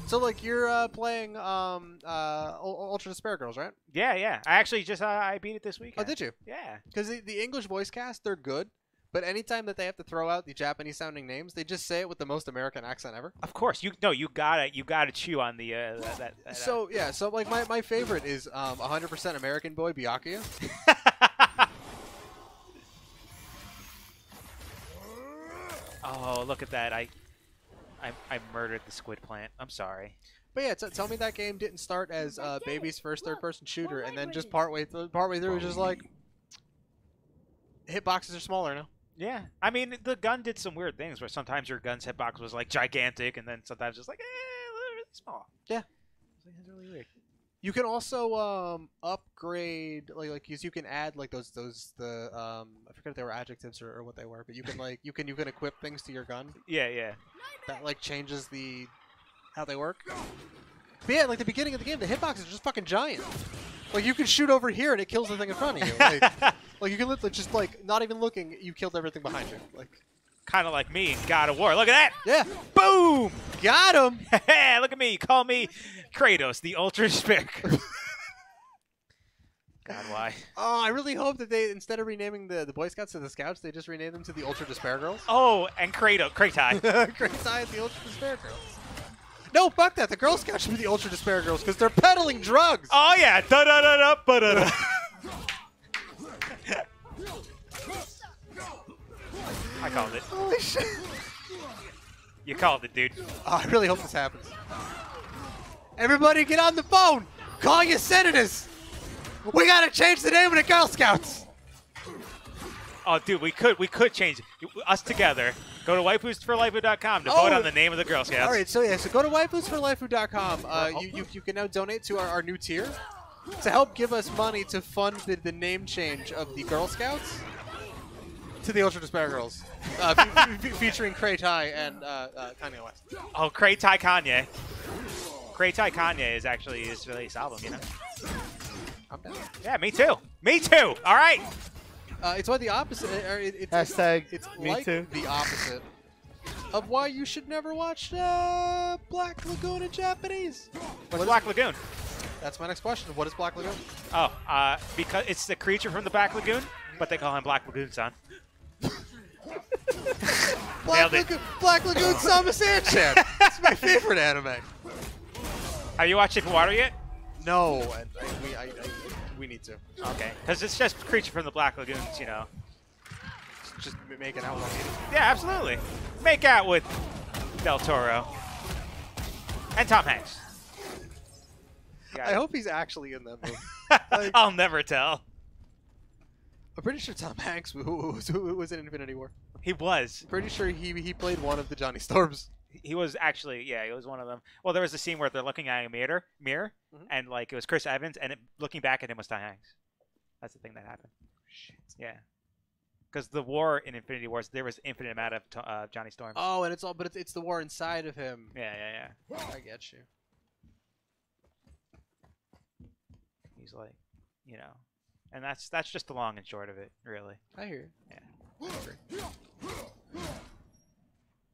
So, like, you're playing Ultra Despair Girls, right? Yeah, yeah. I actually just I beat it this weekend. Oh, did you? Yeah. Because the English voice cast, they're good. But anytime that they have to throw out the Japanese-sounding names, they just say it with the most American accent ever. Of course. You gotta chew on the that So yeah, so like my favorite is 100% American boy Byakuya. Oh, look at that. I murdered the squid plant. I'm sorry. But yeah, tell me that game didn't start as Baby's first third-person shooter, and then just partway through, it's just like hitboxes are smaller now. Yeah, I mean, the gun did some weird things where sometimes your gun's hitbox was like gigantic, and then sometimes just like really small. Yeah, It's really weird. You can also upgrade like you can add like those I forget if they were adjectives or what they were, but you can like you can equip things to your gun Yeah. that like changes how they work. But yeah, like the beginning of the game, the hitboxes are just fucking giant. Like you can shoot over here and it kills the thing in front of you. Like you can literally just like not even looking, you killed everything behind you. Like kind of like me in God of War. Look at that! Yeah. Boom! Got him! Look at me. Call me Kratos, the Ultra Spick. God, why? Oh, I really hope that they, instead of renaming the Boy Scouts to the Scouts, they just rename them to the Ultra Despair Girls. Oh, and Kratos. Kratai and the Ultra Despair Girls. No, fuck that. The Girl Scouts should be the Ultra Despair Girls because they're peddling drugs. Oh, yeah. Da-da-da-da, ba-da-da. I called it. Holy shit. You called it, dude. Oh, I really hope this happens. Everybody get on the phone. Call your senators. We gotta change the name of the Girl Scouts. Oh, dude, we could change it. Us together. Go to waifoosforlife.com to vote on the name of the Girl Scouts. All right, so yeah, so go to waifoosforlife.com. You can now donate to our new tier to help give us money to fund the name change of the Girl Scouts to the Ultra Despair Girls, featuring Kratai and Kanye West. Oh, Kratai Kanye. Kratai Kanye is actually his release album, you know? I'm down. Yeah, me too. Me too. All right. It's why the opposite. Hashtag it's me like too. the opposite of why you should never watch Black Lagoon in Japanese. What's Black Lagoon? That's my next question. What is Black Lagoon? Oh, because it's the creature from the Black Lagoon, but they call him Black Lagoon-san. Black Lagoon Sama Sanchez. It's my favorite anime. Have you watched Shape of Water yet? No, we need to. Okay, because it's just creature from the Black Lagoons, you know. Just making out with me. Yeah, absolutely. Make out with Del Toro and Tom Hanks. I hope he's actually in that movie. Like, I'll never tell. I'm pretty sure Tom Hanks who was in Infinity War. He was. Pretty sure he played one of the Johnny Storms. He was actually, yeah, he was one of them. Well, there was a scene where they're looking at a mirror, and like it was Chris Evans, and looking back at him was Tom Hanks. That's the thing that happened. Shit. Yeah. Because the war in Infinity Wars, there was infinite amount of Johnny Storms. Oh, and it's all, but it's the war inside of him. Yeah. I get you. He's like, you know, and that's just the long and short of it, really. I hear you. Yeah.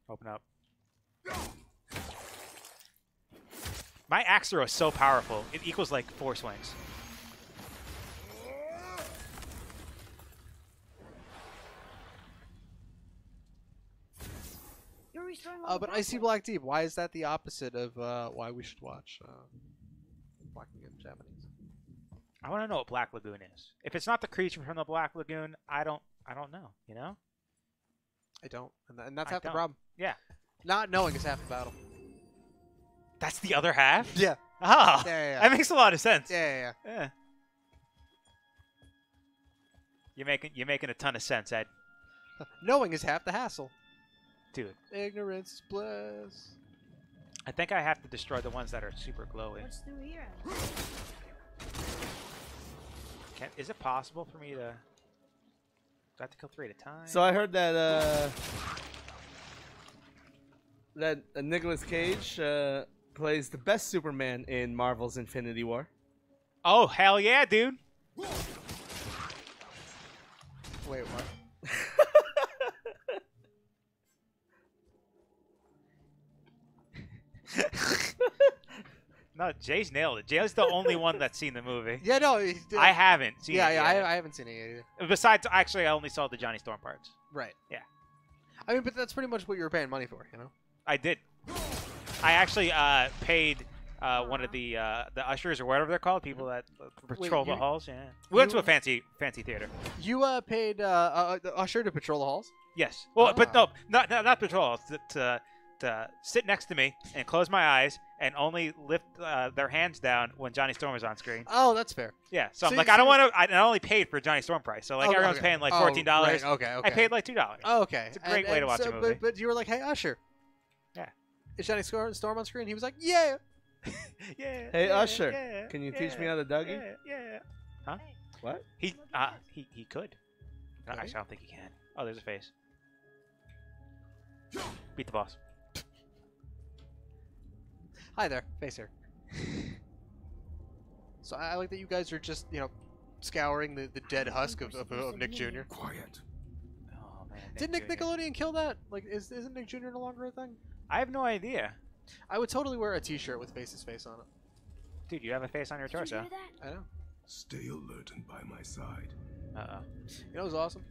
Open up. My axe throw is so powerful; it equals like 4 swings. You're restoring all the But I see passwords. Black Deep. Why is that the opposite of why we should watch Black Lagoon Japanese? I want to know what Black Lagoon is. If it's not the creature from the Black Lagoon, I don't know. You know? I don't, and that's I half the don't. problem. Yeah. Not knowing is half the battle. That's the other half. Yeah. Ah, Yeah. that makes a lot of sense. Yeah. Yeah. You're making a ton of sense, Ed. Knowing is half the hassle. Dude, Ignorance is bliss. I think I have to destroy the ones that are super glowy. What's through here? Is it possible for me to? Do I have to kill 3 at a time? So I heard that Nicolas Cage plays the best Superman in Marvel's Infinity War. Oh hell yeah, dude! Wait, what? No, Jay's nailed it. Jay's the only one that's seen the movie. Yeah, no. I haven't seen it. Yeah, yet. I haven't seen it either. Besides, actually, I only saw the Johnny Storm parts. Right. Yeah. I mean, but that's pretty much what you were paying money for, you know? I did. I actually paid one of the ushers or whatever they're called, people that patrol the halls. Yeah. We went to a fancy theater. You paid the usher to patrol the halls? Yes. Well, but Ah. no, not patrol halls. sit next to me and close my eyes and only lift their hands down when Johnny Storm is on screen. Oh, that's fair. Yeah, so I'm See- like, I don't see- want to. I only paid for Johnny Storm price, so like Oh, everyone's okay. paying like Oh, $14. right, okay, I paid like $2. Oh, okay. It's a great way to watch a movie. But you were like, hey, Usher. Yeah. Is Johnny Storm on screen? He was like, yeah. Yeah. Hey, yeah, Usher, yeah, can you teach me yeah, how to Dougie? Yeah. Huh? What? He could. No, actually, I don't think he can. Oh, there's a face. Beat the boss. Hi there, face here. So I like that you guys are just, scouring the dead husk of Nick Jr. Quiet. Oh man. Did Nick Jr. Nickelodeon kill that? Like, isn't Nick Jr. no longer a thing? I have no idea. I would totally wear a T-shirt with Face's face on it. Dude, you have a face on your Did you torso. hear that? I know. Stay alert and by my side. Uh-oh. You know, it was awesome.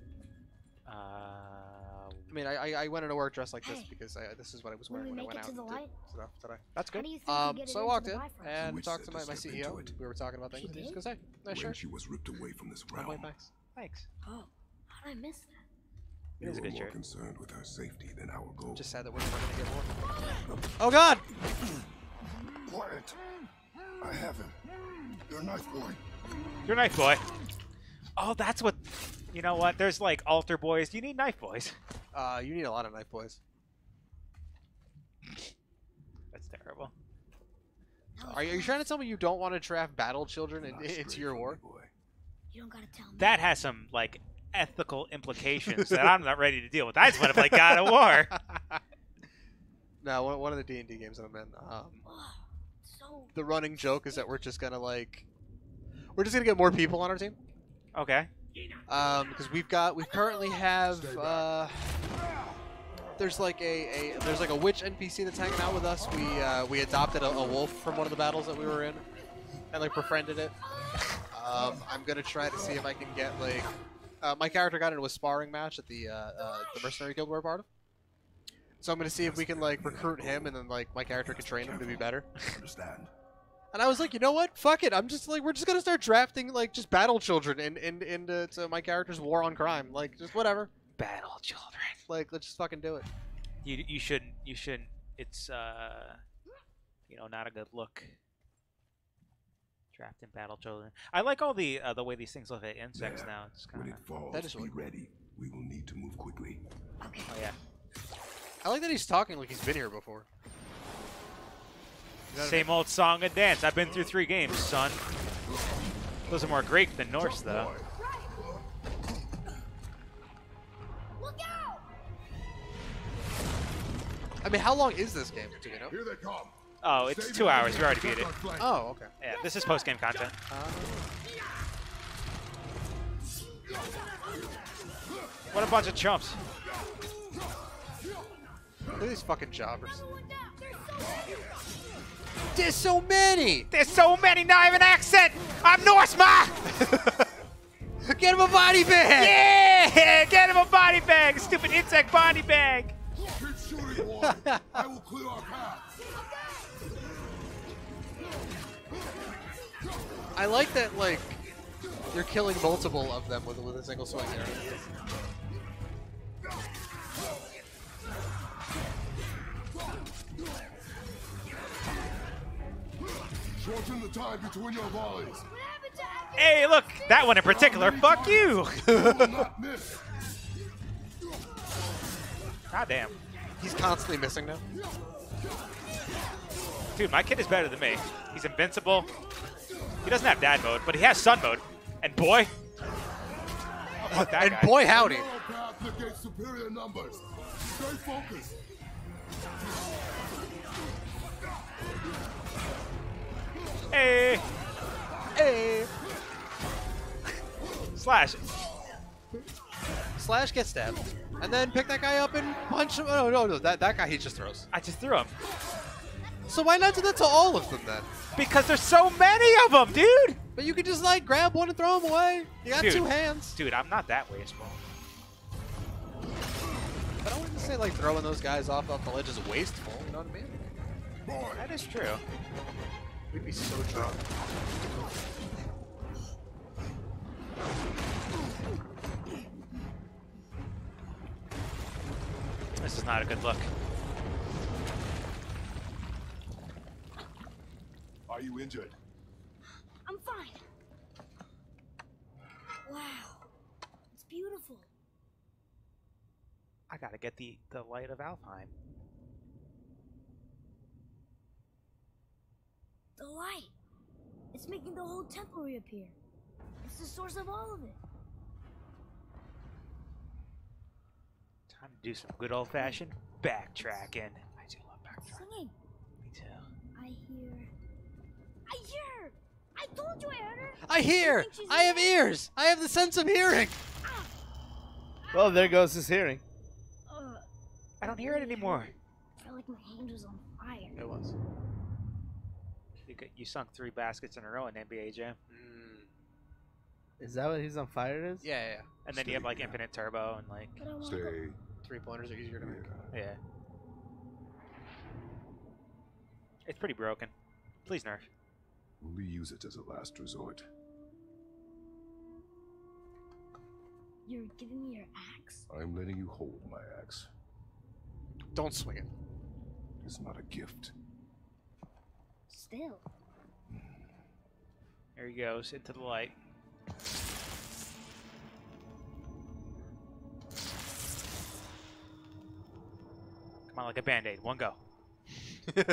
I mean, I went into work dressed like this Hey. because this is what I was When wearing we when I make went it out to the and light, did stuff today. That's how good. do you think we get it So I into walked the in Bifrost? and Which talked to set my to step CEO. into it? We were talking about things. She And he just did? goes, hey, nice When shirt. she was ripped away from this I'm realm, like, thanks. Thanks. Oh, how did I miss that? It you is a were good more shirt. concerned with her safety than our goal. Just sad that we're never gonna get more. Oh God! Quiet. I have him. Your knife boy. You're Knife Boy. Oh, that's what. You know what? There's like altar boys. You need Knife Boys. You need a lot of knife boys. That's terrible. Are you trying to tell me you don't want to draft battle children Not into straight your from war? me, boy. You don't gotta tell me. That has some like ethical implications that I'm not ready to deal with. I just want to play God of War. No, one of the D&D games that I'm in. Oh, so The running joke is that we're just gonna get more people on our team. Okay. Because we currently have there's like a witch NPC that's hanging out with us. We adopted a wolf from one of the battles that we were in, and like befriended it. I'm gonna try to see if I can get like my character got into a sparring match at the mercenary guild we're a part of. So I'm gonna see if we can like recruit him, and then like my character can train him to be better. Understand? And I was like, you know what? Fuck it. I'm just like, we're just gonna start drafting like just battle children into my character's war on crime. Like just whatever. Battle children. Like let's just fucking do it. You shouldn't. It's not a good look. Trapped in battle children. I like all the way these things look at insects There. now. It's When kind it of. falls, That is be really cool. ready. We will need to move quickly. okay. Oh yeah. I like that he's talking like he's been here before. You know what I Same old song and dance. I've been through 3 games, son. Those are more Greek than Norse, though. Look out! I mean, how long is this game? Do you know? Here they come. Oh, it's 2 hours. We already beat it. Oh, okay. Yeah, this is post-game content. What a bunch of chumps. Look at these fucking jobbers. There's so many. There's so many, not even accent. I'm Norse, ma. Get him a body bag. Yeah, get him a body bag. Stupid insect body bag. Keep shooting, boy. I will clear our path. I like that. Like you're killing multiple of them with a single swing here. Shorten the time between your volleys. What happened to Hacker? Hey, look, that one in particular. Fuck you. You will not miss. God damn. He's constantly missing now. Dude, my kid is better than me. He's invincible. He doesn't have dad mode, but he has son mode. And boy. Oh, fuck that And guy. boy, howdy. Narrow path negates superior numbers. Stay focused. Hey. Hey. Slash. Slash gets stabbed, and then pick that guy up and punch him. Oh no, that guy he just throws. I just threw him. So why not do that to all of them then? Because there's so many of them, dude. But you could just like grab one and throw him away. You got Dude. 2 hands. Dude, I'm not that wasteful. But I wouldn't say like throwing those guys off the ledge is wasteful. You know what I mean? Boy, That is true. We'd be so drunk. This is not a good look. Are you injured? I'm fine. Wow. It's beautiful. I gotta get the light of Alfheim. The light. It's making the whole temple reappear. It's the source of all of it. Time to do some good old-fashioned backtracking. I do love backtracking. Singing. Me too. I hear her. I told you I heard her. I hear. think she's I have in there? ears. I have the sense of hearing. Well, there goes his hearing. I don't hear it anymore. I felt like my hand was on fire. It was. You sunk 3 baskets in a row in NBA Jam. Is that what he's on fire is? Yeah, yeah, yeah. And then you have like infinite turbo and like, But I want to Stay. go. 3-pointers are easier to make. Yeah. yeah. It's pretty broken. Please nerf. Only use it as a last resort. You're giving me your axe? I'm letting you hold my axe. Don't swing it. It's not a gift. Still. There he goes into the light. Come on, like a band-aid. One go. Oh,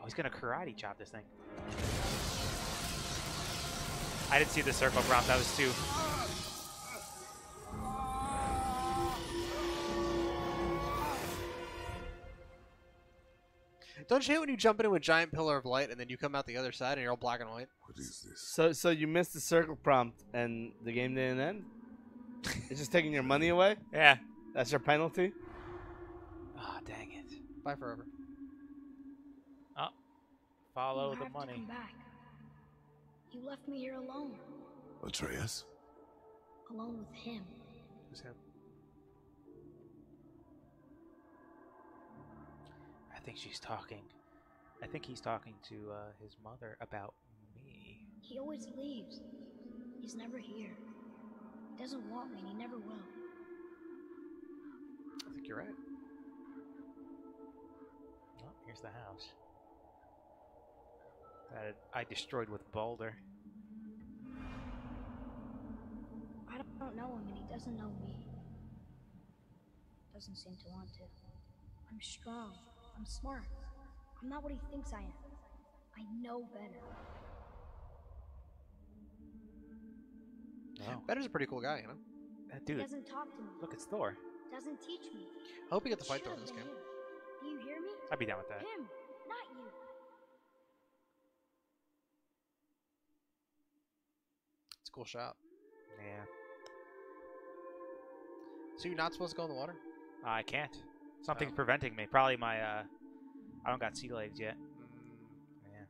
he's gonna karate chop this thing. I didn't see the circle prompt. That was too. Don't you hate when you jump into a giant pillar of light and then you come out the other side and you're all black and white? What is this? So you missed the circle prompt and the game didn't end? It's just taking your money away? Yeah. That's your penalty? Oh, dang it. Bye forever. Oh. Follow You the have to money. come back. You left me here alone. Atreus? Alone with him. Who's him? I think she's talking. I think he's talking to his mother about me. He always leaves. He's never here. He doesn't want me and he never will. I think you're right. Oh, here's the house that I destroyed with Boulder. I don't know him and he doesn't know me. Doesn't seem to want to. I'm strong. I'm smart. I'm not what he thinks I am. I know better. Oh, Better's a pretty cool guy, you know? that He dude. doesn't talk to me. Look, it's Thor. Doesn't teach me. I hope we get the It fight though in should've this been game. him. Do you hear me? I'd be down with that. Him, not you. It's a cool shot. Yeah. So you're not supposed to go in the water? I can't. Something's Oh. preventing me. Probably my, I don't got sea legs yet. Yeah.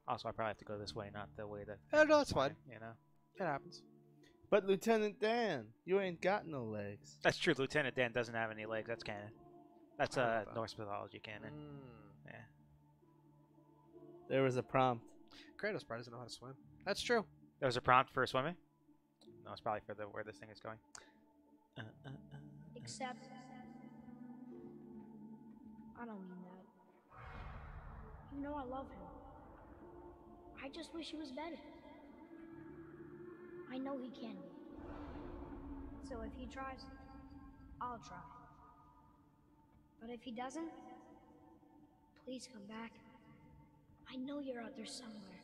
Also, I probably have to go this way, not the way that... Oh, no, that's fine. You know? It happens. But Lieutenant Dan, you ain't got no legs. That's true. Lieutenant Dan doesn't have any legs. That's canon. That's I don't know that. Norse mythology canon. Yeah. There was a prompt. Kratos probably doesn't know how to swim. That's true. There was a prompt for swimming? No, it's probably for the where this thing is going. Except, I don't mean that. You know I love him. I just wish he was better. I know he can be. So if he tries, I'll try. But if he doesn't, please come back. I know you're out there somewhere.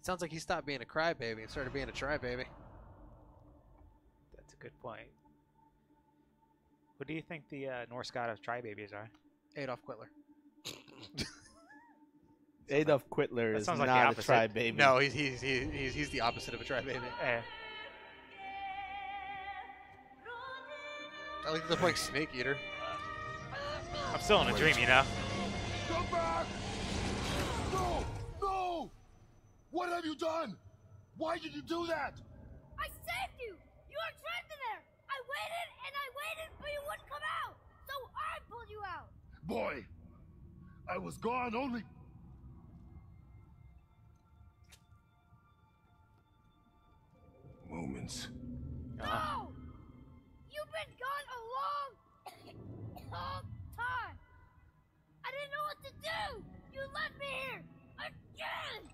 Sounds like he stopped being a crybaby and started being a trybaby. That's a good point. What do you think the Norse god of tri-babies are? Adolf Hitler. Adolf Hitler That is sounds like the not a opposite. tri-baby. No, he's the opposite of a trybaby. I like they're playing Snake Eater. I'm still in a dream, you know? Come back! No! No! What have you done? Why did you do that? I saved you! You were trapped in there! I waited and I waited, but you wouldn't come out! So I pulled you out! Boy, I was gone only... moments. No! You've been gone a long whole time. I didn't know what to do. You left me here again.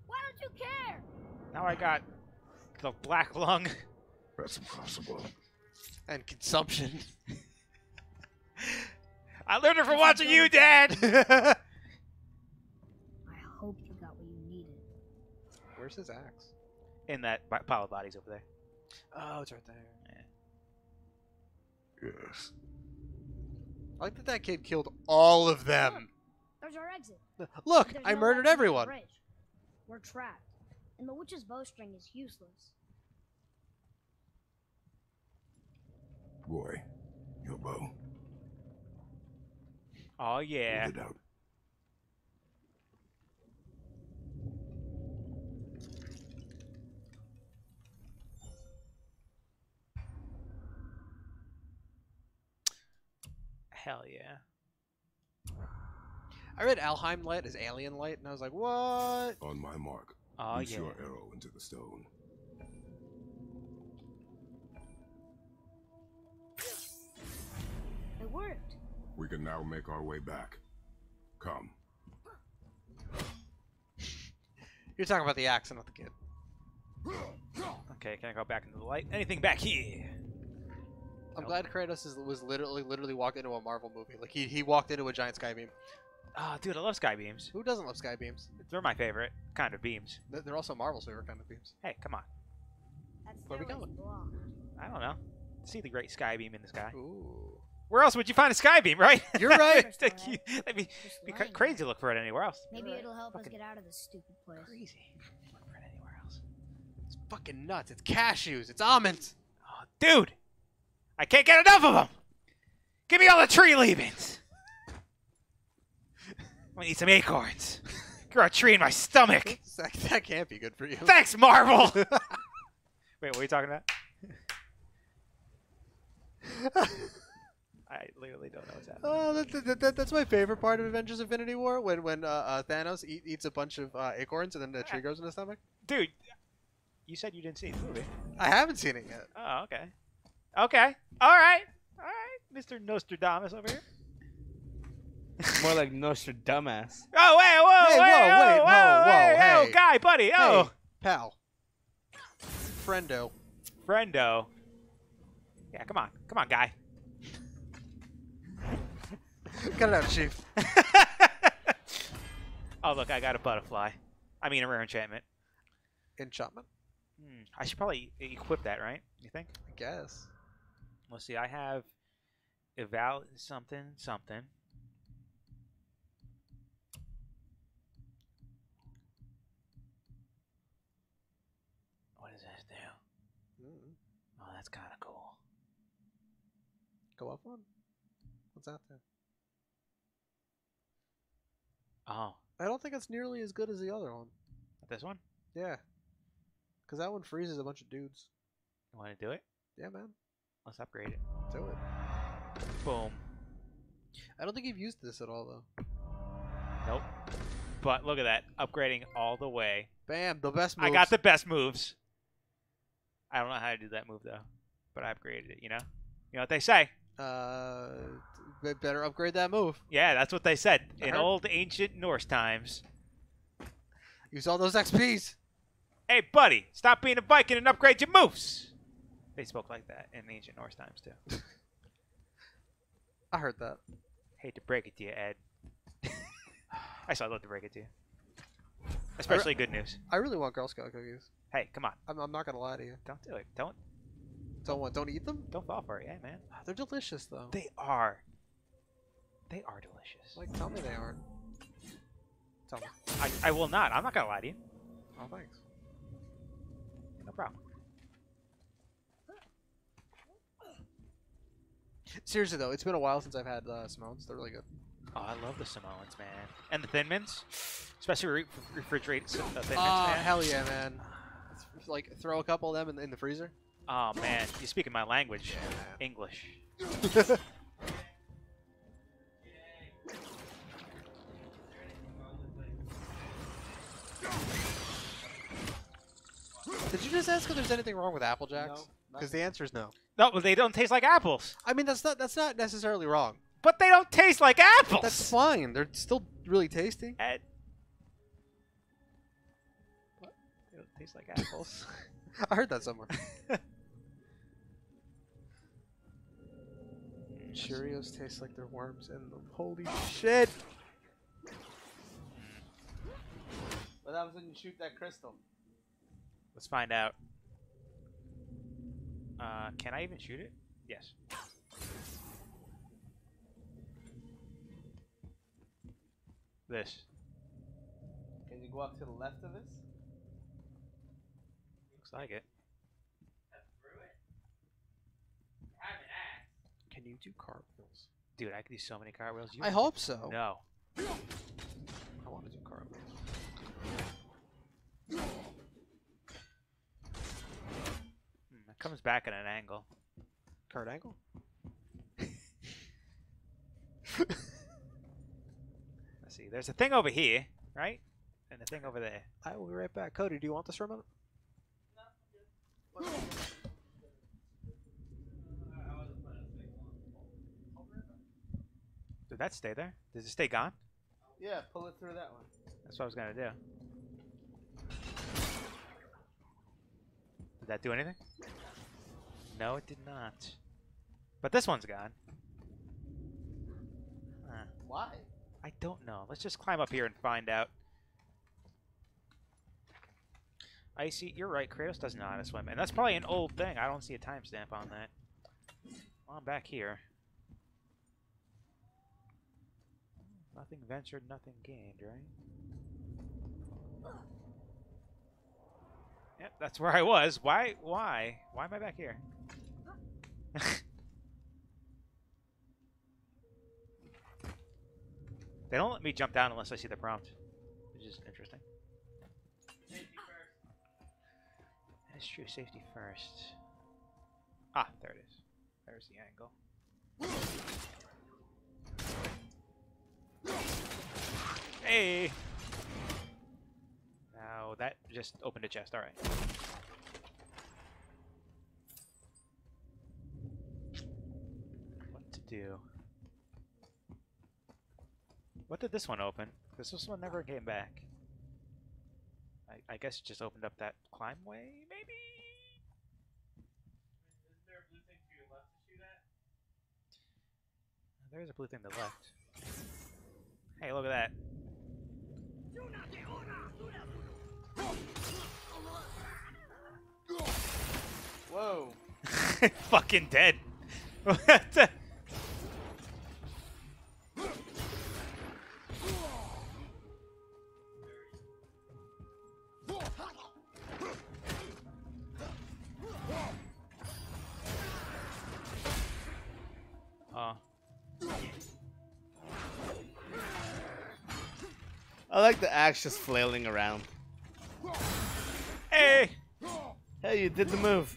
Why don't you care? Now I got the black lung. That's impossible. And consumption. I learned it from watching you, Dad. I hope you got what you needed. Where's his axe? In that pile of bodies over there. Oh, it's right there. Yes. I like that that kid killed all of them. There's our exit. Look, There's I no murdered exit to the everyone. bridge. We're trapped, and the witch's bowstring is useless. Boy, your bow. Oh yeah. Hold it out. Hell yeah. I read Alheim Light as Alien Light, and I was like, what? On my mark. Oh Loose yeah. your arrow into the stone. It worked. We can now make our way back. Come. You're talking about the axe and not the kid. Okay, can I go back into the light? Anything back here? I'm glad Kratos was literally walked into a Marvel movie. Like he walked into a giant sky beam. Oh, dude, I love sky beams. Who doesn't love sky beams? They're my favorite kind of beams. They're also Marvel's favorite kind of beams. Hey, come on. That's Where we stairway's going? blocked. I don't know. See the great sky beam in the sky. Ooh. Where else would you find a sky beam, right? You're right. That'd be Just be lying crazy there. to look for it anywhere else. Maybe it'll help us Fucking get out of this stupid place. Crazy. Look for it anywhere else. It's fucking nuts. It's cashews. It's almonds. Oh, dude! I can't get enough of them! Give me all the tree leavings! I need some acorns. Grow a tree in my stomach! That can't be good for you. Thanks, Marvel! Wait, what are you talking about? I literally don't know what's happening. Oh, that's my favorite part of Avengers Infinity War, when Thanos eats a bunch of acorns and then the tree goes in his stomach. Dude, you said you didn't see the movie. I haven't seen it yet. Oh, okay. Okay. Alright. Alright, Mr. Nostradamus over here. More like Nostradamus. Oh, wait, whoa, Hey, whoa, hey, hey. oh, guy, buddy, oh. Hey, pal. Friendo. Friendo. Yeah, come on, guy. Cut it out, Chief. Oh, look, I got a butterfly. I mean, a rare enchantment. Enchantment? I should probably equip that, right? You think? I guess. Let's see, I have eval something. What does this do? Oh, that's kind of cool. Go up one? What's that do? Oh, I don't think it's nearly as good as the other one. this one? Yeah. Because that one freezes a bunch of dudes. You want to do it? Yeah, man. Let's upgrade it. Do it. Boom. I don't think you've used this at all, though. Nope. But look at that. Upgrading all the way. Bam, the best moves. I got the best moves. I don't know how to do that move, though. But I upgraded it, you know? You know what they say? Better upgrade that move. Yeah, that's what they said. In heard. old ancient Norse times. Use all those XPs. Hey, buddy, stop being a Viking and upgrade your moves. They spoke like that in ancient Norse times, too. I heard that. Hate to break it to you, Ed. Actually, I'd love to break it to you. Especially good news. I really want Girl Scout cookies. Hey, come on. I'm not gonna lie to you. Don't do it. Don't Don't eat them? fall for it. Yeah, man. They're delicious, though. They are. They are delicious. Like, tell me they aren't. Tell me. I will not. I'm not going to lie to you. Oh, thanks. No problem. Seriously, though, it's been a while since I've had Simone's. They're really good. Oh, I love the Samoans, man. And the Thin Mints. Especially refrigerated Thin Mints, Oh, man. hell yeah, man. Like, throw a couple of them in the freezer. Oh, man. You're speaking my language. Yeah, man. English. Did you just ask if there's anything wrong with Apple Jacks? No, Because the answer is no. No, they don't taste like apples. I mean, that's not necessarily wrong. But they don't taste like apples. That's fine. They're still really tasty. Ed. What? They don't taste like apples. I heard that somewhere. Cheerios taste like they're worms, and holy shit! What happens when you shoot that crystal? Let's find out. Can I even shoot it? Yes. This. Can you go up to the left of this? Looks like it. Can you do cartwheels? Dude, I could do so many cartwheels. I hope so. No. I want to do cartwheels. It comes back at an angle. Card angle? Let's see. There's a thing over here, right? And a thing over there. I will be right back. Cody, do you want this for a minute? Did that stay there? Does it stay gone? Yeah, pull it through that one. That's what I was gonna do. Did that do anything? No, it did not. But this one's gone. Huh. Why? I don't know. Let's just climb up here and find out. Icy, you're right. Kratos doesn't know how to swim. And that's probably an old thing. I don't see a timestamp on that. Well, I'm back here. Nothing ventured, nothing gained, right? Yep, that's where I was. Why am I back here? They don't let me jump down unless I see the prompt, which is interesting. That is true. Safety first. Ah, there it is. There's the angle. Hey! Now that just opened a chest. All right. What to do? What did this one open? Because this one never came back. I guess it just opened up that climb way, maybe? Isn't there a blue thing to your left to shoot at? There's a blue thing to the left. Hey, look at that. Whoa. Fucking dead. I like the axe just flailing around. Hey! Hey, you did the move.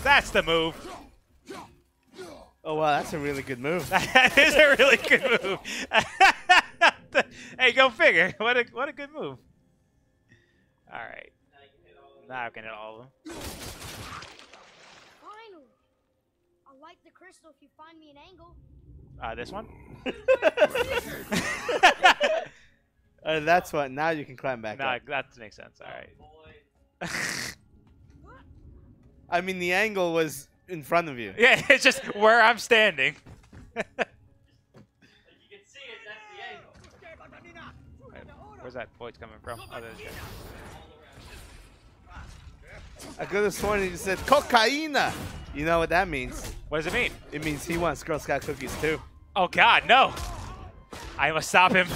That's the move. Oh wow, that's a really good move. That is a really good move. Hey, go figure. What a good move. All right. Now I can hit all of them. Finally! I'll light the crystal if you find me an angle. This one? That's what. Now you can climb back No, up. that makes sense. All right. I mean, the angle was in front of you. Yeah, it's just where I'm standing. Like you can see it, that's the angle. Where's that voice coming from? Oh, there's it. I could have sworn he just said cocaina. You know what that means? What does it mean? It means he wants Girl Scout cookies too. Oh God, no! I must stop him.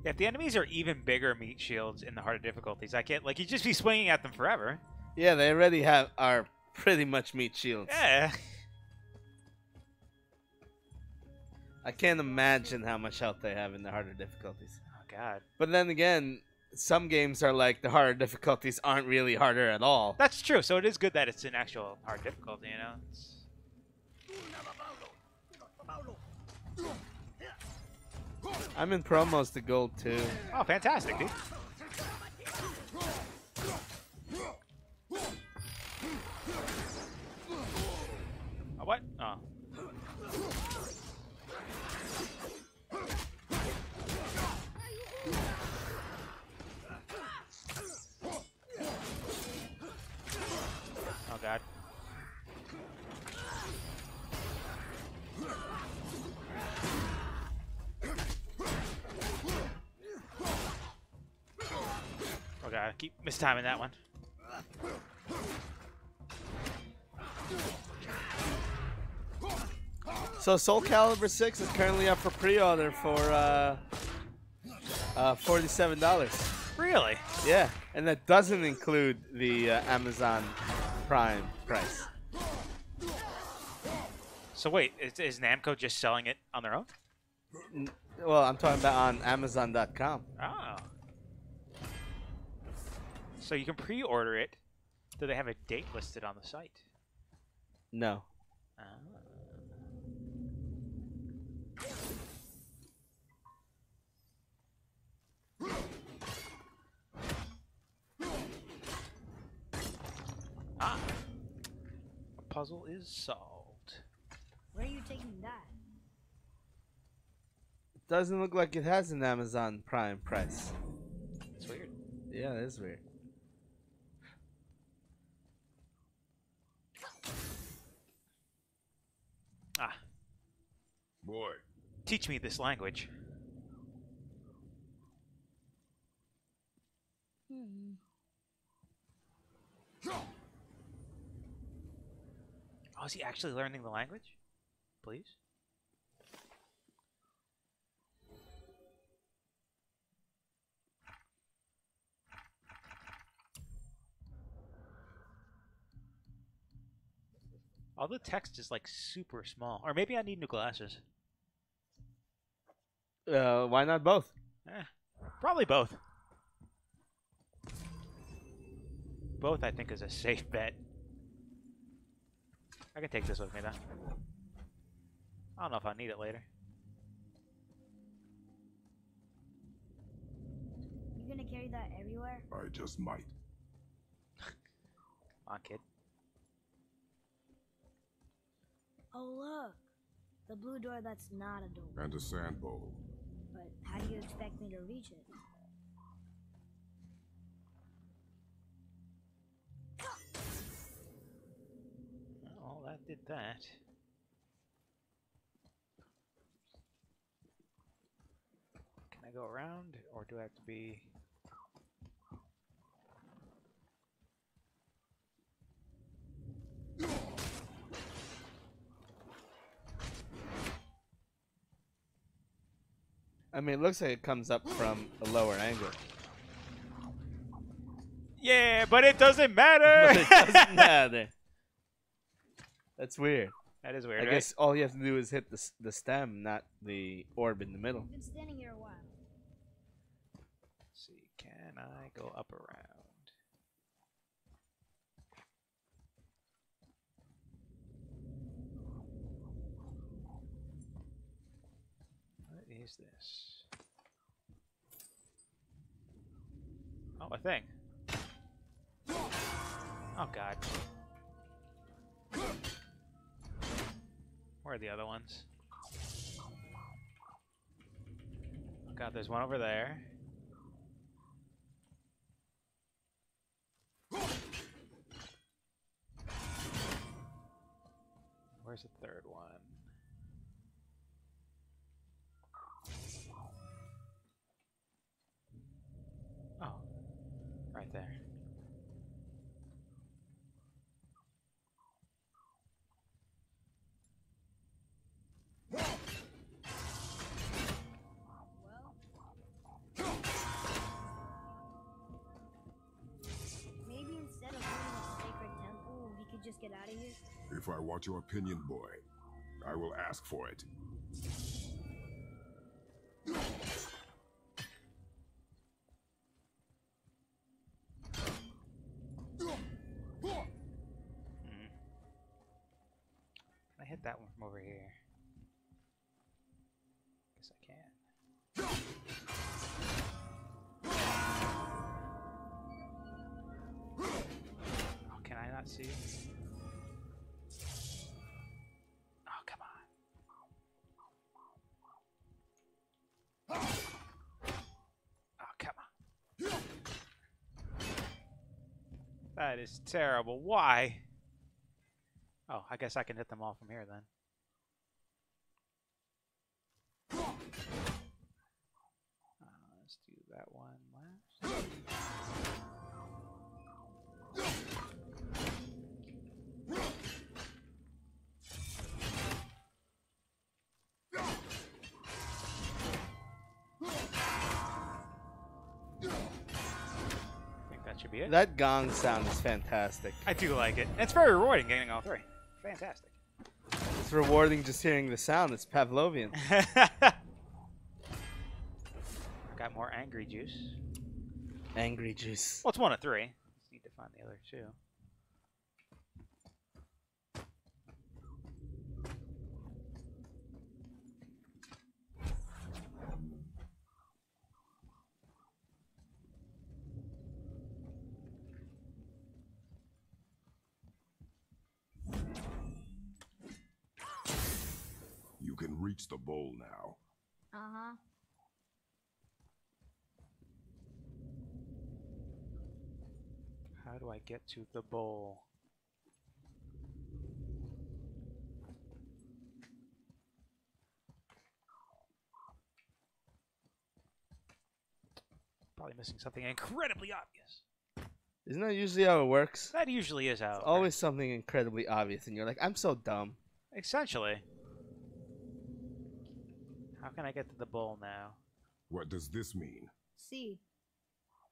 Yeah, if the enemies are even bigger meat shields in the harder difficulties, I can't, like, you just be swinging at them forever. Yeah, they already are pretty much meat shields. Yeah. I can't imagine how much health they have in the harder difficulties. Oh God. But then again, some games are like the harder difficulties aren't really harder at all. That's true. So it is good that it's an actual hard difficulty, you know. I'm in promos to gold too. Oh, fantastic, dude. Oh, what? Oh. Oh, God. Oh, God. I keep mistiming that one. So Soul Calibur 6 is currently up for pre-order for $47. Really? Yeah, and that doesn't include the Amazon Prime price. So wait, is Namco just selling it on their own? Well, I'm talking about on Amazon.com. Oh. So you can pre-order it. Do they have a date listed on the site? No. Ah. Ah. A puzzle is solved. Where are you taking that? It doesn't look like it has an Amazon Prime price. It's weird. Yeah, it is weird. Ah. Boy, Teach me this language. Oh, is he actually learning the language? Please? All the text is like super small. Or maybe I need new glasses. Why not both? Probably both. Both, I think, is a safe bet. I can take this with me, though. I don't know if I need it later. You gonna carry that everywhere? I just might. Come on, kid. Oh, look. The blue door that's not a door. And a sand bowl. But how do you expect me to reach it? Oh, that did that. Can I go around, or do I have to be... I mean, it looks like it comes up from a lower angle. Yeah, but it doesn't matter! But it doesn't matter. That's weird. That is weird, I right? guess all you have to do is hit the stem, not the orb in the middle. I've been standing here a while. Let's see, can I go up around? What is this? Oh, a thing. Oh, God. Where are the other ones? Oh, God, there's one over there. Where's the third one? Oh, right there. Maybe instead of building a sacred temple, we could just just get out of here? If I want your opinion, boy, I will ask for it. I hit that one from over here. Guess I can. Oh, can I not see? Oh, come on. Oh, come on. That is terrible. Why? Oh, I guess I can hit them all from here then. Let's do that one last. I think that should be it. That gong sound is fantastic. I do like it. It's very rewarding getting all three. Fantastic. It's rewarding just hearing the sound. It's Pavlovian. I got more angry juice. Angry juice. Well, it's 1 of 3. Just need to find the other 2. You can reach the bowl now. Uh-huh. How do I get to the bowl? Probably missing something incredibly obvious. Isn't that usually how it works? That usually is how. It's always something incredibly obvious, and you're like, I'm so dumb. Essentially. How can I get to the bowl now? What does this mean? See.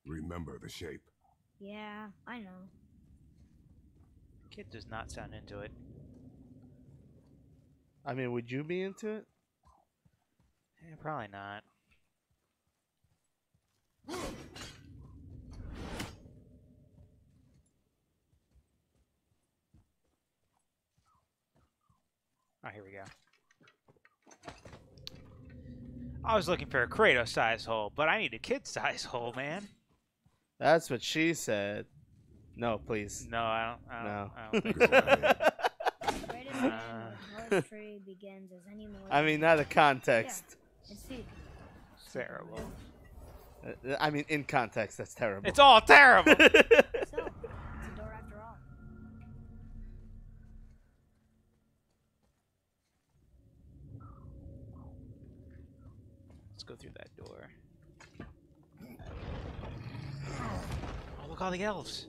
Remember the shape. Yeah, I know. Kid does not sound into it. I mean, would you be into it? Yeah, probably not. Oh, here we go. I was looking for a Kratos-size hole, but I need a kid-size hole, man. That's what she said. No, please. No, I don't No. think so. Greatest man with horse trade begins as any more. I mean, not a context. And see. Terrible. I mean, in context, that's terrible. It's all terrible. So, it's a door after all. Let's go through that door. Oh, look, all the elves.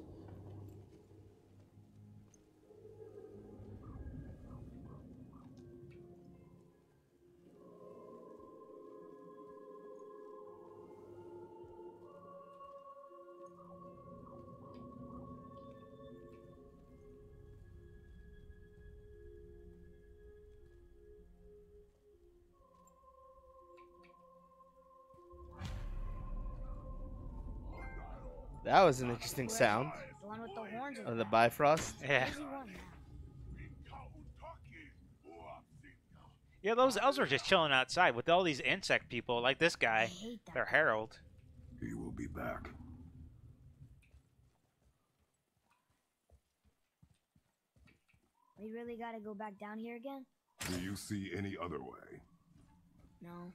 That was an interesting sound. The one with the horns is Of the back. Bifrost. Yeah. Easy one now. Yeah, those elves are just chilling outside with all these insect people, like this I guy. hate that. They're Harold. He will be back. We really gotta go back down here again? Do you see any other way? No.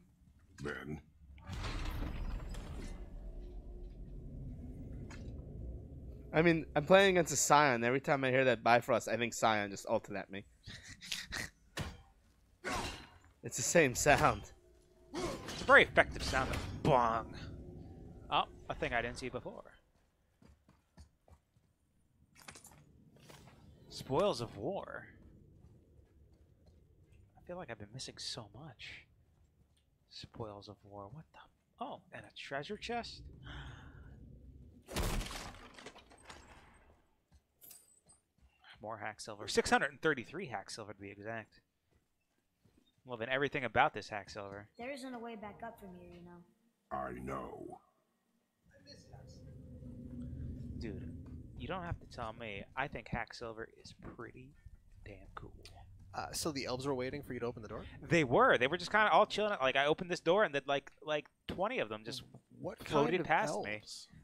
Then, I mean, I'm playing against a Scion. Every time I hear that Bifrost, I think Scion just ulted at me. It's the same sound. It's a very effective sound of bong. Oh, a thing I didn't see before. Spoils of War. I feel like I've been missing so much. Spoils of War. What the? Oh, and a treasure chest? more hack silver. 633 hack silver to be exact. Loving everything about this hack silver. There isn't a way back up from here, you know. I know. Dude, you don't have to tell me. I think hack silver is pretty damn cool. So the elves were waiting for you to open the door? They were just kind of all chilling. Like I opened this door and then like 20 of them just What floated kind of past elves? me.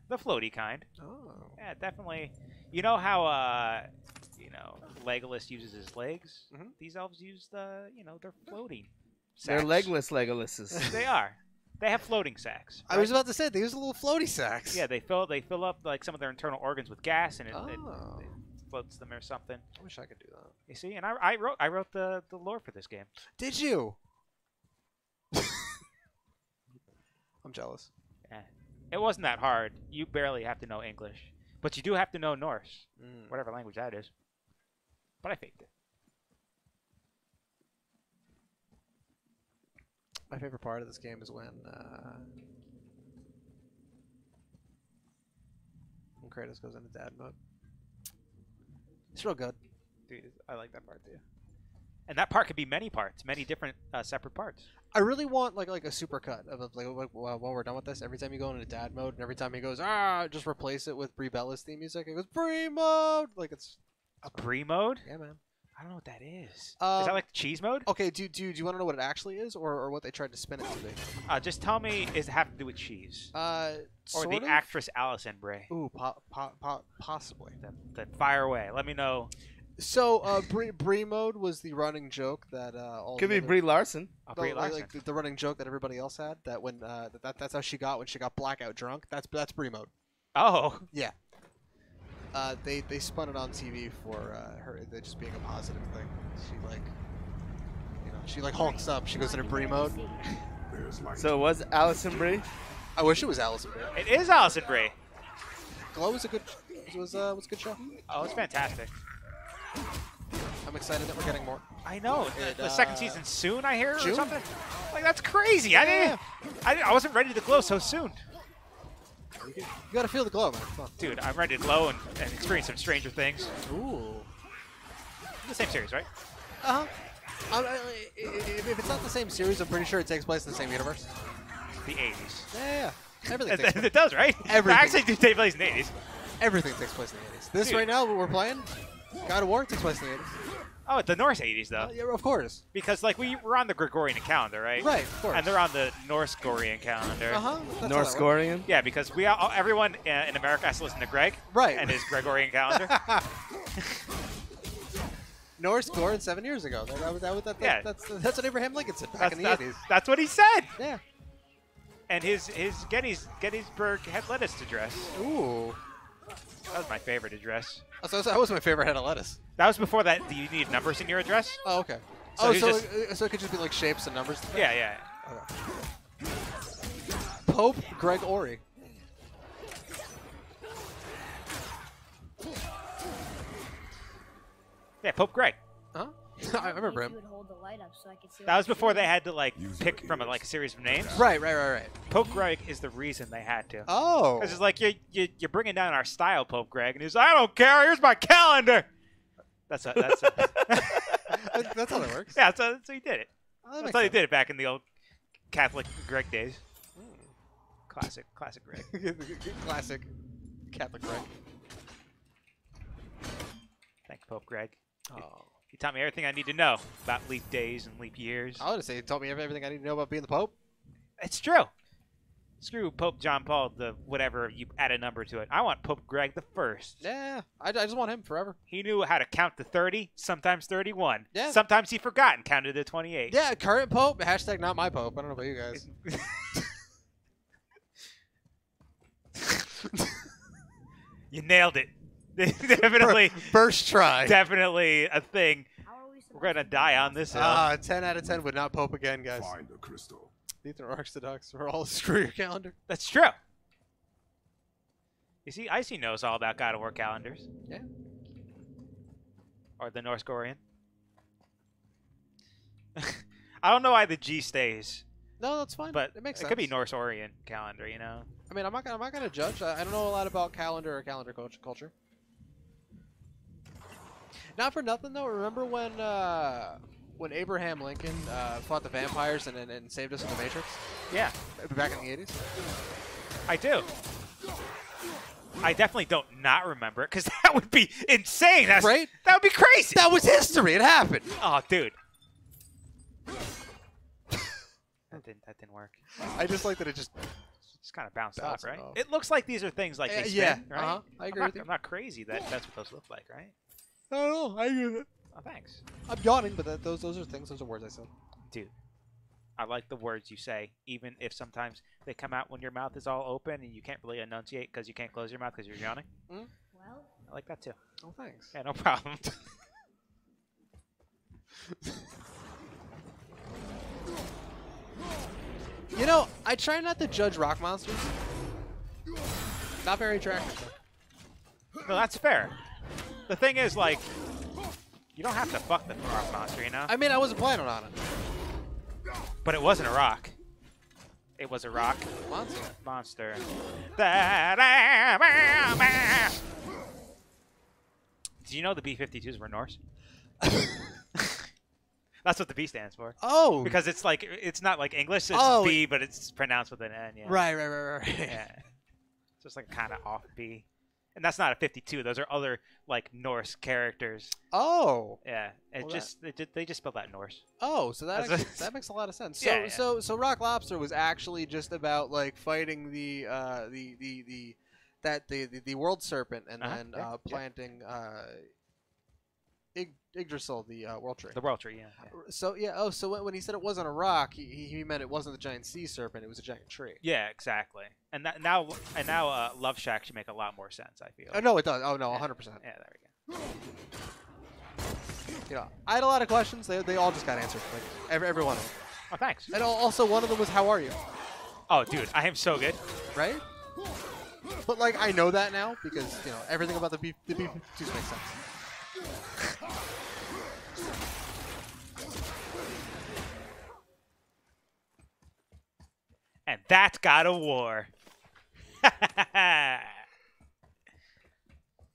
The floaty kind. Oh. Yeah, definitely. You know how Legolas uses his legs? Mhm. These elves use they're floating. They're sacks. legless Legoluses. They are. They have floating sacks. I was about to say, they use a little floaty sacks. Yeah, they fill up like some of their internal organs with gas, and it Oh. floats them or something. I wish I could do that. You see, and I wrote the lore for this game. Did you? I'm jealous. Yeah. It wasn't that hard. You barely have to know English, but you do have to know Norse, whatever language that is. But I faked it. My favorite part of this game is when Kratos goes into dad mode. It's real good. Dude, I like that part too. And that part could be many parts, many different separate parts. I really want like a super cut of like while we're done with this. Every time you go into dad mode, and every time he goes just replace it with Brie Bella's theme music. It goes Brie mode, like it's A Brie mode? yeah, man. I don't know what that is. Is Um, that like the cheese mode? Okay, do you want to know what it actually is, or what they tried to spin it to be? Just tell me, is it have to do with cheese? Or Sort the of? actress Alison Brie? Ooh, possibly. Then fire away. Let me know. So, Brie mode was the running joke that all Could the be other- Brie Larson. Brie like, Larson. like the running joke that everybody else had, that when that's how she got when she got blackout drunk. That's Brie mode. Oh. Yeah. They spun it on TV for her just being a positive thing. She hulks up. She goes into Brie mode. There's light. So it was Allison Brie? I wish it was Alison Brie. It is Alison Brie. Glow was a good was a good show. Oh, it's fantastic. I'm excited that we're getting more. I know. The second season soon, I hear, or June? something. Like that's crazy. I wasn't ready to glow so soon. You gotta feel the glow, man. Come on. Dude, I'm ready to glow and experience some Stranger Things. Ooh. The same series, right? Uh huh. If it's not the same series, I'm pretty sure it takes place in the same universe. The 80s. Yeah. Everything takes place. It does, right? Everything. Actually, do take place in the 80s. Everything takes place in the 80s. This Dude. right now, what we're playing, God of War takes place in the 80s. Oh, the Norse 80s, though. Yeah, of course. Because, like, we're on the Gregorian calendar, right? Right, of course. And they're on the Norse-Gorian calendar. Uh-huh. North Gorian? Yeah, because everyone in America has to listen to Greg. Right. And his Gregorian calendar. Norse scored 7 years ago. Yeah. That's what Abraham Lincoln said back in the 80s. That's what he said. Yeah. And his Gettysburg head lettuce address. Ooh. That was my favorite address. Oh, so that was my favorite head of lettuce. That was before that. Do you need numbers in your address? Oh, okay. So he's So it could just be like shapes and numbers? Yeah, yeah. Okay. Pope Greg Ori. Yeah, Pope Greg. Huh? I remember If him. you would hold the light up so I could see That what was you're before they doing. had to like pick from a series of names. Right. Pope Greg is the reason they had to. Oh. Because it's like you're bringing down our style, Pope Greg, and he's like, I don't care. Here's my calendar. That's That's how that works. Yeah, that's how he did it. Oh, that That's makes how he sense. did it back in the old Catholic Greg days. Classic Greg. Classic Catholic Greg. Thank you, Pope Greg. Oh. He taught me everything I need to know about leap days and leap years. I would say he taught me everything I need to know about being the Pope. It's true. Screw Pope John Paul, the whatever, you add a number to it. I want Pope Greg the First. Yeah, I just want him forever. He knew how to count to 30, sometimes 31. Yeah. Sometimes he forgot and counted to 28. Yeah, current Pope, hashtag not my Pope. I don't know about you guys. You nailed it. Definitely, First try. definitely a thing. How are we supposed We're gonna to die know? on this hill. 10 out of 10 would not Pope again, guys. Find the crystal. Neither Orthodox or all screw your calendar. That's true. You see, Icy knows all about God of War calendars. Yeah. Or the Norse Gorian. I don't know why the G stays, No, that's fine. but it makes it sense. could be Norse Orient calendar, you know? I mean, I'm not gonna judge. I don't know a lot about calendar or calendar culture. Not for nothing though. Remember when Abraham Lincoln fought the vampires and saved us in the Matrix? Yeah, Back in the 80s? I do. I definitely don't not remember it, because that would be insane. Right? That would be crazy. That was history. It happened. Oh, dude. That didn't work. I just like that it just... Just kind of bounced off, Bouncing right? off. It looks like these are things like they spin, yeah, right? I agree with you. I'm not crazy that that's what those look like, right? I don't know. I agree with it. Oh, thanks. I'm yawning, but those are things. Those are words I said. Dude, I like the words you say, even if sometimes they come out when your mouth is all open and you can't really enunciate because you can't close your mouth because you're yawning. Mm? Well, I like that too. Oh, thanks. Yeah, no problem. You know, I try not to judge rock monsters. Not very attractive, though. No, that's fair. The thing is, like, you don't have to fuck the rock monster, you know? I mean, I wasn't planning on it. But it wasn't a rock. It was a rock Monster. monster. Do you know the B-52s were Norse? That's what the B stands for. Oh. Because it's like, it's not like English, it's Oh. B, but it's pronounced with an N. Yeah. Right. Yeah. It's just like kind of off B. And that's not a 52. Those are other like Norse characters. Oh. Yeah. It Well, just they just spelled that Norse. Oh, so that That's actually, that makes a lot of sense. Yeah, So yeah. so Rock Lobster was actually just about like fighting the world serpent and Uh-huh, then yeah, yeah. planting Yggdrasil, the world tree. The world tree, yeah. So yeah. Oh, so when he said it wasn't a rock, he meant it wasn't the giant sea serpent. It was a giant tree. Yeah, exactly. And now Love Shack should make a lot more sense, I feel. Oh no, it does. Oh no, 100%. Yeah, there we go. You know, I had a lot of questions. They all just got answered. Like every one of them. Oh, thanks. And also one of them was, "How are you?" Oh, dude, I am so good. Right? But like I know that now because you know everything about the B-52s makes sense. And that's God of War.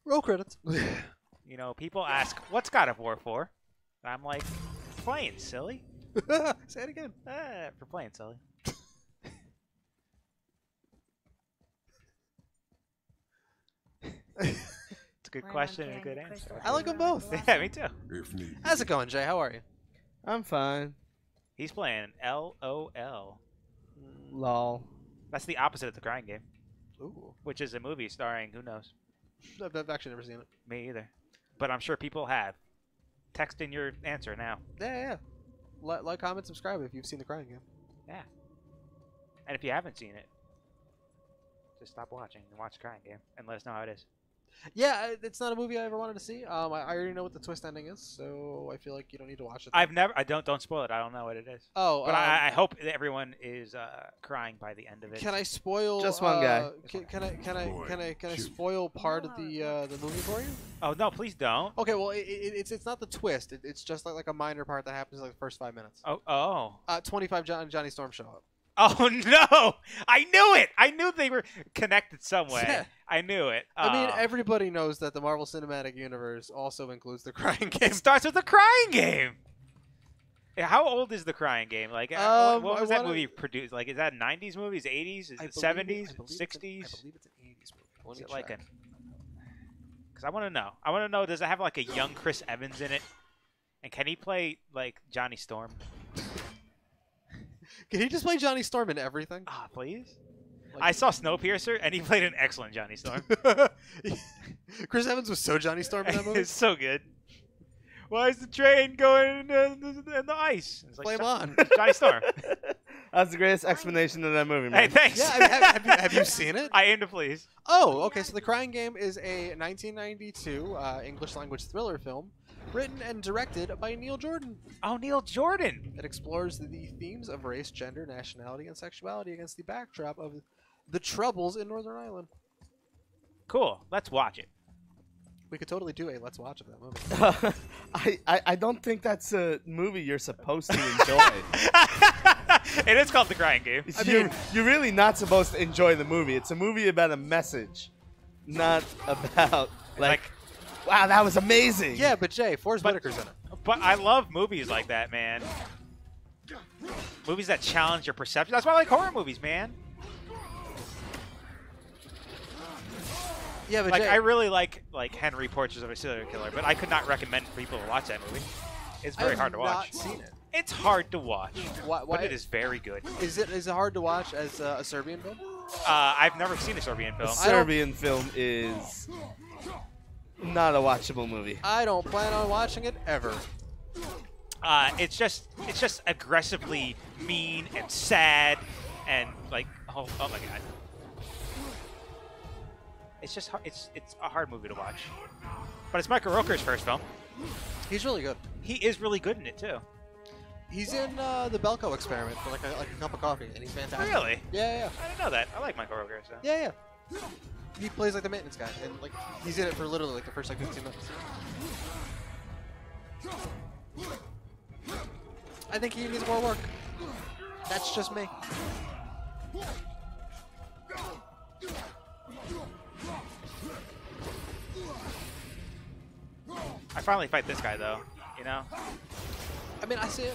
Roll credits. You know, people ask, what's God of War for? And I'm like, playing silly. Say it again. For playing silly. It's a good Plan on question and a carrying good the answer. crystal I like them everywhere both. with Yeah, me too. If need. How's it going, Jay? How are you? I'm fine. He's playing LOL. Lol. That's the opposite of the Crying Game, Ooh, which is a movie starring, who knows? I've actually never seen it. Me either. But I'm sure people have. Text in your answer now. Yeah. Like, comment, subscribe if you've seen the Crying Game. Yeah. And if you haven't seen it, just stop watching and watch Crying Game and let us know how it is. Yeah, it's not a movie I ever wanted to see. I already know what the twist ending is, so I feel like you don't need to watch it. Don't spoil it. I don't know what it is. Oh, But I hope that everyone is crying by the end of it. Can I spoil? Just one guy. Can I spoil part of the movie for you? Oh no, please don't. Okay, well it's not the twist. It's just like a minor part that happens in like the first 5 minutes. Oh. 25 Johnny Storm show up. Oh no! I knew it. I knew they were connected some way. Yeah. I knew it. I mean, Oh. everybody knows that the Marvel Cinematic Universe also includes the Crying Game. It starts with the Crying Game. Yeah, how old is the Crying Game? Like, what was that movie produced? Like, is that 90s movies, 80s, is it 70s, 60s? I believe it's an 80s movie. Let Is me it like check. Because I want to know. I want to know, does it have like a young Chris Evans in it? And can he play like Johnny Storm? Can he just play Johnny Storm in everything? Ah, please. Like- I saw Snowpiercer, and he played an excellent Johnny Storm. Chris Evans was so Johnny Storm in that movie. It's so good. Why is the train going in the ice? It's like, Play him on. Johnny Storm. That's the greatest explanation of that movie, man. Hey, thanks. Yeah, I mean, have you seen it? I aim to please. Oh, okay. So The Crying Game is a 1992 English language thriller film written and directed by Neil Jordan. Oh, Neil Jordan. It explores the themes of race, gender, nationality, and sexuality against the backdrop of the troubles in Northern Ireland. Cool. Let's watch it. We could totally do a let's watch of that movie. I don't think that's a movie you're supposed to enjoy. It is called The Crying Game. You're really not supposed to enjoy the movie. It's a movie about a message, not about like Wow, that was amazing. Yeah, but Jay, Forrest But- Whitaker's in it. But I love movies like that, man. Movies that challenge your perception. That's why I like horror movies, man. Yeah, but Like Jay, I really like Henry Portraits of a Serial Killer, but I could not recommend for people to watch that movie. It's very hard to watch. I've not seen it. It's hard to watch, Why, but it is very good. Is it hard to watch as a Serbian film? I've never seen a Serbian The film. Serbian film is not a watchable movie. I don't plan on watching it ever. It's just aggressively mean and sad and like oh my god. It's just it's a hard movie to watch. But it's Michael Rooker's first film. He's really good. He is really good in it too. He's in the Belko Experiment for like a cup of coffee, and he's fantastic. Really? Yeah. I didn't know that. I like Michael Rooker. So. Yeah. He plays like the maintenance guy, and like he's in it for literally like the first like 15 minutes. I think he needs more work. That's just me. I finally fight this guy though. You know. I mean, I see it.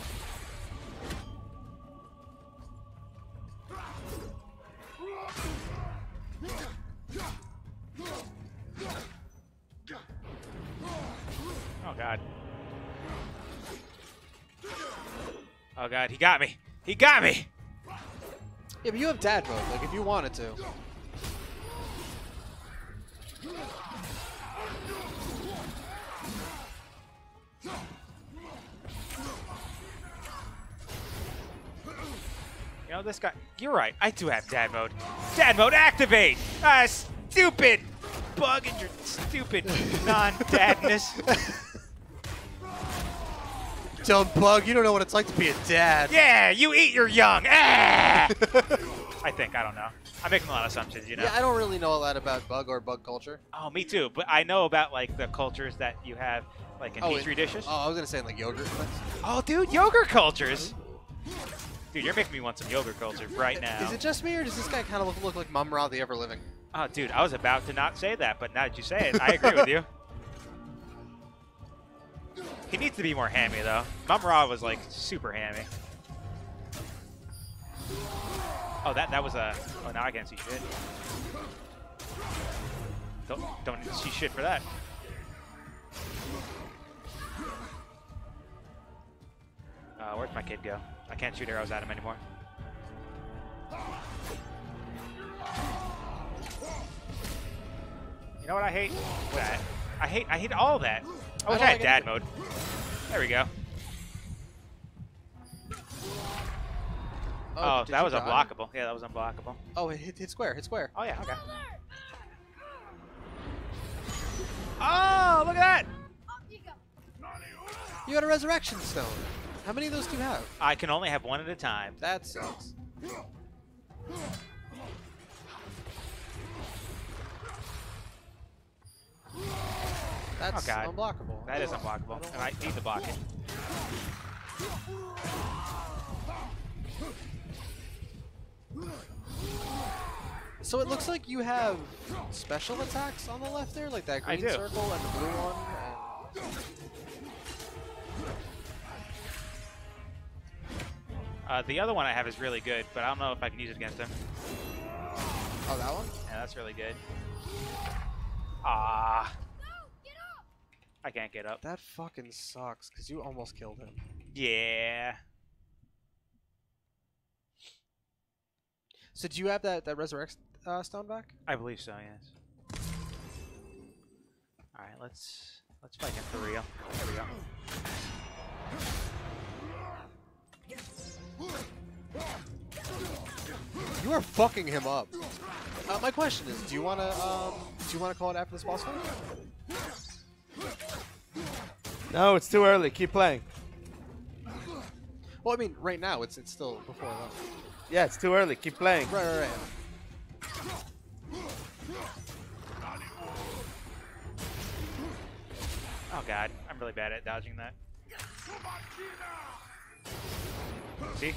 Oh god. Oh god, he got me. He got me. Yeah, but you have dad mode. Like if you wanted to. You know this guy. You're right. I do have dad mode. Dad mode activate. Ah, stupid bug and your stupid non-dadness. Dumb bug, you don't know what it's like to be a dad. Yeah, you eat your young. Ah! I think. I don't know. I'm making a lot of assumptions, you know. Yeah, I don't really know a lot about bug or bug culture. Oh, me too. But I know about like the cultures that you have, like in petri dishes. Oh, I was gonna say like yogurt. Oh, dude, yogurt cultures. Dude, you're making me want some yogurt culture right now. Is it just me, or does this guy kind of look like Mum-Ra the Ever Living? Oh, dude, I was about to not say that, but now that you say it, I agree with you. He needs to be more hammy, though. Mum-Ra was, like, super hammy. Oh, that was a... Oh, now I can't see shit. Don't see shit for that. Where'd my kid go? I can't shoot arrows at him anymore. You know what I hate? That. I hate all that. I wish I had dad mode. There we go. Oh, that was unblockable. Yeah, that was unblockable. Oh, hit square, hit square. Oh, yeah, okay. Oh, look at that! You got a resurrection stone. How many of those do you have? I can only have one at a time. That sucks. That's unblockable. That is unblockable, and I need to block it. So it looks like you have special attacks on the left there, like that green circle and the blue one. The other one I have is really good, but I don't know if I can use it against him. Oh, that one? Yeah, that's really good. Ah. I can't get up. That fucking sucks, because you almost killed him. Yeah. So do you have that resurrect stone back? I believe so, yes. Alright, let's fight him for real. There we go. You are fucking him up. My question is, do you wanna call it after this boss fight? No, it's too early. Keep playing. Well, I mean, right now it's still before that. Yeah, it's too early. Keep playing. Right. Oh god, I'm really bad at dodging that. See?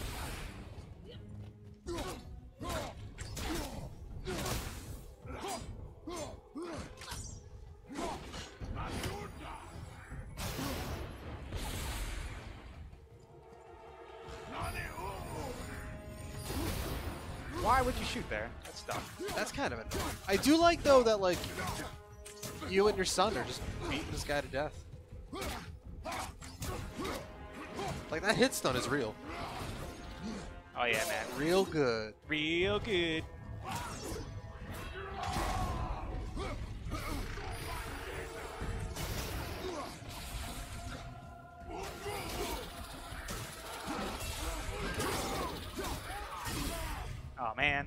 Why would you shoot there? That's dumb. That's kind of annoying. I do like though that like you and your son are just beating this guy to death. Like that hit stun is real. Oh yeah, man. Real good. Real good. Oh man.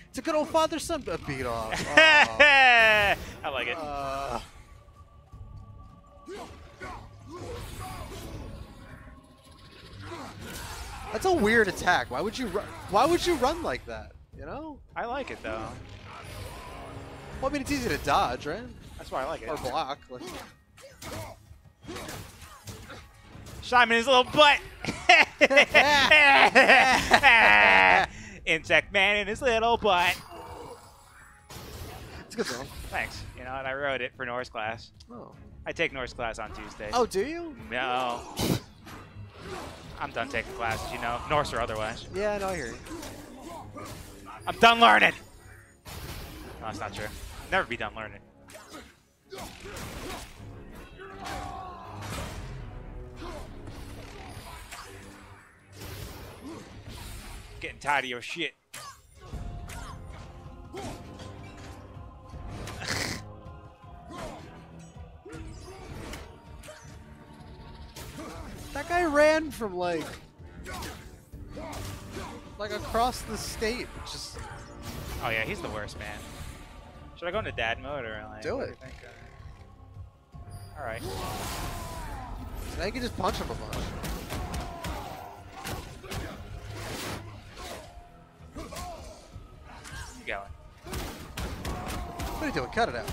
It's a good old father-son beat off. Oh. I like it. That's a weird attack. Why would you run? Why would you run like that? You know? I like it though. Well, I mean, it's easy to dodge, right? That's why I like it. Or block. Like, Simon, his little butt. Insect man in his little butt. it's a good song. Thanks. You know what? I wrote it for Norse class. Oh. I take Norse class on Tuesdays. Oh, do you? No. I'm done taking classes, you know, Norse or otherwise. Yeah, no, I hear you. I'm done learning. No, that's not true. Never be done learning. Getting tired of your shit. That guy ran from like across the state. Just Oh yeah, he's the worst, man. Should I go into dad mode or like? Do what it. you think? All right. now you can just punch him a bunch. Keep going. What are you doing? Cut it out.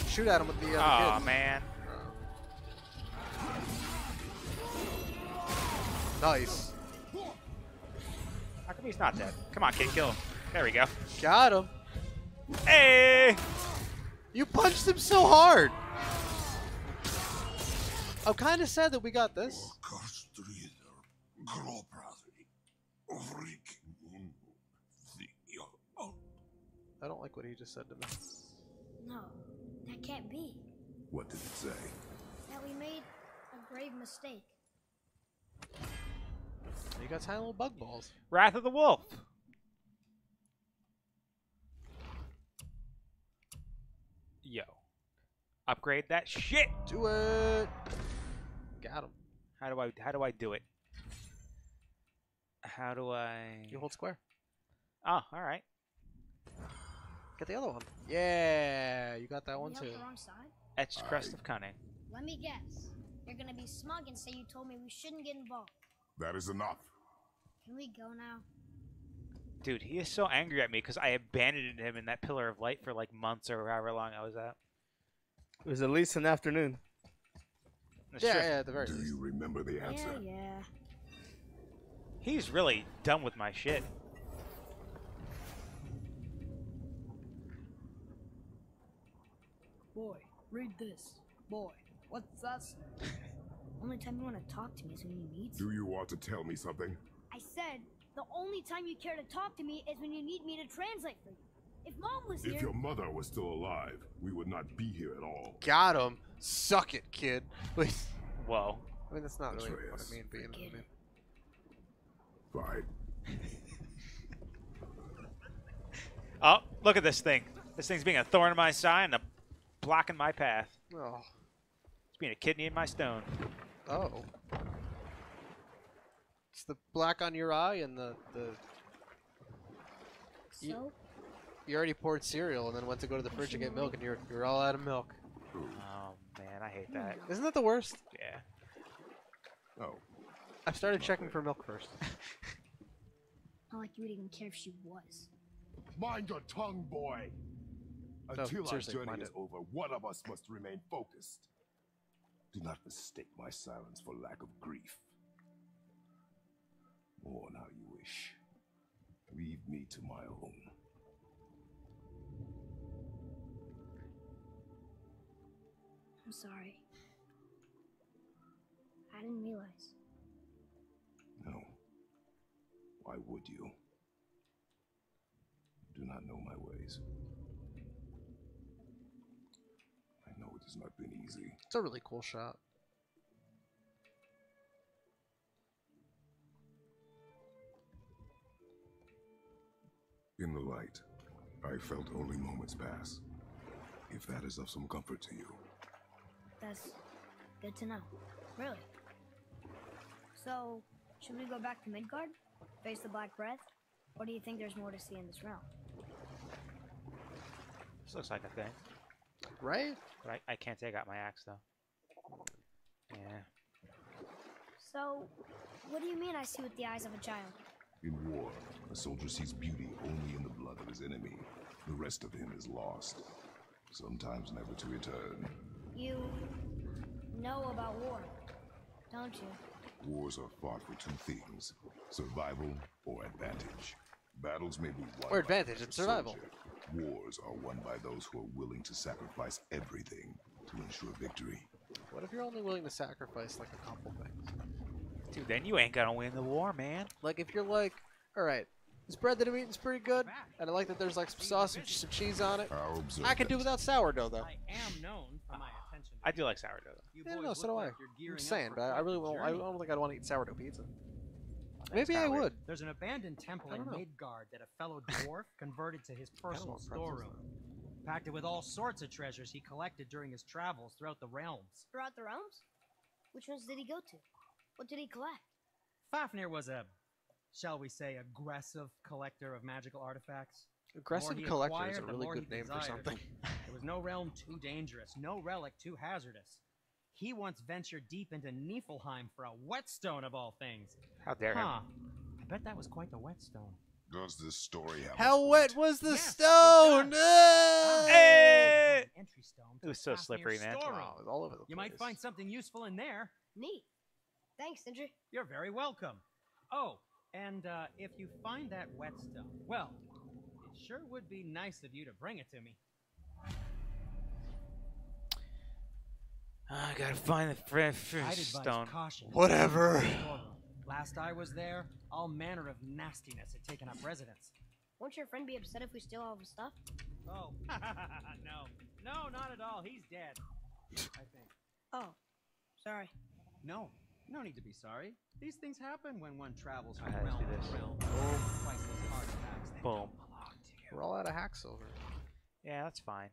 Shoot at him with the Oh kid. man. Nice. How come he's not dead? Come on, kid, kill him. There we go. Got him. Hey! You punched him so hard. I'm kind of sad that we got this. I don't like what he just said to me. No, that can't be. What did it say? That we made a grave mistake. You got tiny little bug balls. Wrath of the Wolf. Yo. Upgrade that shit. Do it. Got him. How do I do it? How do I You hold square. Oh, all right. Get the other one. Yeah, you got that one We too. on the wrong side? Etched crest of cunning. Let me guess. You're gonna be smug and say you told me we shouldn't get involved. That is enough. Can we go now? Dude, he is so angry at me because I abandoned him in that pillar of light for like months or however long I was at. It was at least an afternoon. That's Yeah, true. yeah, at the very Do least. you remember the answer? Yeah. He's really done with my shit. Boy, read this. Boy, what's that? Only time you want to talk to me is when you need Do you want to tell me something? I said, the only time you care to talk to me is when you need me to translate for you. If Mom was If here... your mother was still alive, we would not be here at all. Got him. Suck it, kid. Wait. Whoa. I mean, that's not really what Atreus. I mean, but you know what I mean. Fine. Oh, look at this thing. This thing's being a thorn in my side and a block in my path. Oh. It's being a kidney in my stone. Oh. It's the black on your eye and the So? you already poured cereal and then went to go to the fridge to get milk and you're all out of milk. Oh man, I hate that. Isn't that the worst? Yeah. Oh, I started checking for milk first. Not like you would even care if she was. mind your tongue, boy. No, Until our seriously, journey mind is it. over, one of us must remain focused. Do not mistake my silence for lack of grief. Mourn how you wish. Leave me to my own. I'm sorry. I didn't realize. No. Why would you? not know my ways. I know it has not been easy. It's a really cool shot. In the light, I felt only moments pass. If that is of some comfort to you. That's good to know. Really? So, should we go back to Midgard? Face the Black Breath? Or do you think there's more to see in this realm? This looks like a thing. Right? But I can't take out my axe, though. Yeah. So, what do you mean I see with the eyes of a child? In war, a soldier sees beauty only in the blood of his enemy. The rest of him is lost. Sometimes never to return. You know about war, don't you? Wars are fought for two things: survival or advantage. Battles may be won Or by advantage the and survival. soldier. Wars are won by those who are willing to sacrifice everything to ensure victory. What if you're only willing to sacrifice like a couple things? Dude, then you ain't gonna win the war, man. Like if you're like, all right, this bread that I'm eating is pretty good, and I like that there's like some sauce and some cheese on it. How observant. I can do without sourdough though. I am known for my attention. I do like sourdough, though. You Yeah, boys no, so look do I. like you're gearing I'm up saying, for but I quite really the won't. I journey. don't think I'd want to eat sourdough pizza. That's Maybe I kinda weird. would. There's an abandoned temple I in don't know. Midgard that a fellow dwarf converted to his personal want pretzels, storeroom. Packed it with all sorts of treasures he collected during his travels throughout the realms. Throughout the realms? Which ones did he go to? What did he collect? Fafnir was a, shall we say, aggressive collector of magical artifacts. Aggressive he collector is a acquired, the really more good he name for desired. something. There was no realm too dangerous, no relic too hazardous. He once ventured deep into Niflheim for a whetstone of all things. How dare him. Huh. I bet that was quite the whetstone. Does this story have How a wet point? was the Yes, it stone? does. Ah! Hey! Entry stone It to was so Fafnir's slippery, man. storeroom. Oh, it was all over the You place. might find something useful in there. Neat. Thanks, Sindri. You're very welcome. Oh, and if you find that whetstone, well, it sure would be nice of you to bring it to me. I gotta find the I'd advise stone. caution. Whatever. Last I was there, all manner of nastiness had taken up residence. Won't your friend be upset if we steal all of his stuff? Oh, no, not at all. He's dead, I think. Oh, sorry. No need to be sorry. These things happen when one travels from Alright, let's realm do to this. realm. Priceless artifacts that Boom. don't belong to you. We're all out of hack silver. Yeah, that's fine.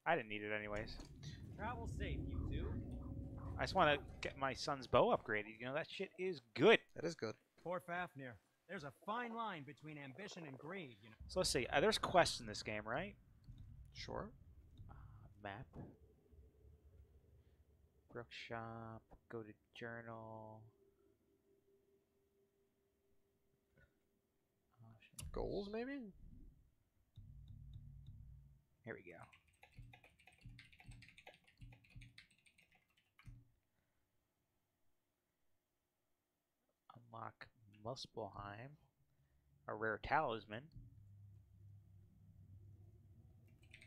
I didn't need it anyways. Travel safe, you two. I just want to get my son's bow upgraded. You know, that shit is good. That is good. Poor Fafnir. There's a fine line between ambition and greed, you know. So let's see. There's quests in this game, right? Sure. Map. Brookshop. Go to journal. Oh, shit. Goals, maybe? Here we go. Unlock Muspelheim. A rare talisman.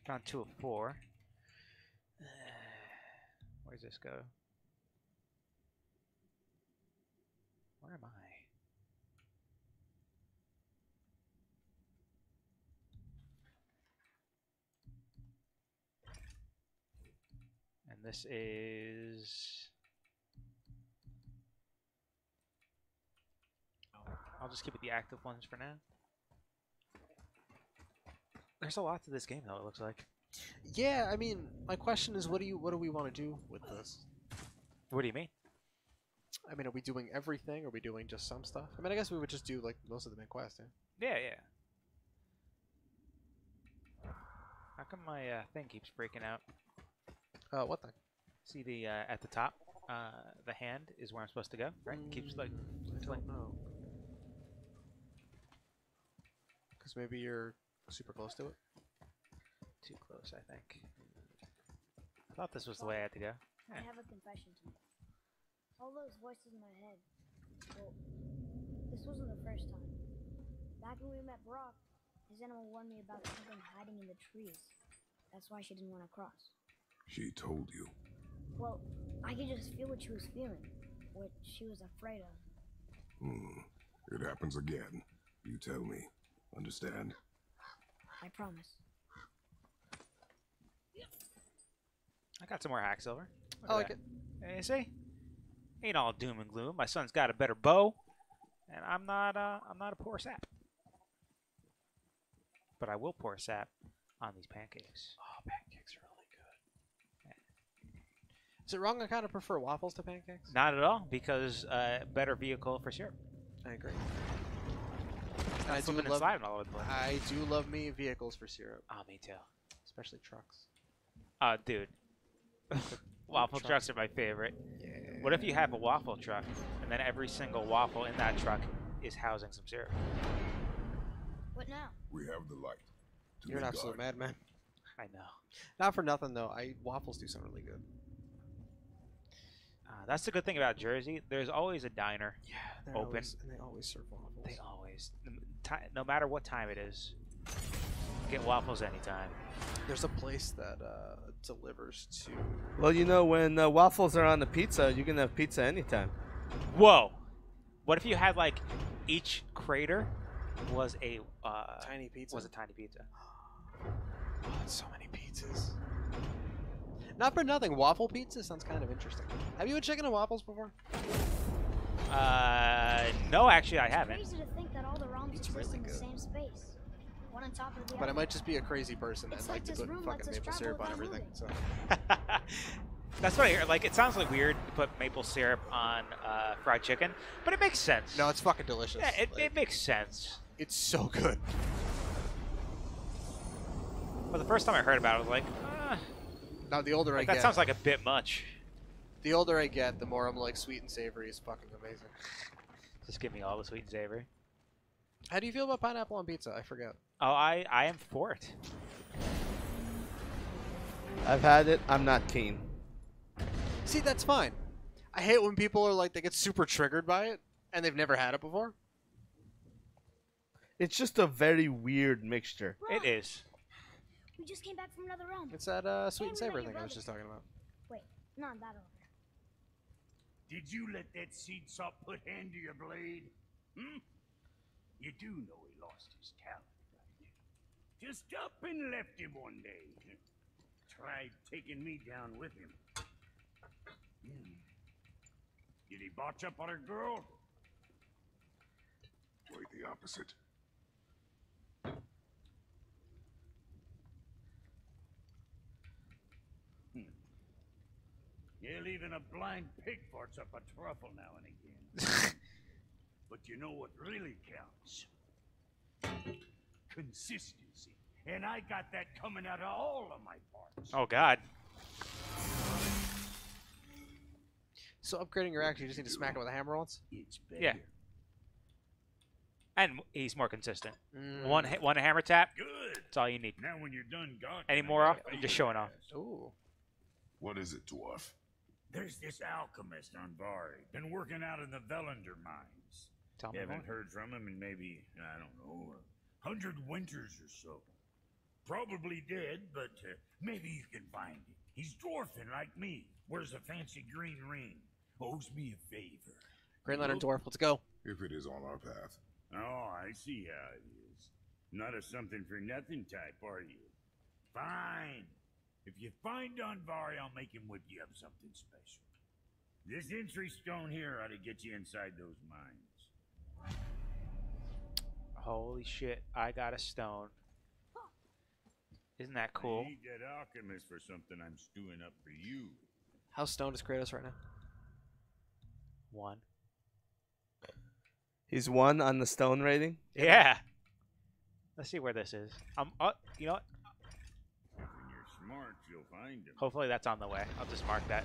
Found 2 of 4. Where's this go? Where am I? And this is... I'll just keep it the active ones for now. There's a lot to this game, though, it looks like. Yeah, I mean, my question is, what do we want to do with this? What do you mean? I mean, are we doing everything? Are we doing just some stuff? I mean, I guess we would just do like most of the main quests. Yeah? Yeah, yeah. How come my thing keeps breaking out? What thing? See the at the top, the hand is where I'm supposed to go, right? It keeps like, I don't know. Because maybe you're super close to it. too close, I think. I thought this was the way I had to go. I have a confession to make. All those voices in my head. Well, this wasn't the first time. Back when we met Brock, his animal warned me about something hiding in the trees. That's why she didn't want to cross. She told you. Well, I could just feel what she was feeling. What she was afraid of. It happens again. You tell me. Understand? I promise. I got some more hack silver. Look I at like that. it. Hey, see? Ain't all doom and gloom. My son's got a better bow, and I'm not a poor sap. But I will pour sap on these pancakes. Oh, pancakes are really good. Is it wrong? I kind of prefer waffles to pancakes. Not at all, because better vehicle for syrup. I agree. And I do Slipping and love. sliding all over the place. I do love me vehicles for syrup, Oh, me too. especially trucks. Dude. Waffle trucks are my favorite. Yeah. What if you have a waffle truck, and then every single waffle in that truck is housing some syrup? What now? We have the light. To You're an be absolute guarded. madman. I know. Not for nothing though. Waffles do sound really good. That's the good thing about Jersey. There's always a diner. Yeah, they're Open. always, and they always serve waffles. They always, no matter what time it is, get waffles anytime. There's a place that delivers to. Well, you know, when waffles are on the pizza, you can have pizza anytime. Whoa! What if you had like each crater was a Tiny pizza. Was a tiny pizza? Oh, that's so many pizzas. Not for nothing, waffle pizza sounds kind of interesting. Have you had chicken and waffles before? No, actually, I haven't. Crazy to think that all the realms It's exist really in the good. same space. One on top of the But other. I might just be a crazy person It's and like like to this put room fucking lets us maple travel syrup on without everything. moving. So That's what I hear. Like, it sounds like weird to put maple syrup on fried chicken, but it makes sense. no, it's fucking delicious. Yeah, it Like, makes sense. it's so good. But the first time I heard about it, I was like, Now the older I that get, sounds like a bit much. the older I get, the more I'm like sweet and savory is fucking amazing. Just give me all the sweet and savory. How do you feel about pineapple on pizza? I forget. Oh, I am for it. I've had it. I'm not keen. See, that's fine. I hate when people are like they get super triggered by it and they've never had it before. It's just a very weird mixture. Bro, It is. we just came back from another realm. It's that sweet and Hey, we met savory your thing I was brother. just talking about. Wait, not that over. Did you let that seed sop put hand to your blade? Hmm? You do know he lost his talent, right? Just up and left him one day. Tried taking me down with him. Hmm. Did he botch up on a girl? Quite the opposite. Hell, even a blind pig farts up a truffle now and again. But you know what really counts? Consistency. And I got that coming out of all of my parts. Oh, God. So upgrading your axe, you just need to smack it with a hammer once. It's better. Yeah. And he's more consistent. Mm. One hammer tap, Good. that's all you need. Now when you're done gawking, Any I more gotta off? feel Just your showing off. ass. Ooh. What is it, dwarf? There's this alchemist on Vari. Been working out in the Velander mines. Tell me more. Haven't heard from him in maybe, I don't know, 100 winters or so. Probably dead, but maybe you can find him. He's dwarfing like me. Wears a fancy green ring. Owes me a favor. Green Lantern Dwarf, let's go. If it is on our path. Oh, I see how it is. Not a something for nothing type, are you? Fine. If you find Donvari, I'll make him whip you up something special. This entry stone here ought to get you inside those mines. Holy shit, I got a stone. Isn't that I cool? need that alchemist for something I'm stewing up for you. How stoned is Kratos right now? 1. He's 1 on the stone rating. Yeah. Let's see where this is. You know what? When you're smart, you'll find him. Hopefully that's on the way. I'll just mark that.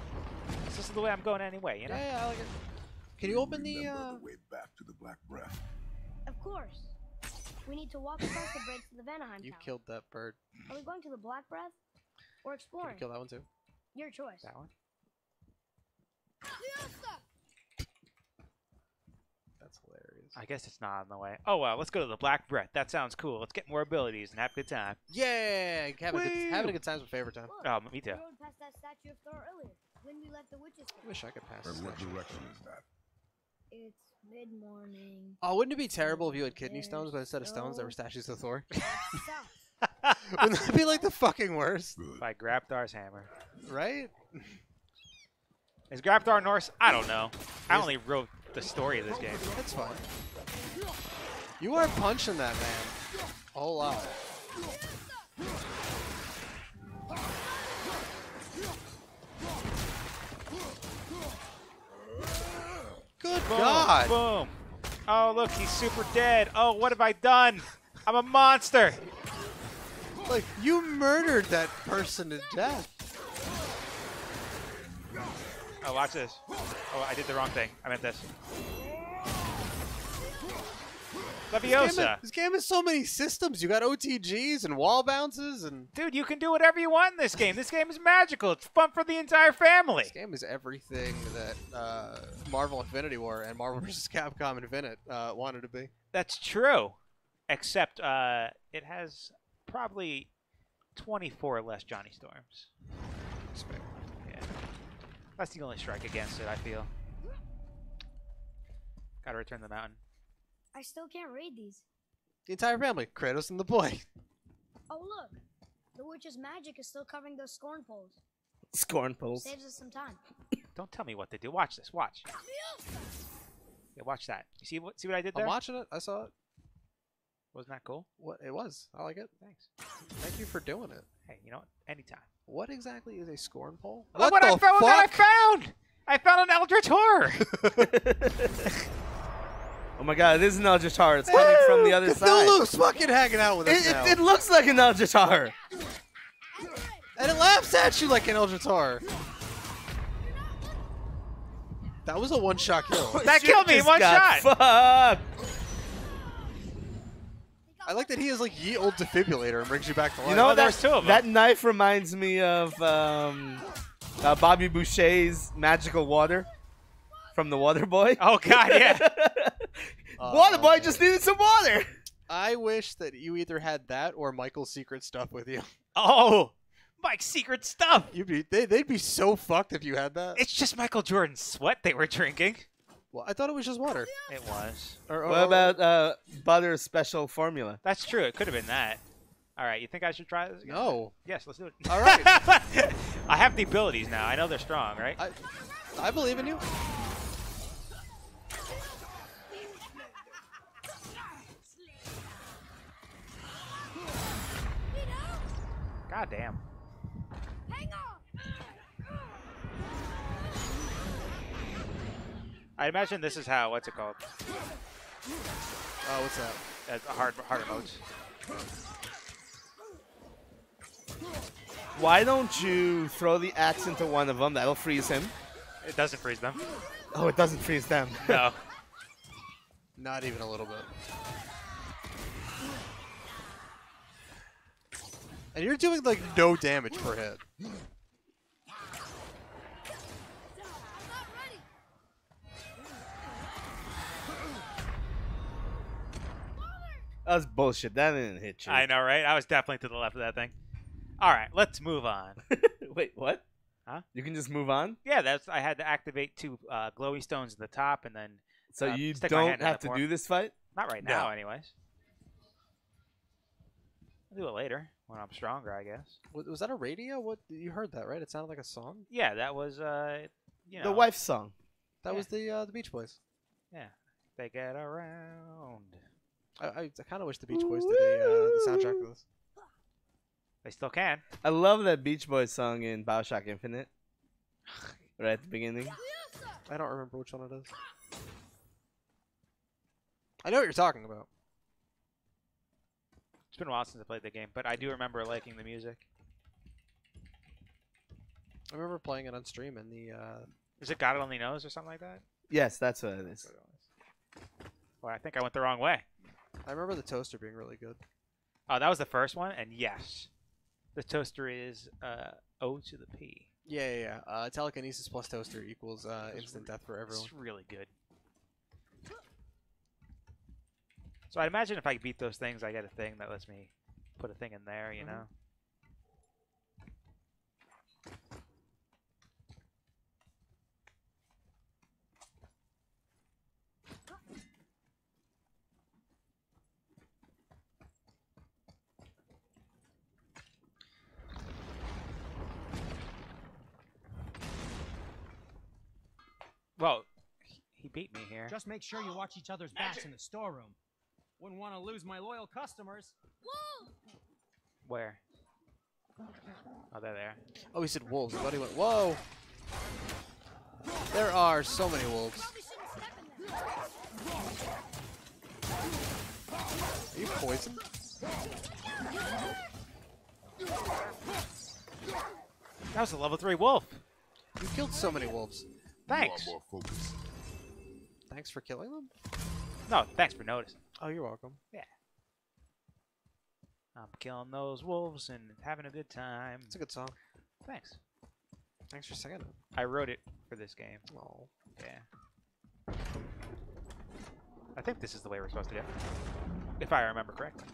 This is the way I'm going anyway, you know? Yeah, I like it. Can you open the Remember the way back to the Black Breath? Of course. We need to walk across the bridge to the Vanaheim You Tower. killed that bird. Are we going to the Black Breath or Can exploring? you kill that one too? Your choice. That one? That's hilarious. I guess it's not on the way. Oh, well, let's go to the Black Breath. That sounds cool. Let's get more abilities and have a good time. Yeah, having Woo! a good time with favorite time. Look, Oh, me we too. rode past that statue of Thor earlier when we left the witch's I cave. wish I could pass this And what statue. direction is that? It's mid-morning. Oh, wouldn't it be terrible if you had kidney stones, but instead of stones, there were statues of Thor? South. Wouldn't that be like the fucking worst? By Grabthar's hammer. Right? Is Grabthar Norse? I don't know. I only wrote the story of this game. That's fine. You are punching that man a whole lot. Good Boom, God! boom. Oh, look, he's super dead. Oh, what have I done? I'm a monster. Like, you murdered that person to death. Oh, watch this. Oh, I did the wrong thing. I meant this. Leviosa. This game has so many systems. You got OTGs and wall bounces and... Dude, you can do whatever you want in this game. This game is magical. It's fun for the entire family. This game is everything that Marvel Infinity War and Marvel vs. Capcom Infinite wanted to be. That's true. Except it has probably 24 less Johnny Storms. Yeah. That's the only strike against it, I feel. Gotta return the mountain. I still can't read these. The entire family. Kratos and the boy. Oh, look. The witch's magic is still covering those scorn poles. Scorn poles. Saves us some time. Don't tell me what to do. Watch this. Watch. Yeah, watch that. You see what I did there? I'm watching it. I saw it. Wasn't that cool? What it was. I like it. Thanks. Thank you for doing it. Hey, you know what? Anytime. What exactly is a scorn pole? Look what I found! What I found! I found an Eldritch Horror! Oh my god, it is an Eldritch Horror. It's coming from the other side. Cthulhu's fucking hanging out with us now. It looks like an Eldritch Horror. And it laughs at you like an Eldritch Horror. That was a one-shot kill. That killed me in one shot! Fuck! I like that he is like ye old defibrillator and brings you back to life. You know, there's two of them. That knife reminds me of Bobby Boucher's magical water from The Water Boy. Oh god, yeah. Water Boy just needed some water. I wish that you either had that or Michael's secret stuff with you. Oh! Mike's secret stuff! They'd be so fucked if you had that. It's just Michael Jordan's sweat they were drinking. Well, I thought it was just water. It was. What about Butter's special formula? That's true. It could have been that. All right, you think I should try this again? No. Yes, let's do it. All right. I have the abilities now. I know they're strong, right? I believe in you. God damn. Hang on! I imagine this is how, what's it called? Oh, what's that? Harder modes. Why don't you throw the axe into one of them? That'll freeze him. It doesn't freeze them. Oh, it doesn't freeze them. No. Not even a little bit. And you're doing like no damage per hit. That was bullshit. That didn't hit you. I know, right? I was definitely to the left of that thing. All right, let's move on. Wait, what? Huh? You can just move on? Yeah, I had to activate 2 glowy stones in the top and then So you stick my don't hand in have the to form. do this fight? Not right now, anyways. I'll do it later when I'm stronger, I guess. Was that a radio? What you heard that right? It sounded like a song. Yeah, that was you know. The wife's song. That was the Beach Boys. Yeah, they get around. I kind of wish the Beach Boys did the soundtrack to this. They still can. I love that Beach Boys song in Bioshock Infinite. Right at the beginning. I don't remember which one it is. I know what you're talking about. It's been a while since I played the game, but I do remember liking the music. I remember playing it on stream in the. Is it God Only Knows or something like that? Yes, that's what it is. Well, I think I went the wrong way. I remember the toaster being really good. Oh, that was the first one, and yes, the toaster is O to the P. Yeah. Telekinesis plus toaster equals instant death for everyone. It's really good. So I imagine if I beat those things, I get a thing that lets me put a thing in there, you know? Well, he beat me here. Just make sure you watch each other's backs in the storeroom. Wouldn't want to lose my loyal customers. Where? Oh, they're there. Oh, he said wolves. I thought he went, whoa! There are so many wolves. Are you poisoned? That was a level 3 wolf. You killed so many wolves. Thanks. More focus. Thanks for killing them? No, thanks for noticing. Oh, you're welcome. Yeah. I'm killing those wolves and having a good time. It's a good song. Thanks. Thanks for singing it. I wrote it for this game. Oh. Yeah. I think this is the way we're supposed to do it. If I remember correctly.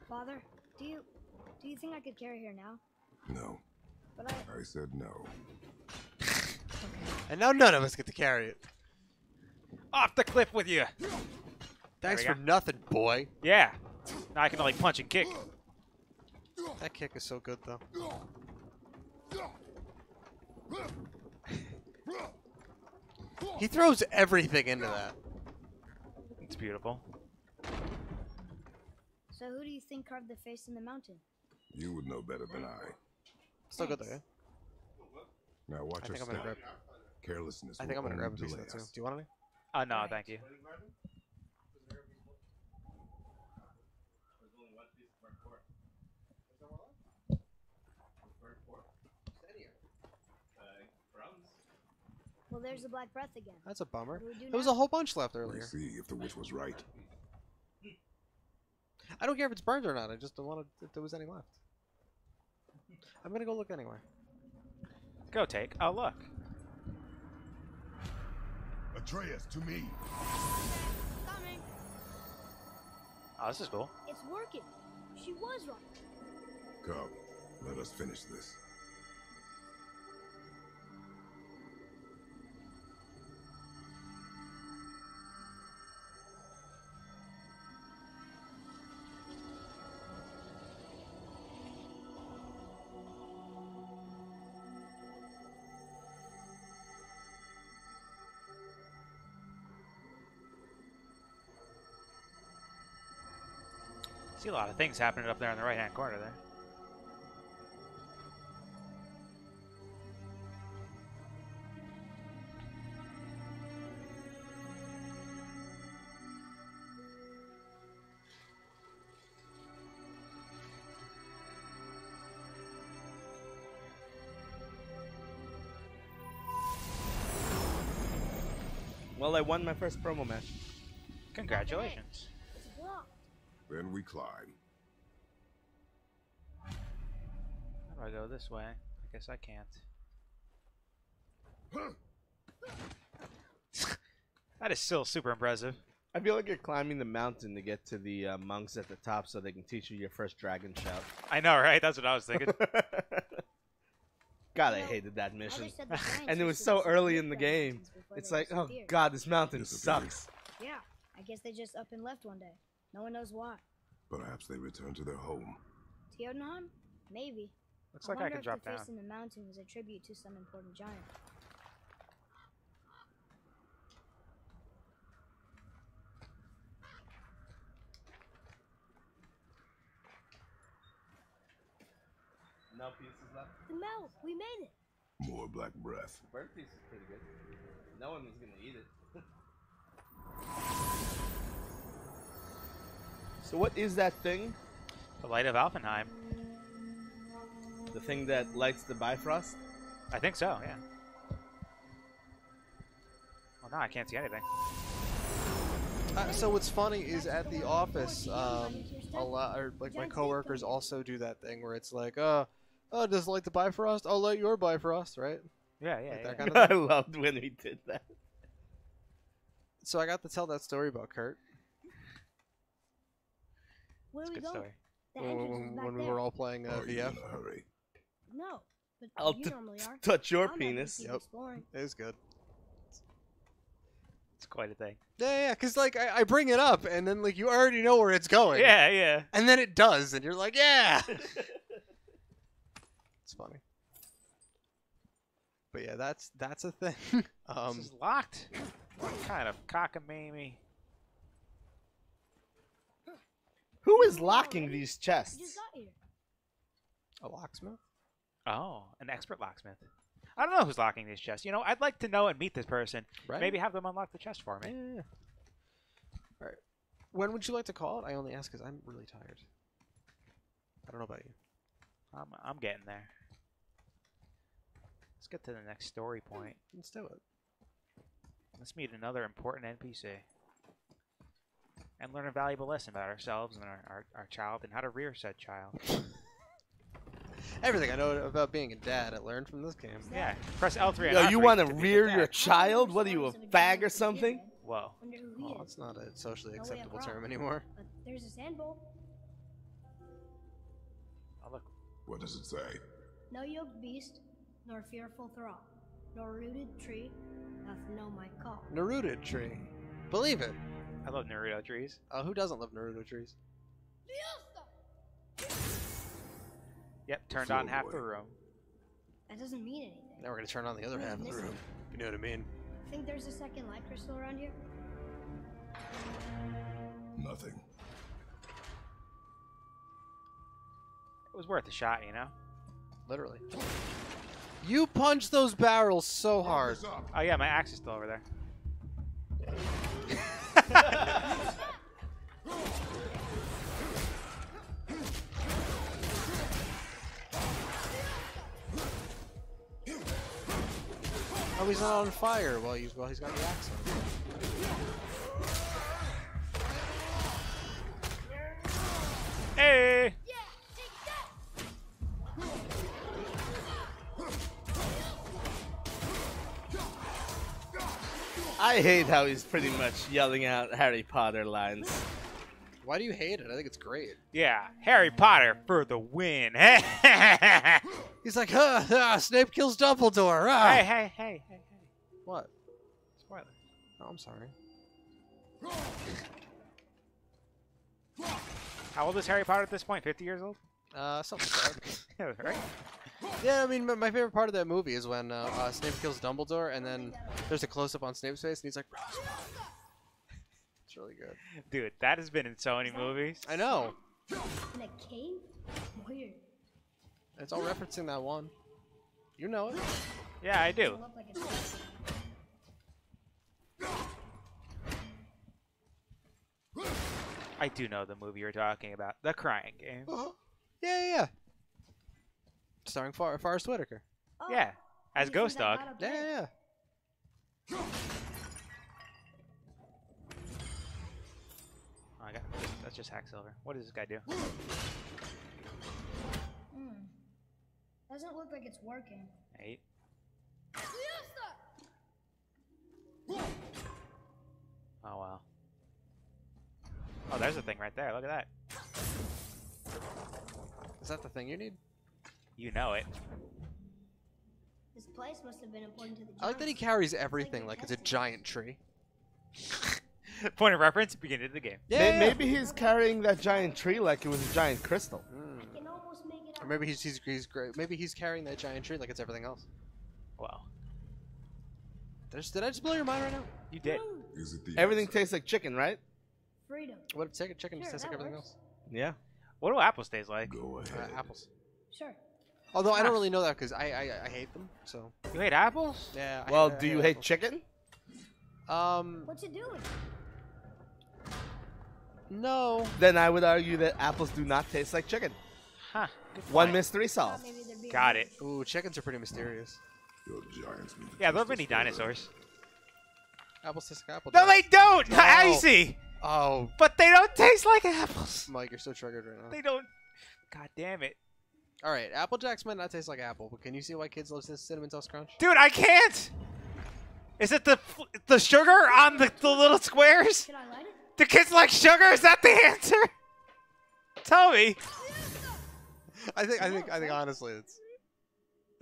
Father, do you think I could carry her now? No. But I said no. And now none of us get to carry it. Off the cliff with you! Thanks we for nothing, boy. Yeah. Now I can only punch and kick. That kick is so good, though. He throws everything into that. It's beautiful. So who do you think carved the face in the mountain? You would know better than I. Still good, though, yeah? Now watch I your think I'm step. gonna Carelessness. I think I'm will gonna grab a only piece of delay that, too. us. Do you want any? No, thank you. Well, there's the black breath again. That's a bummer. What do we do There was now? a whole bunch left We'll earlier. see if the witch was right. I don't care if it's burned or not. I just don't want to, if there was any left. I'm gonna go look anyway. Go take a look. Atreus, to me. Coming. Oh, this is cool. It's working. She was right. Come, let us finish this. See a lot of things happening up there in the right-hand corner there. Well, I won my first promo match. Congratulations. It's blocked. Then we climb. How do I go this way? I guess I can't. That is still super impressive. I feel like you're climbing the mountain to get to the monks at the top so they can teach you your first dragon shout. I know, right? That's what I was thinking. God, I You know, hated that mission. Others said the giants And it was used to so visit early the in the dragon game. mountains before It's they like, oh disappeared. god, this mountain Disappeared. sucks. Yeah, I guess they just up and left one day. No one knows why. Perhaps they return to their home. Jotunheim? Maybe. Looks like I wonder can if drop the down. face in the mountain was a tribute to some important giant. No pieces left. The mouth! We made it! More black breath. Bird piece is pretty good. No one was gonna eat it. So what is that thing? The Light of Alfenheim. The thing that lights the Bifrost? I think so, yeah. Well, now I can't see anything. So what's funny is at the office, a lot, or like my coworkers also do that thing where it's like, oh, just light the Bifrost. I'll light your Bifrost, right? Yeah, yeah, Like yeah. that kind of I thing. loved when we did that. So I got to tell that story about Kurt Where It's do a we good go? story. The entrance is when, back when we there. were all playing Are you in VF. a hurry? No, but I'll you normally are. touch your I'm happy to penis. keep Yep. exploring. It was good. It's quite a thing. Yeah, because like I bring it up, and then like you already know where it's going. Yeah, yeah. And then it does, and you're like, yeah. It's funny. But yeah, that's a thing. This is locked. What kind of cockamamie? Who is locking these You just chests? got here. A locksmith? Oh, an expert locksmith. I don't know who's locking these chests. You know, I'd like to know and meet this person. Right. Maybe have them unlock the chest for me. Yeah. All right. When would you like to call it? I only ask because I'm really tired. I don't know about you. I'm getting there. Let's get to the next story point. Let's do it. Let's meet another important NPC. And learn a valuable lesson about ourselves and our child and how to rear said child. Everything I know about being a dad, I learned from this game. Yeah. Press L3 and Yo, R3 you want to be a rear dad. your child? What are you, a fag or something? Whoa. Wonder who he Oh, is. it's not a socially No way acceptable I'm term wrong. anymore. But there's a sand bowl. Oh, look. What does it say? No yoked beast, nor fearful thrall, nor rooted tree, doth know my call. Naruto tree. Believe it. I love Naruto trees. Who doesn't love Naruto trees? Yep, turned on half boy. the room. That doesn't mean anything. Now we're gonna turn on the other half of the room. You know what I mean? Think there's a second light crystal around here? Nothing. It was worth a shot, you know? Literally. You punch those barrels so hard. Focus up. Oh, yeah, my axe is still over there. Oh, he's not on fire while he's got the axe on. Hey! I hate how he's pretty much yelling out Harry Potter lines. Why do you hate it? I think it's great. Yeah, Harry Potter for the win. He's like, Snape kills Dumbledore. Ah. Hey. What? Spoiler. Oh, I'm sorry. How old is Harry Potter at this point? 50 years old? Something like that. Yeah, right? Yeah, I mean, my favorite part of that movie is when Snape kills Dumbledore, and then there's a close-up on Snape's face, and he's like, Rosebud. It's really good. Dude, that has been in so many movies. I know. In a cave? Weird. It's all referencing that one. You know it. Yeah, I do. Doesn't look like it's working. I do know the movie you're talking about. The Crying Game. Yeah. Starring Forrest Whitaker. Oh, Yeah, as you Ghost see that Dog. light up Yeah, there? yeah. Oh, that's just Hacksilver. What does this guy do? Doesn't look like it's working. 8. Oh, wow. Oh, there's a thing right there. Look at that. Is that the thing you need? You know it. This place must have been important to the I like that he giants. carries everything like it's a giant tree. Point of reference, beginning of the game. Yeah. Maybe he's carrying that giant tree like it was a giant crystal. I can almost make it Or out. maybe he's great. Maybe he's carrying that giant tree like it's everything else. Wow. Did I just blow your mind right now? You did. Is it the Everything answer? tastes like chicken, right? Freedom. What if chicken just Sure, tastes like that everything works. else? Yeah. What do apples taste like? Go ahead. Apples. Sure. Although I don't really know that because I hate them. So You hate apples? yeah. Well, I do you hate apples. chicken? What you doing? No. Then I would argue that apples do not taste like chicken. Huh. Good One point. mystery Thought solved. maybe there'd be a Got reason. it. Ooh, chickens are pretty mysterious. Your giants need to Yeah, they're test mini this further. dinosaurs. Apples taste like apple. No, they don't! No. Icy! Oh, But they don't taste like apples. Mike, you're so triggered right now. They don't. God damn it. All right, Apple Jacks might not taste like apple, but can you see why kids love this cinnamon toast crunch? Dude, I can't! Is it the sugar on the little squares? Can I light it? Do kids like sugar? Is that the answer? Tell me. I think honestly,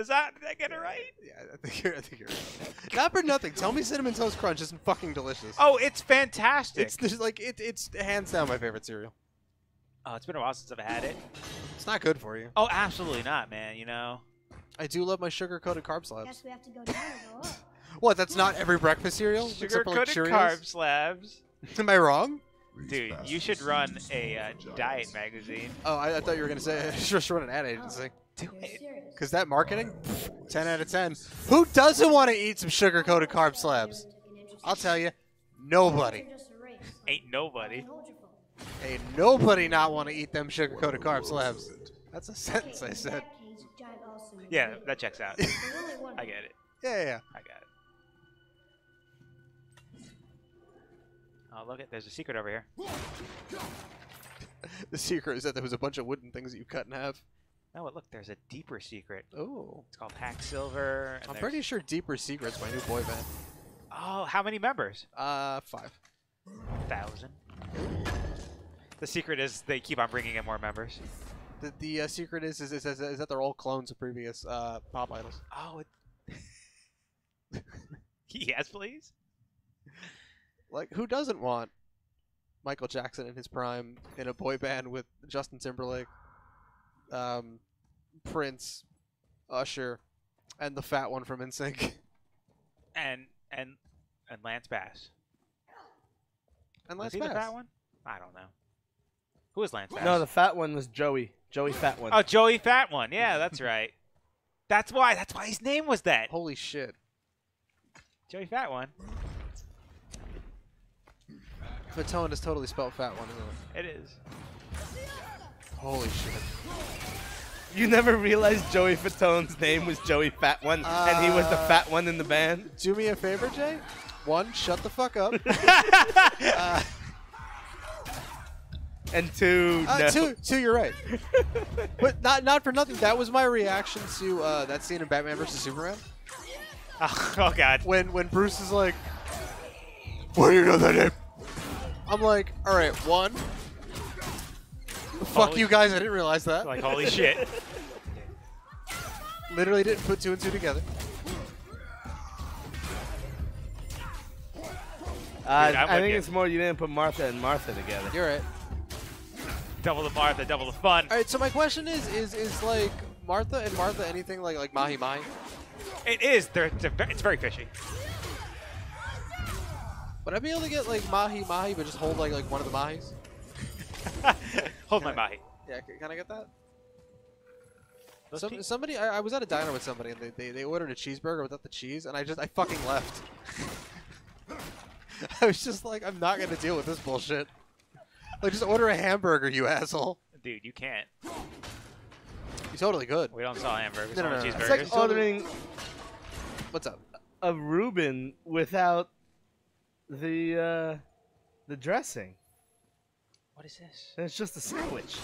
Did I get it right? Yeah, I think you're right. Not for nothing. Tell me Cinnamon Toast Crunch isn't fucking delicious. Oh, it's fantastic. It's just like it's hands down my favorite cereal. Oh, it's been a while since I've had it. It's not good for you. Oh, absolutely not, man. You know. I do love my sugar-coated carb slabs. Guess we have to go down or go up. What? That's not every breakfast cereal except for like Sugar-coated Cheerios? carb slabs. Am I wrong? Dude, you should run a diet magazine. Oh, I thought you were gonna say I should just run an ad agency. Do You're it. serious. Because that marketing, 10 out of 10. Who doesn't want to eat some sugar-coated carb slabs? I'll tell you, nobody. You're just a race. Ain't nobody. Hold your phone. Ain't nobody not want to eat them sugar-coated carb slabs. That's a sentence I In said. that case, Giant also needs Yeah, to that checks out. There's only one. I get it. Yeah. I got it. Oh, look there's a secret over here. The secret is that there was a bunch of wooden things that you cut in half. Oh, look, there's a deeper secret. Oh. It's called Hack Silver. and I'm there's- pretty sure Deeper Secret's my new boy band. Oh, how many members? 5. 1,000. The secret is they keep on bringing in more members. The secret is that they're all clones of previous pop idols. Oh, yes, please. Like, who doesn't want Michael Jackson in his prime in a boy band with Justin Timberlake, Prince, Usher, and the fat one from NSYNC? And Lance Bass. And Was Lance he the Bass. fat one? I don't know. Who is Lance Bass? No, the fat one was Joey. Joey Fat One. Oh, Joey Fat One. Yeah, that's right. That's why his name was that. Holy shit. Joey Fat One. Fatone is totally spelled fat one, isn't it? It is. Holy shit. You never realized Joey Fatone's name was Joey Fat One, and he was the fat one in the band? Do me a favor, Jay. 1, shut the fuck up. And 2, no. 2, you're right. But not for nothing. That was my reaction to that scene in Batman vs Superman. Oh God. When Bruce is like, "Why do you know that name?" I'm like, all right, 1. Fuck Holy you guys, I didn't realize that. Like, holy shit. Literally didn't put 2 and 2 together. I'm I with think you. it's more you didn't put Martha and Martha together. You're right. Double the Martha, double the fun. All right, so my question is like Martha and Martha anything like Mahi Mahi? It is. It's very fishy. Would I be able to get like Mahi Mahi but just hold like one of the Mahis? Hold my Mahi. Yeah, can I get that? Those Somebody, I was at a diner with somebody and they ordered a cheeseburger without the cheese and I fucking left. I was just like, I'm not gonna deal with this bullshit. Like, just order a hamburger, you asshole. Dude, you can't. You totally could. We don't sell hamburgers. No, no, only no, no. cheeseburgers. It's like ordering What's up? a Reuben without the dressing. What is this? And it's just a sandwich.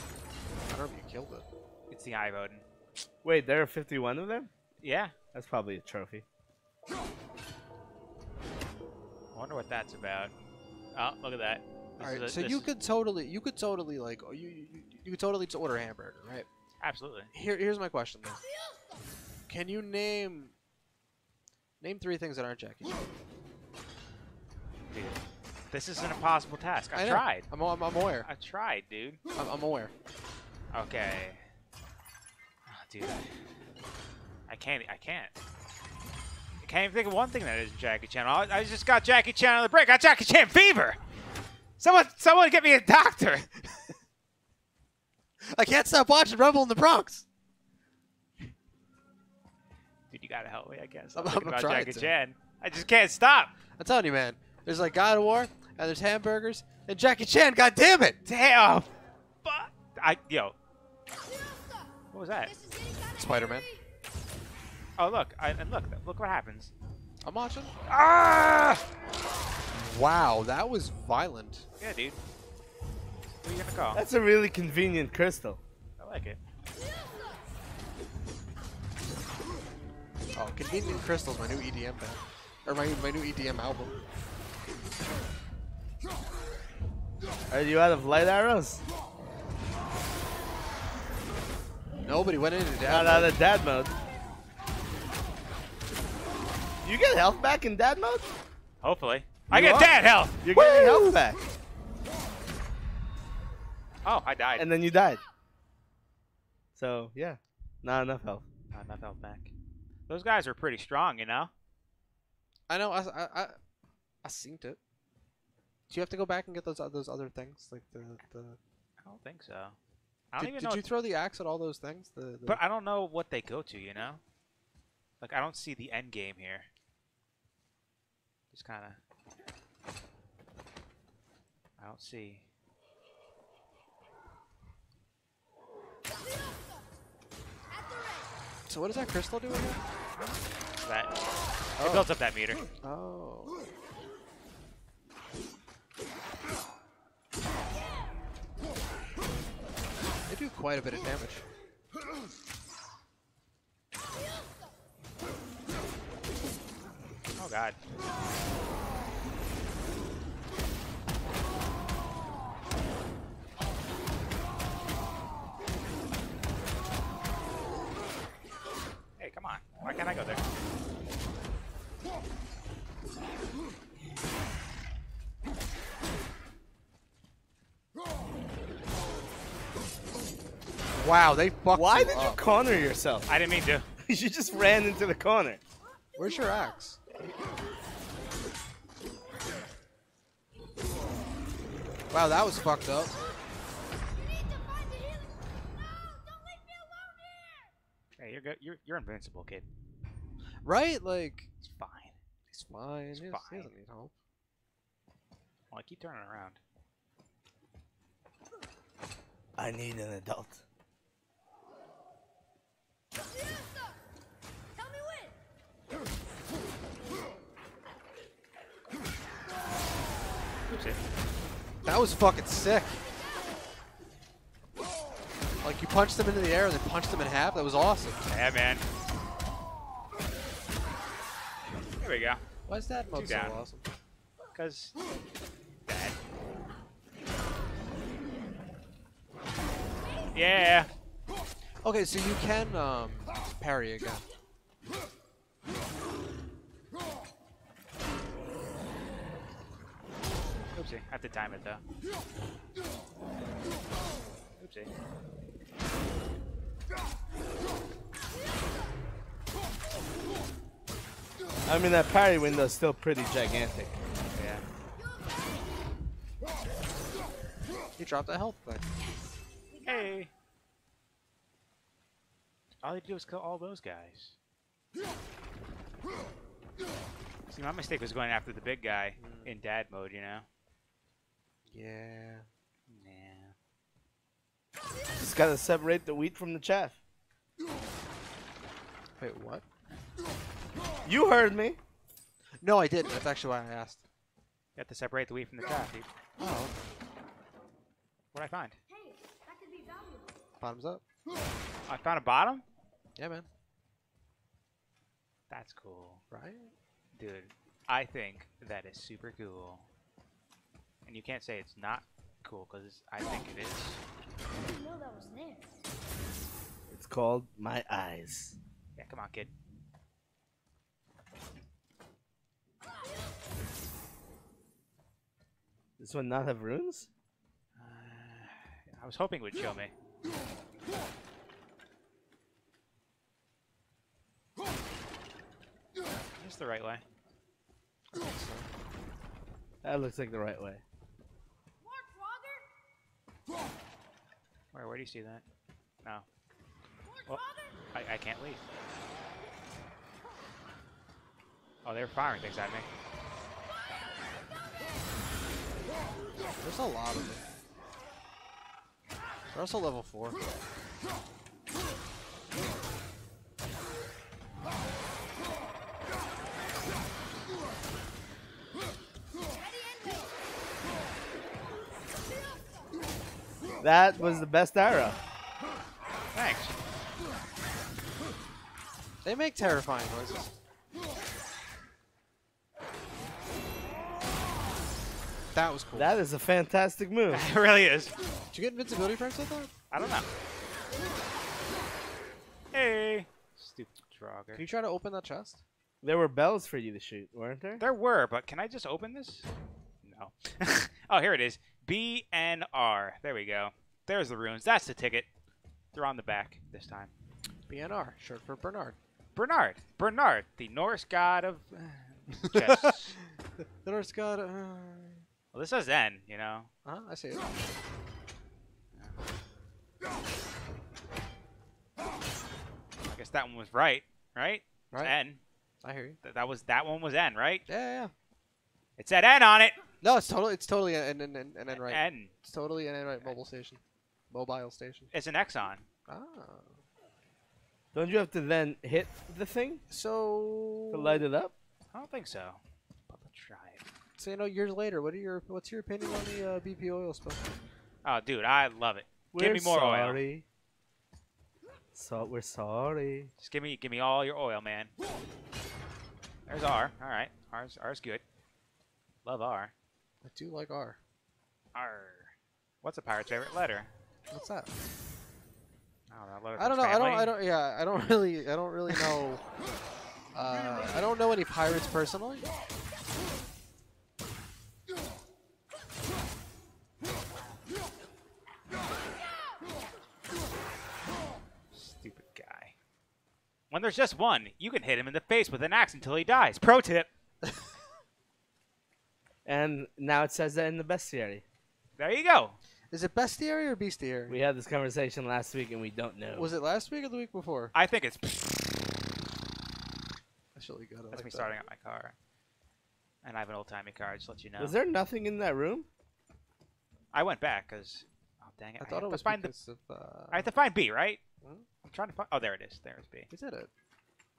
I don't know if you killed it. It's the Ivoden. Wait, there are 51 of them? Yeah. That's probably a trophy. I wonder what that's about. Oh, look at that. This All right, is so this you is- could totally like you could totally just order a hamburger, right? Absolutely. Here's my question though. Can you name 3 things that aren't Jackie Chan? Dude, this is an impossible task. I I've know. tried. I'm aware. I've tried, dude. I'm aware. Okay. Oh, dude, I can't. I can't even think of one thing that isn't Jackie Chan. I just got Jackie Chan on the break. I got Jackie Chan fever. Someone get me a doctor. I can't stop watching Rebel in the Bronx. Dude, you gotta help me, I guess. I'm Thinking about trying Jackie to. Chan. I just can't stop. I'm telling you, man. There's like God of War, and there's hamburgers, and Jackie Chan. God damn it! Damn. Fuck. Yo. What was that? Spider-Man. Oh, look. And look what happens. I'm watching. Ah! Wow, that was violent. Yeah, dude. What are you gonna call? That's a really convenient crystal. I like it. Oh, Convenient Crystal's my new EDM band. Or my new EDM album. Are you out of light arrows? Nobody went into Not dad out mode. of dad mode. You get health back in dad mode? Hopefully. I get dad health! You're getting health back. Oh, I died. And then you died. So, yeah. Not enough health. Not enough health back. Those guys are pretty strong, you know? I know. I synced it. Do you have to go back and get those other things like the? I don't think so. I don't even Did know. you throw the axe at all those things? But I don't know what they go to, you know? Like, I don't see the end game here. Just kind of... I don't see... So what does that crystal do again? That. It builds up that meter. Oh. They do quite a bit of damage. Oh god. Hey, come on. Why can't I go there? Wow, they fucked Why you did you up. corner yourself? I didn't mean to. You just ran into the corner. Where's your axe? Wow, that was fucked up. Hey, you're good. You're invincible, kid. Right? Like, It's fine. he's fine. He fine. doesn't need help. Well, I keep turning around. I need an adult. Oopsie. That was fucking sick. Like, you punched them into the air and then punched them in half. That was awesome. Yeah, man. There we go. Why is that mode Two so down. awesome? Because... Dad. Yeah. Okay, so you can parry again. Oopsie. I have to time it, though. Oopsie. I mean, that parry window is still pretty gigantic. Yeah. He dropped a health thing. Hey. All you do is kill all those guys. See, my mistake was going after the big guy in dad mode, you know? Yeah. Yeah. Just gotta separate the wheat from the chaff. Wait, what? You heard me. No, I didn't. That's actually why I asked. You have to separate the wheat from the chaff, dude. Oh. What'd I find? Hey, that could be valuable. Bottoms up. I found a bottom? Yeah, man. That's cool. Right? Dude, I think that is super cool. And you can't say it's not cool, because I think it is. I didn't know that was there. It's called My Eyes. Yeah, come on, kid. This one not have runes? I was hoping it would show me. Is this the right way? That looks like the right way. Where do you see that? No. Well, I can't leave. Oh, they're firing things at me. There's a lot of them. They're also level 4. That was the best arrow. Thanks. They make terrifying noises. That was cool. That is a fantastic move. It really is. Did you get invincibility frames with that? I don't know. Hey. Stupid Draugr. Can you try to open that chest? There were bells for you to shoot, weren't there? There were, but can I just open this? No. Oh, here it is. B and R. There we go. There's the runes. That's the ticket. They're on the back this time. BNR, short for Bernard. Bernard. Bernard, the Norse god of chests. The Norse god. Well, this says N, you know. I see it. I guess that one was right, right? It's Right. N. I hear you. That one was N, right? Yeah. It said N on it. No, it's totally an N right. N. It's totally an N right mobile station. Mobile station. It's an X on. Ah. Don't you have to then hit the thing So. to light it up? I don't think so. But let's try it. So years later, what's your opinion on the BP oil spill? Oh, dude, I love it. We're Give me more oil. sorry. We're sorry. Just give me all your oil, man. There's R. All right, R's good. Love R. I do like R. R. What's a pirate's favorite letter? What's that? I don't know. Letter I from don't. family? Yeah, I don't really know. I don't know any pirates personally. Stupid guy. When there's just one, you can hit him in the face with an axe until he dies. Pro tip. And now it says that in the bestiary. There you go. Is it bestiary or bestiary? We had this conversation last week and we don't know. Was it last week or the week before? I think it's. That's really good. That's me starting up my car. And I have an old-timey car, just to let you know. Was there nothing in that room? I went back because, oh dang it! I thought it was find because of. I have to find B, right? Hmm? I'm trying to find. Oh, there it is. There's B. We did it.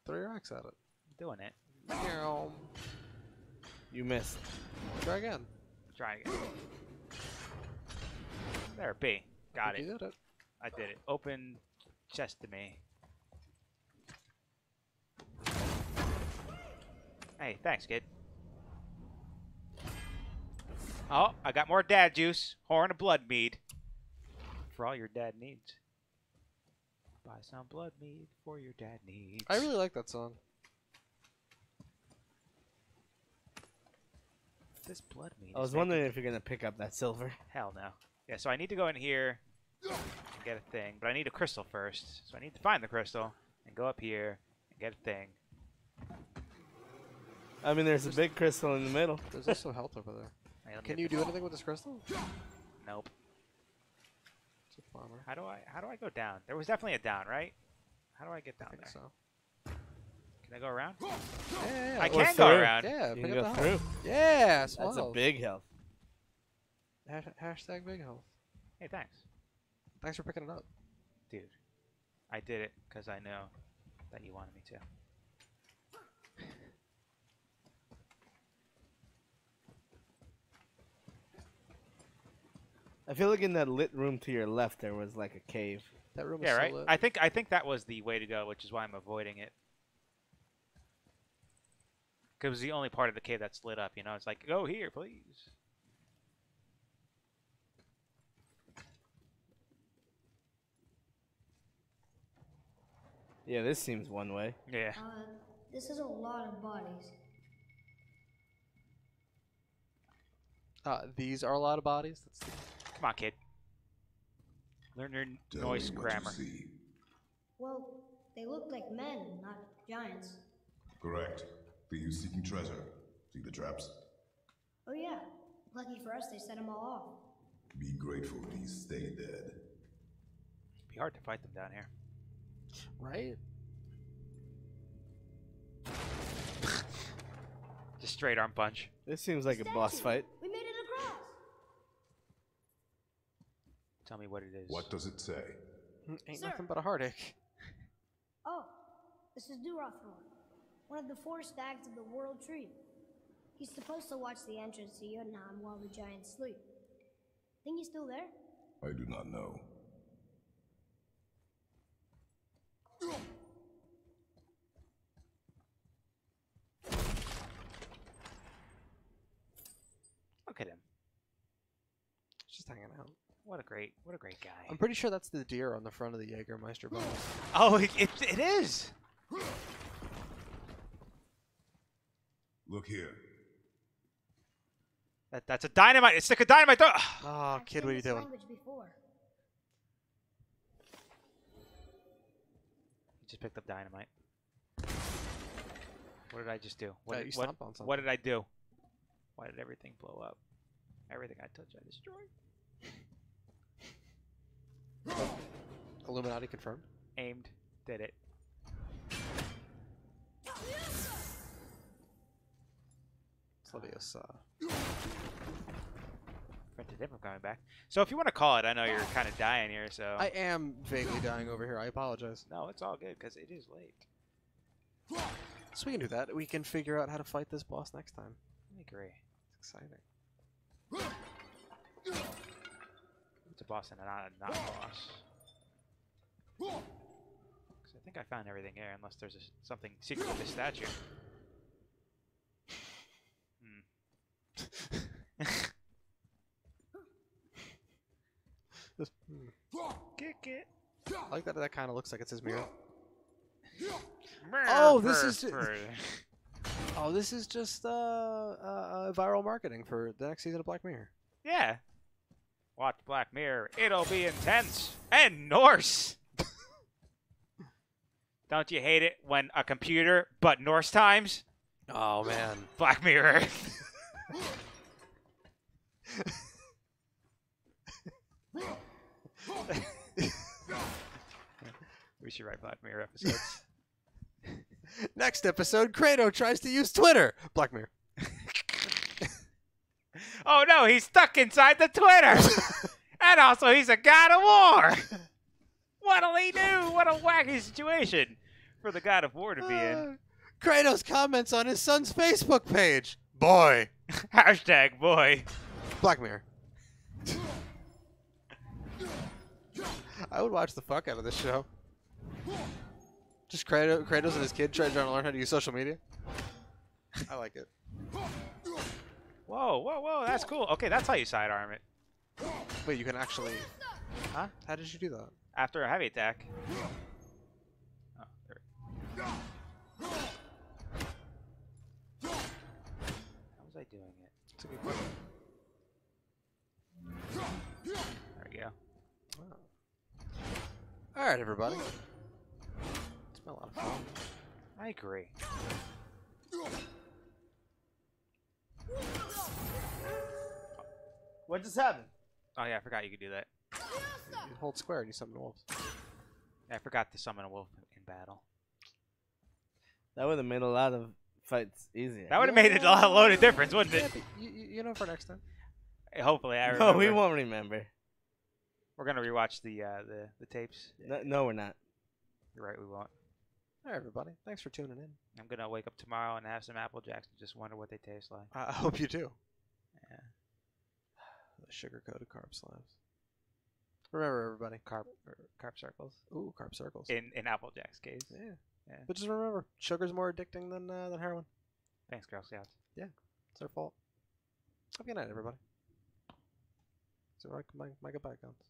Throw your axe at it. I'm doing it. You missed. Try again. Trying again. There, B. Got You it. did it. I did it. Open chest to me. Hey, thanks, kid. Oh, I got more dad juice. Horn of blood mead. For all your dad needs. Buy some blood mead for your dad needs. I really like that song. This blood mead. I was wondering if you're going to pick up that silver. Hell no. Yeah, so I need to go in here and get a thing. But I need a crystal first. So I need to find the crystal and go up here and get a thing. I mean, there's a big crystal in the middle. There's also health over there. Hey, let me Can get you the- do anything with this crystal? Nope. It's a farmer. How do I go down? There was definitely a down, right? How do I get down I think there? so. Can I go around? Yeah. I Or can go through. around. Yeah, You pick can up go the through. health. Yeah, small That's a health. big health. Hashtag big health. Hey, thanks. Thanks for picking it up. Dude, I did it because I know that you wanted me to. I feel like in that lit room to your left there was like a cave. That room is Yeah, so right? lit. I think that was the way to go, which is why I'm avoiding it. Because it was the only part of the cave that's lit up, you know? It's like, go here, please. Yeah, this seems one way. Yeah. This is a lot of bodies. These are a lot of bodies. Come on, kid. Learn your noise grammar. Well, they look like men, not giants. Correct. Thieves seeking treasure. See the traps? Oh yeah, lucky for us they set them all off. Be grateful these stay dead. It'd be hard to fight them down here. Right? Just straight arm punch. This seems like a boss fight. We made it across! Tell me what it is. What does it say? Ain't Sir. nothing but a heartache. Oh, this is Durathor, one of the 4 stags of the World Tree. He's supposed to watch the entrance to Jotunheim while the giants sleep. Think he's still there? I do not know. Look at him. Just hanging out. What a great guy. I'm pretty sure that's the deer on the front of the Jägermeister box. Oh, it is. Look here. That's a dynamite. A stick of dynamite. Oh, kid, what are you doing? Before. You just picked up dynamite. What did I just do? You stomped on something. What did I do? Why did everything blow up? Everything I touch, I destroy. Illuminati confirmed. Aimed. Did it. Slavius, Prevented him from coming back. So if you want to call it, I know you're kind of dying here, so... I am vaguely dying over here. I apologize. No, it's all good, because it is late. So we can do that. We can figure out how to fight this boss next time. I agree. It's exciting. It's a boss and not a boss. Because I think I found everything here, unless there's something secret with this statue. Kick it. I like that kind of looks like it's his mirror. Oh, this is this is just viral marketing for the next season of Black Mirror. Yeah. Watch Black Mirror. It'll be intense and Norse. Don't you hate it when a computer but Norse times? Oh man, Black Mirror. We should write Black Mirror episodes. Next episode, Kratos tries to use Twitter. Black Mirror. Oh no, he's stuck inside the Twitter. And also he's a god of war. What'll he do? What a wacky situation for the god of war to be in. Kratos comments on his son's Facebook page. Boy. Hashtag boy. Black Mirror. I would watch the fuck out of this show. Just Kratos and his kid trying to learn how to use social media. I like it. Whoa, whoa, whoa, that's cool. Okay, that's how you sidearm it. Wait, you can actually... Huh? How did you do that? After a heavy attack. Oh, there. How was I doing it? It's a good question. There we go. Oh. Alright, everybody. It's been a lot of fun. I agree. What just happened? Oh yeah, I forgot you could do that. You hold square and you summon wolves. I forgot to summon a wolf in battle. That would have made a lot of fights easier. That would have made it a load of difference, wouldn't it? Yeah, you know, for next time. Hey, hopefully I remember. No, we won't remember. We're gonna rewatch the tapes. No, we're not. You're right, we won't. Alright, everybody. Thanks for tuning in. I'm gonna wake up tomorrow and have some Apple Jacks and just wonder what they taste like. I hope you do. Yeah. The sugar-coated carb slabs. Remember, everybody. Carb circles. Ooh, carb circles. In Apple Jack's case. Yeah. Yeah. But just remember, sugar's more addicting than heroin. Thanks, Girl Scouts. Yeah, it's their fault. Have a good night, everybody. So my goodbye counts.